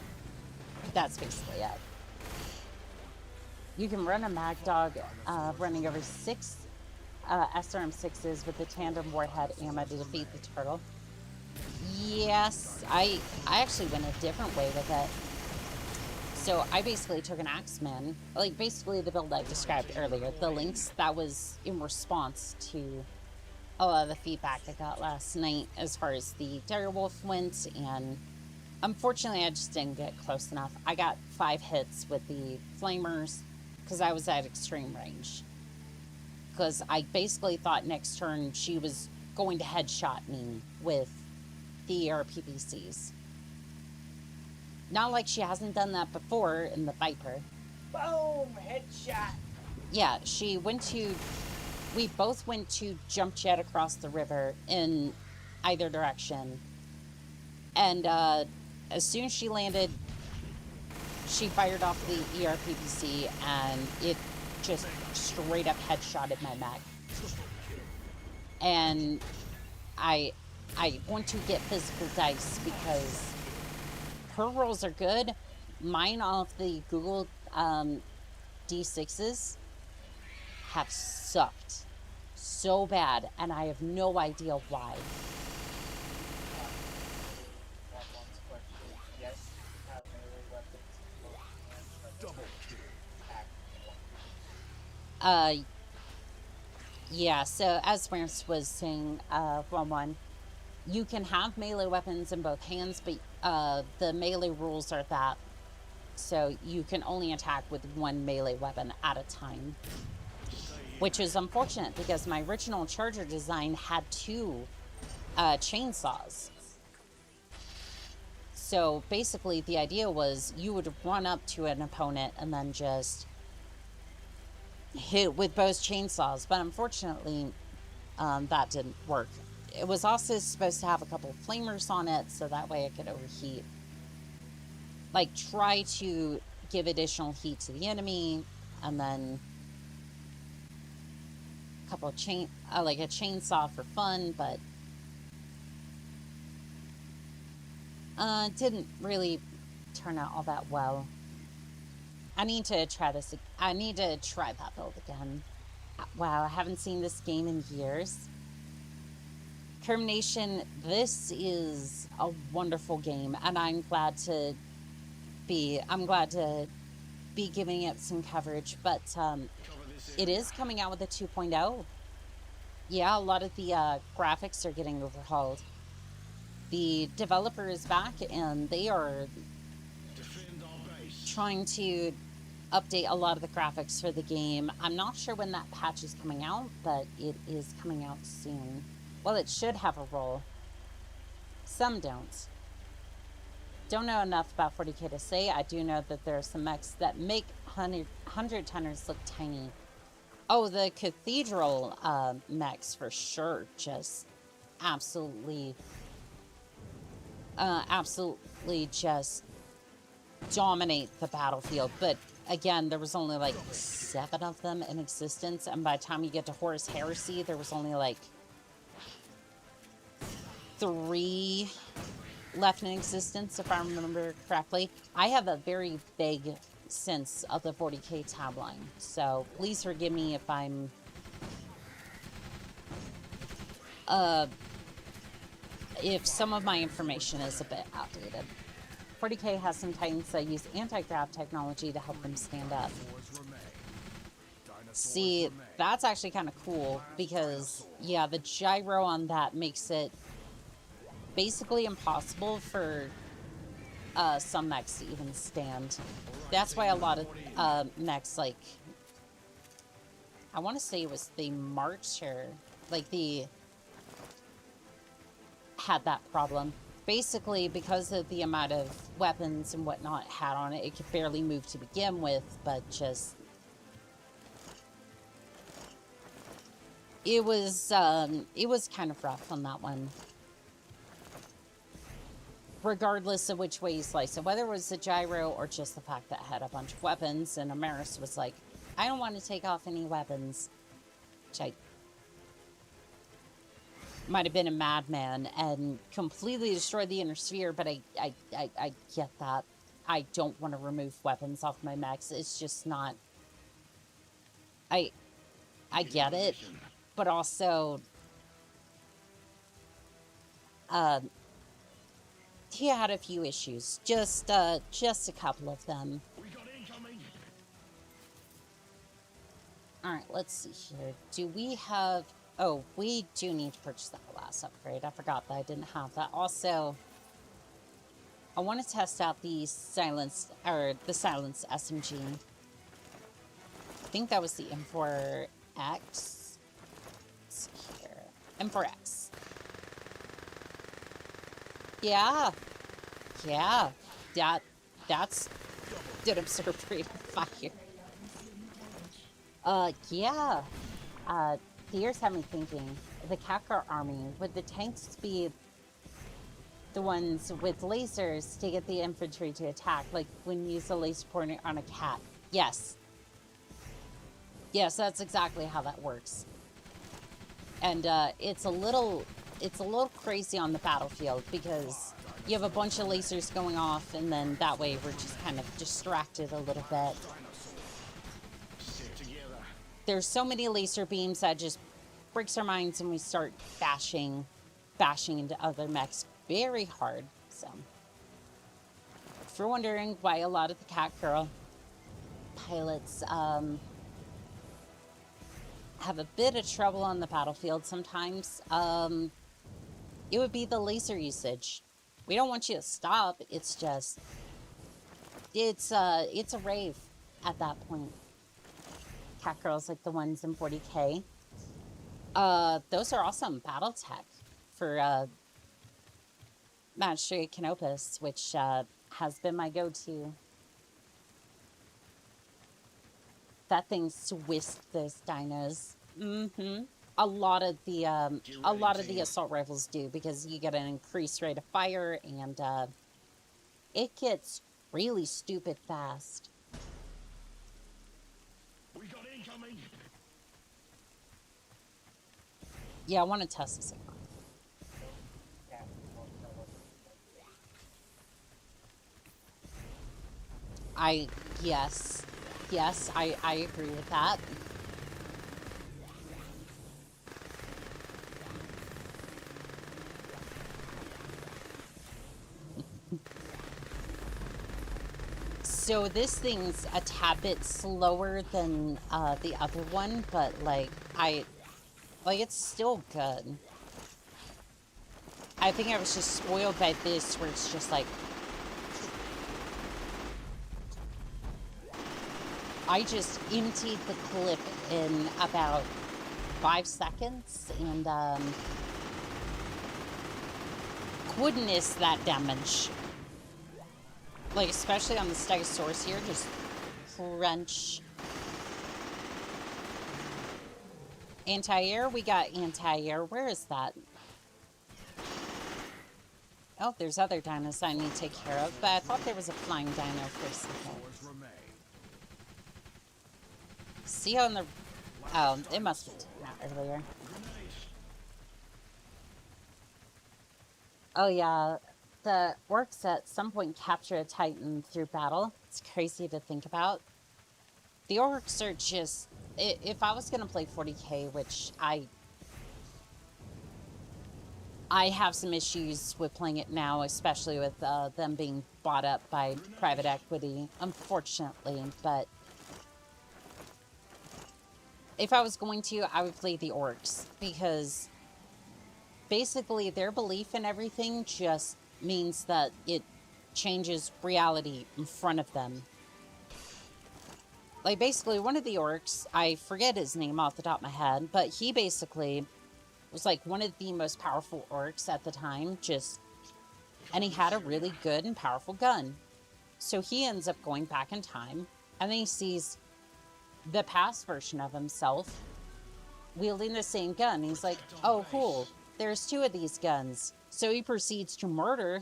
that's basically it. You can run a Mag Dog running over 6 SRM6s with the tandem warhead ammo to defeat the turtle. Yes, I actually went a different way with it. So I basically took an Axeman, like basically the build I described earlier, the links that was in response to a lot of the feedback I got last night as far as the direwolf went, and unfortunately I just didn't get close enough. I got 5 hits with the flamers because I was at extreme range. Because I basically thought next turn she was going to headshot me with the RPVCs. Not like she hasn't done that before in the Viper. Boom! Headshot! Yeah, we both went to jump jet across the river in either direction. And as soon as she landed, she fired off the ERPVC and it just straight up headshotted my mech. And I want to get physical dice because her rolls are good. Mine off the Google D6s have sucked so bad, and I have no idea why. Yeah, so as Francis was saying, 1-1, you can have melee weapons in both hands, but the melee rules are that, so you can only attack with 1 melee weapon at a time. Which is unfortunate because my original charger design had 2 chainsaws. So basically the idea was you would run up to an opponent and then just hit with both chainsaws, but unfortunately that didn't work. It was also supposed to have a couple of flamers on it so that way it could overheat. Like, try to give additional heat to the enemy, and then a couple of like a chainsaw for fun, but it didn't really turn out all that well. I need to try that build again. Wow, I haven't seen this game in years. Termination, this is a wonderful game, and I'm glad to be giving it some coverage, but it is coming out with a 2.0. Yeah, a lot of the graphics are getting overhauled. The developer is back, and they are trying to update a lot of the graphics for the game. I'm not sure when that patch is coming out, but it is coming out soon. Well, it should have a role. Some don't. Don't know enough about 40k to say. I do know that there are some mechs that make 100 tonners look tiny. Oh, the cathedral mechs for sure just absolutely just dominate the battlefield. But again, there was only like 7 of them in existence, and by the time you get to Horus Heresy, there was only like 3 left in existence, if I remember correctly. I have a very vague sense of the 40k tab line, so please forgive me if I'm if some of my information is a bit outdated. 40k has some titans that use anti-grav technology to help them stand up. See, that's actually kind of cool, because yeah, the gyro on that makes it basically impossible for some mechs to even stand. That's why a lot of mechs, like, I want to say it was the Marcher, like had that problem. Basically, because of the amount of weapons and whatnot it had on it, it could barely move to begin with, but just... It was kind of rough on that one. Regardless of which way you slice it, whether it was the gyro or just the fact that it had a bunch of weapons, and Amaris was like, I don't want to take off any weapons. Which I might have been a madman and completely destroyed the inner sphere, but I get that. I don't want to remove weapons off my mechs. It's just not... I get it, but also... he had a few issues. Just a couple of them. Alright, let's see here. Do we have... Oh, we do need to purchase that last upgrade. I forgot that I didn't have that. Also, I want to test out the silence SMG. I think that was the M4X. Let's see here. M4X. Yeah. Yeah. That's did observe rate of fire. Yeah. Fears have me thinking, the Kakar army, would the tanks be the ones with lasers to get the infantry to attack, like when you use a laser pointer on a cat? Yes. Yes, that's exactly how that works. And it's a little crazy on the battlefield, because you have a bunch of lasers going off, and then that way we're just kind of distracted a little bit. There's so many laser beams that just breaks our minds, and we start bashing into other mechs very hard. So, if you're wondering why a lot of the Cat Girl pilots have a bit of trouble on the battlefield sometimes, it would be the laser usage. We don't want you to stop. It's just, it's a rave at that point. Cat Girls like the ones in 40k. Those are awesome battle tech for Magistrate Canopus, which has been my go-to. That thing Swiss those dinos. Mm-hmm. A lot of the assault rifles do, because you get an increased rate of fire, and it gets really stupid fast. We got incoming. Yeah, I want to test this out. Yes, I agree with that. So this thing's a tad bit slower than the other one, but like it's still good. I think I was just spoiled by this, where it's just like I just emptied the clip in about 5 seconds, and goodness, that damage. Like, especially on the Stegosaurus here, just crunch. Anti-air, we got anti-air. Where is that? Oh, there's other dinos I need to take care of, but I thought there was a flying dino for a second. See on the... Oh, it must have taken out earlier. Oh yeah, the orcs at some point capture a titan through battle. It's crazy to think about. The orcs are just... If I was going to play 40k, which I have some issues with playing it now, especially with them being bought up by private equity, unfortunately, but if I was going to, I would play the orcs, because basically their belief in everything just means that it changes reality in front of them. Like, basically, one of the orcs, I forget his name off the top of my head, but he basically was like one of the most powerful orcs at the time, and he had a really good and powerful gun. So he ends up going back in time, and then he sees the past version of himself wielding the same gun. He's like, oh, cool, there's 2 of these guns. So he proceeds to murder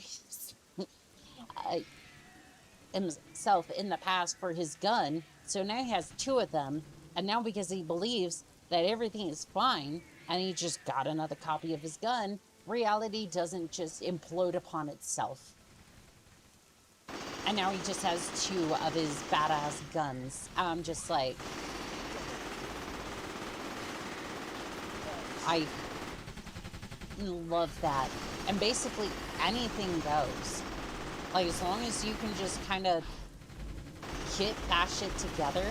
himself in the past for his gun. So now he has 2 of them, and now because he believes that everything is fine, and he just got another copy of his gun, reality doesn't just implode upon itself. And now he just has 2 of his badass guns. I'm just like... I love that. And basically, anything goes. Like, as long as you can just kind of kit bash it together.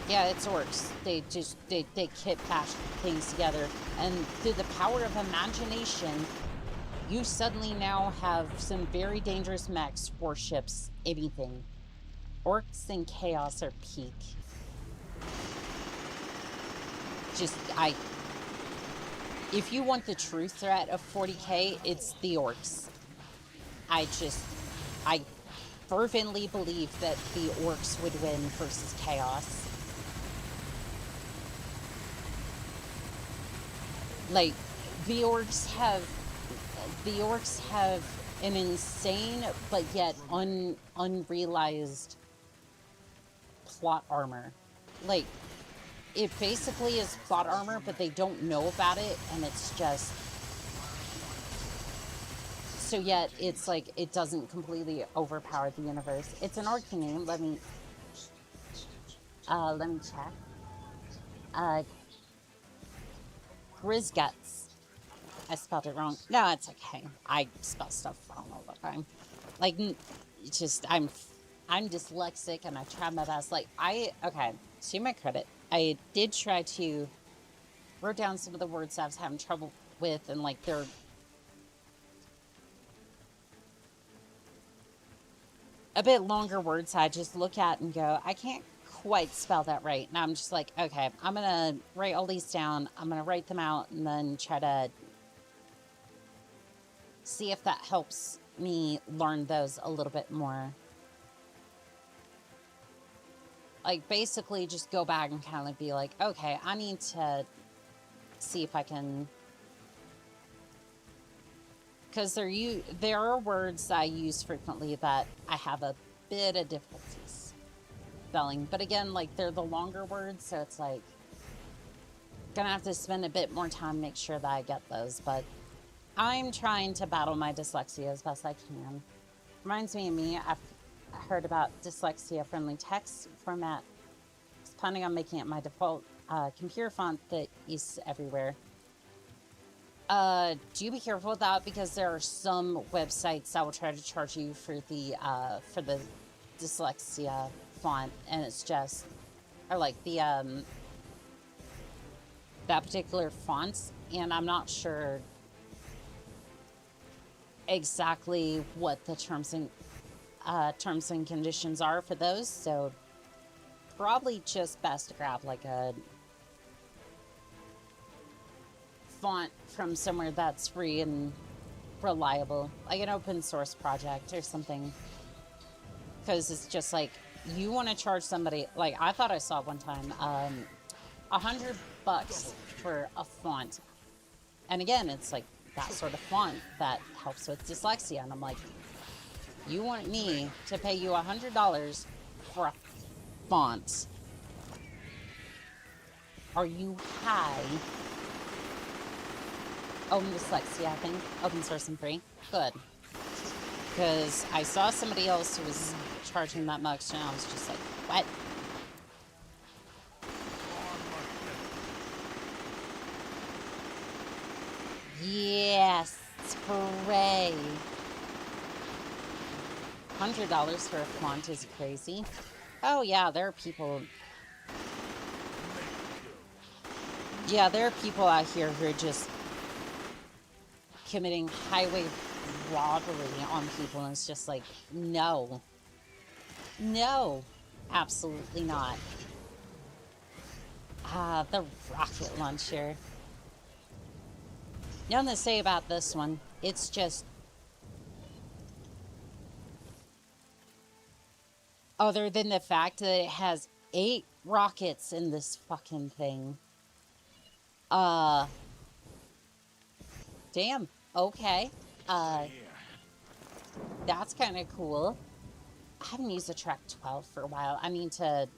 Yeah, it's orcs. They kit bash things together. And through the power of imagination, you suddenly now have some very dangerous mechs, warships, anything. Orcs and chaos are peak. If you want the true threat of 40k, it's the orcs. I fervently believe that the orcs would win versus chaos. Like, the orcs have an insane but yet unrealized plot armor. Like, it basically is plot armor, but they don't know about it, and it's just... So yet, it's like, it doesn't completely overpower the universe. It's an orc name. Let me check. Grizguts. I spelled it wrong. No, it's okay. I spell stuff wrong all the time. Like, it's just, I'm dyslexic, and I try my best. Like, okay, to my credit, I did try to wrote down some of the words I was having trouble with, and like, they're a bit longer words I just look at and go, I can't quite spell that right. And I'm just like, okay, I'm going to write all these down. I'm going to write them out and then try to see if that helps me learn those a little bit more. Like, basically just go back and kind of be like, okay, I need to see if I can... Because there are words I use frequently that I have a bit of difficulties spelling. But again, like, they're the longer words, so it's like... Gonna have to spend a bit more time to make sure that I get those, but... I'm trying to battle my dyslexia as best I can. Reminds me of me, I've heard about dyslexia-friendly text format. I was planning on making it my default computer font that is everywhere. Do be careful with that, because there are some websites that will try to charge you for the dyslexia font, and it's just, or like the that particular fonts, and I'm not sure exactly what the terms and conditions are for those, so probably just best to grab like a font from somewhere that's free and reliable, like an open source project or something, because it's just like, you want to charge somebody, like I thought I saw one time, $100 for a font, and again, it's like that sort of font that helps with dyslexia, and I'm like, you want me to pay you $100 for a font? Are you high? Open dyslexia, I think. Open source and free. Good. Because I saw somebody else who was charging that much, and I was just like, what? Yes, hooray. $100 for a font is crazy. Oh yeah, there are people... Yeah, there are people out here who are just committing highway robbery on people, and it's just like, no. No. Absolutely not. Ah, the rocket launcher. Nothing to say about this one. It's just... other than the fact that it has 8 rockets in this fucking thing. Damn. Okay. That's kind of cool. I haven't used the track 12 for a while. I need to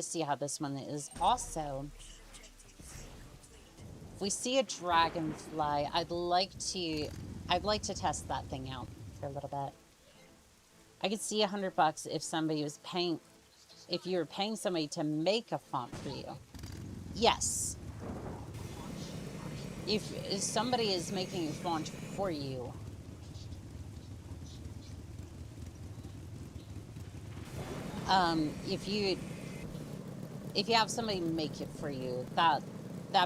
see how this one is. Also, if we see a dragonfly, I'd like to test that thing out for a little bit. I could see $100 if somebody was paying, if you were paying somebody to make a font for you. Yes. If somebody is making a font for you, if you have somebody make it for you, that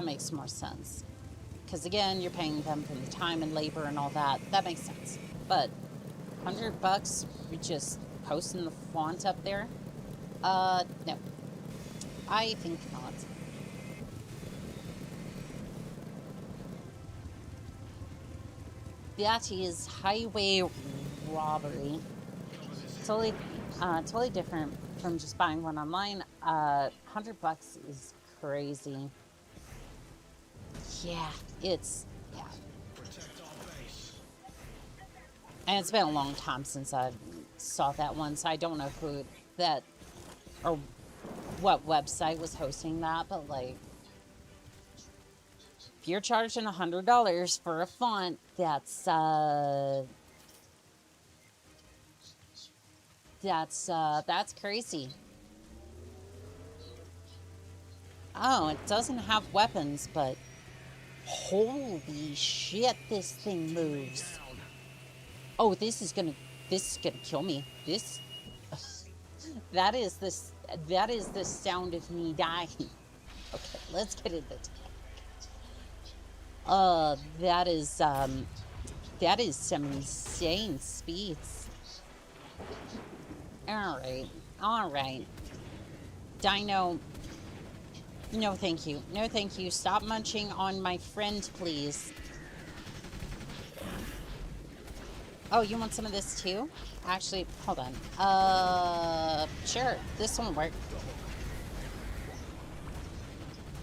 makes more sense. Because again, you're paying them for the time and labor and all that. That makes sense. But $100 for just posting the font up there? No. I think not. That is highway robbery. Totally different from just buying one online. $100 is crazy. Yeah, it's, yeah. And it's been a long time since I saw that one, so I don't know who that, or what website was hosting that, but like, if you're charging $100 for a font, that's crazy. Oh, it doesn't have weapons, but holy shit, this thing moves. Oh, this is gonna kill me. That is the sound of me dying. Okay, let's get into it. That is some insane speeds. Alright. Dino, no thank you. No thank you. Stop munching on my friend, please. Oh, you want some of this too? Actually, hold on. Sure. This one will work.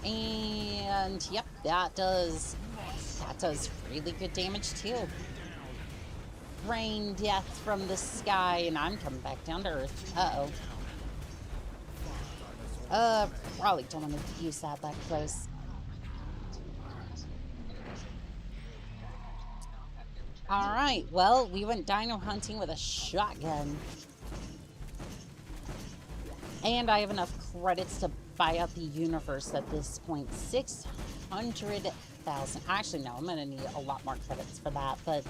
And, yep, that does really good damage too. Rain death from the sky, and I'm coming back down to earth. Uh-oh. Probably don't want to use that close. Alright, well, we went dino hunting with a shotgun. And I have enough credits to buy out the universe at this point. 600 1,000. Actually, no, I'm going to need a lot more credits for that, but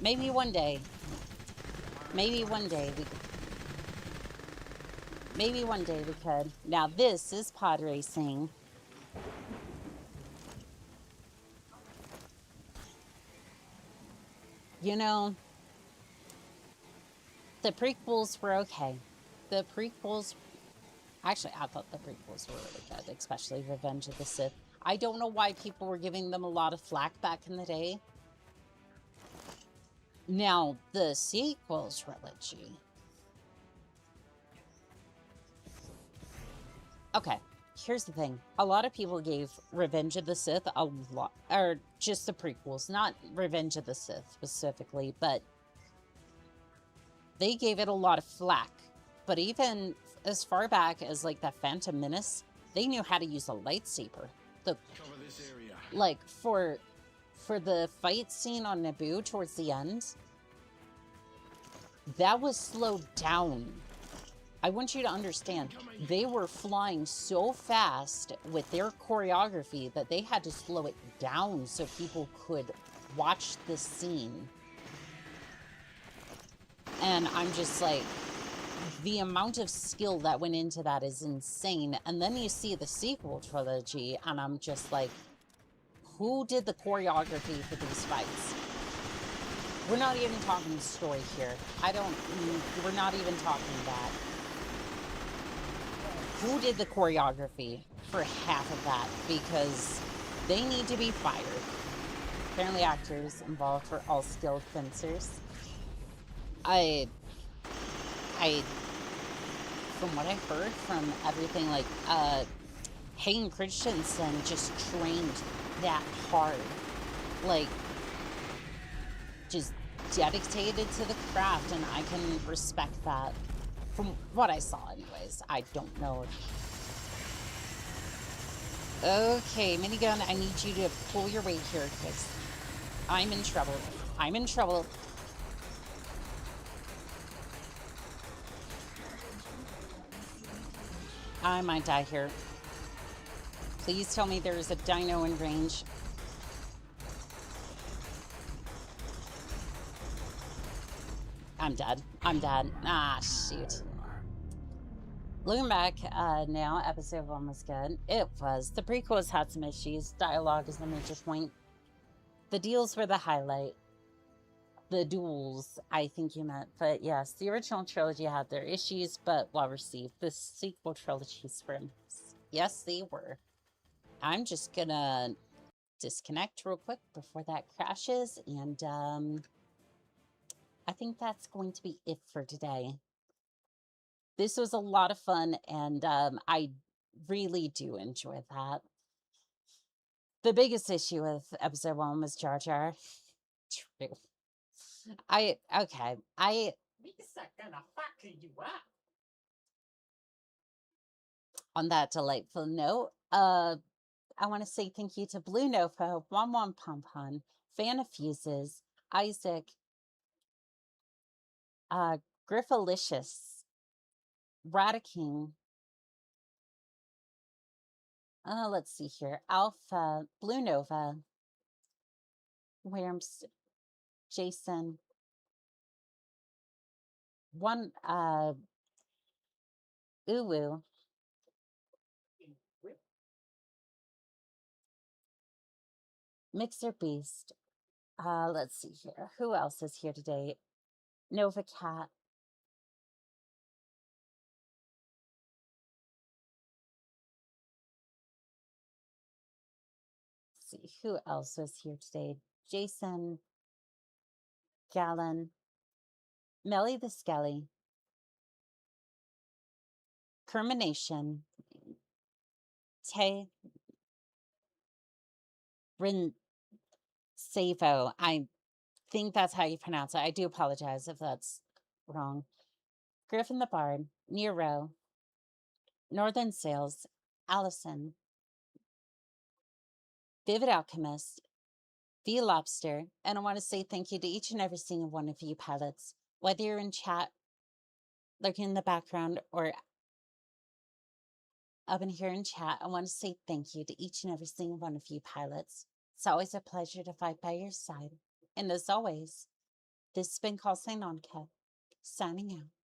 maybe one day. Maybe one day we could. Maybe one day we could. Now, this is pod racing. You know, the prequels were okay. The prequels... Actually, I thought the prequels were really good, especially Revenge of the Sith. I don't know why people were giving them a lot of flack back in the day. Now, the sequel trilogy... Okay, here's the thing. A lot of people gave Revenge of the Sith a lot... Or just the prequels, not Revenge of the Sith specifically, but... They gave it a lot of flack. But even as far back as, like, that Phantom Menace, they knew how to use a lightsaber. Cover this area. Like, for the fight scene on Naboo towards the end, that was slowed down. I want you to understand, they were flying so fast with their choreography that they had to slow it down so people could watch the scene. And I'm just like, the amount of skill that went into that is insane. And then you see the sequel trilogy, and I'm just like, who did the choreography for these fights? We're not even talking story here. We're not even talking that. Who did the choreography for half of that? Because they need to be fired. Apparently actors involved were all skilled fencers. From what I heard from everything, like, Hayden Christensen just trained that hard. Like, just dedicated to the craft, and I can respect that. From what I saw, anyways. I don't know. Okay, minigun, I need you to pull your weight here, because I'm in trouble. I'm in trouble. I might die here. Please tell me there's a dino in range. I'm dead. I'm dead. Ah, shoot. Looking back now, episode 1 was good. It was. The prequels had some issues. Dialogue is the major point. The deals were the highlight. The duels, I think you meant. But yes, the original trilogy had their issues, but well received. The sequel trilogies were... Yes, they were. I'm just gonna disconnect real quick before that crashes, and I think that's going to be it for today. This was a lot of fun, and I really do enjoy that. The biggest issue with episode 1 was Jar Jar. True. Okay. Lisa gonna fuck you up. On that delightful note, I want to say thank you to Blue Nova, Wom Pompon, Fan of Fuses, Isaac, Griffalicious, Radiking, let's see here, Alpha, Blue Nova, Worms, Jason, Uwu, Mixer Beast, let's see here, who else is here today? Nova Cat, let's see, who else was here today? Jason, Gallon, Melly the Skelly, Kermination, Tay, Rin, Savo. I think that's how you pronounce it. I do apologize if that's wrong. Griffin the Bard, Nero, Northern Sales, Allison, Vivid Alchemist, V Lobster, and I want to say thank you to each and every single one of you pilots, whether you're in chat, lurking in the background, or up in here in chat. I want to say thank you to each and every single one of you pilots. It's always a pleasure to fight by your side. And as always, this has been Call Sign On Cat, signing out.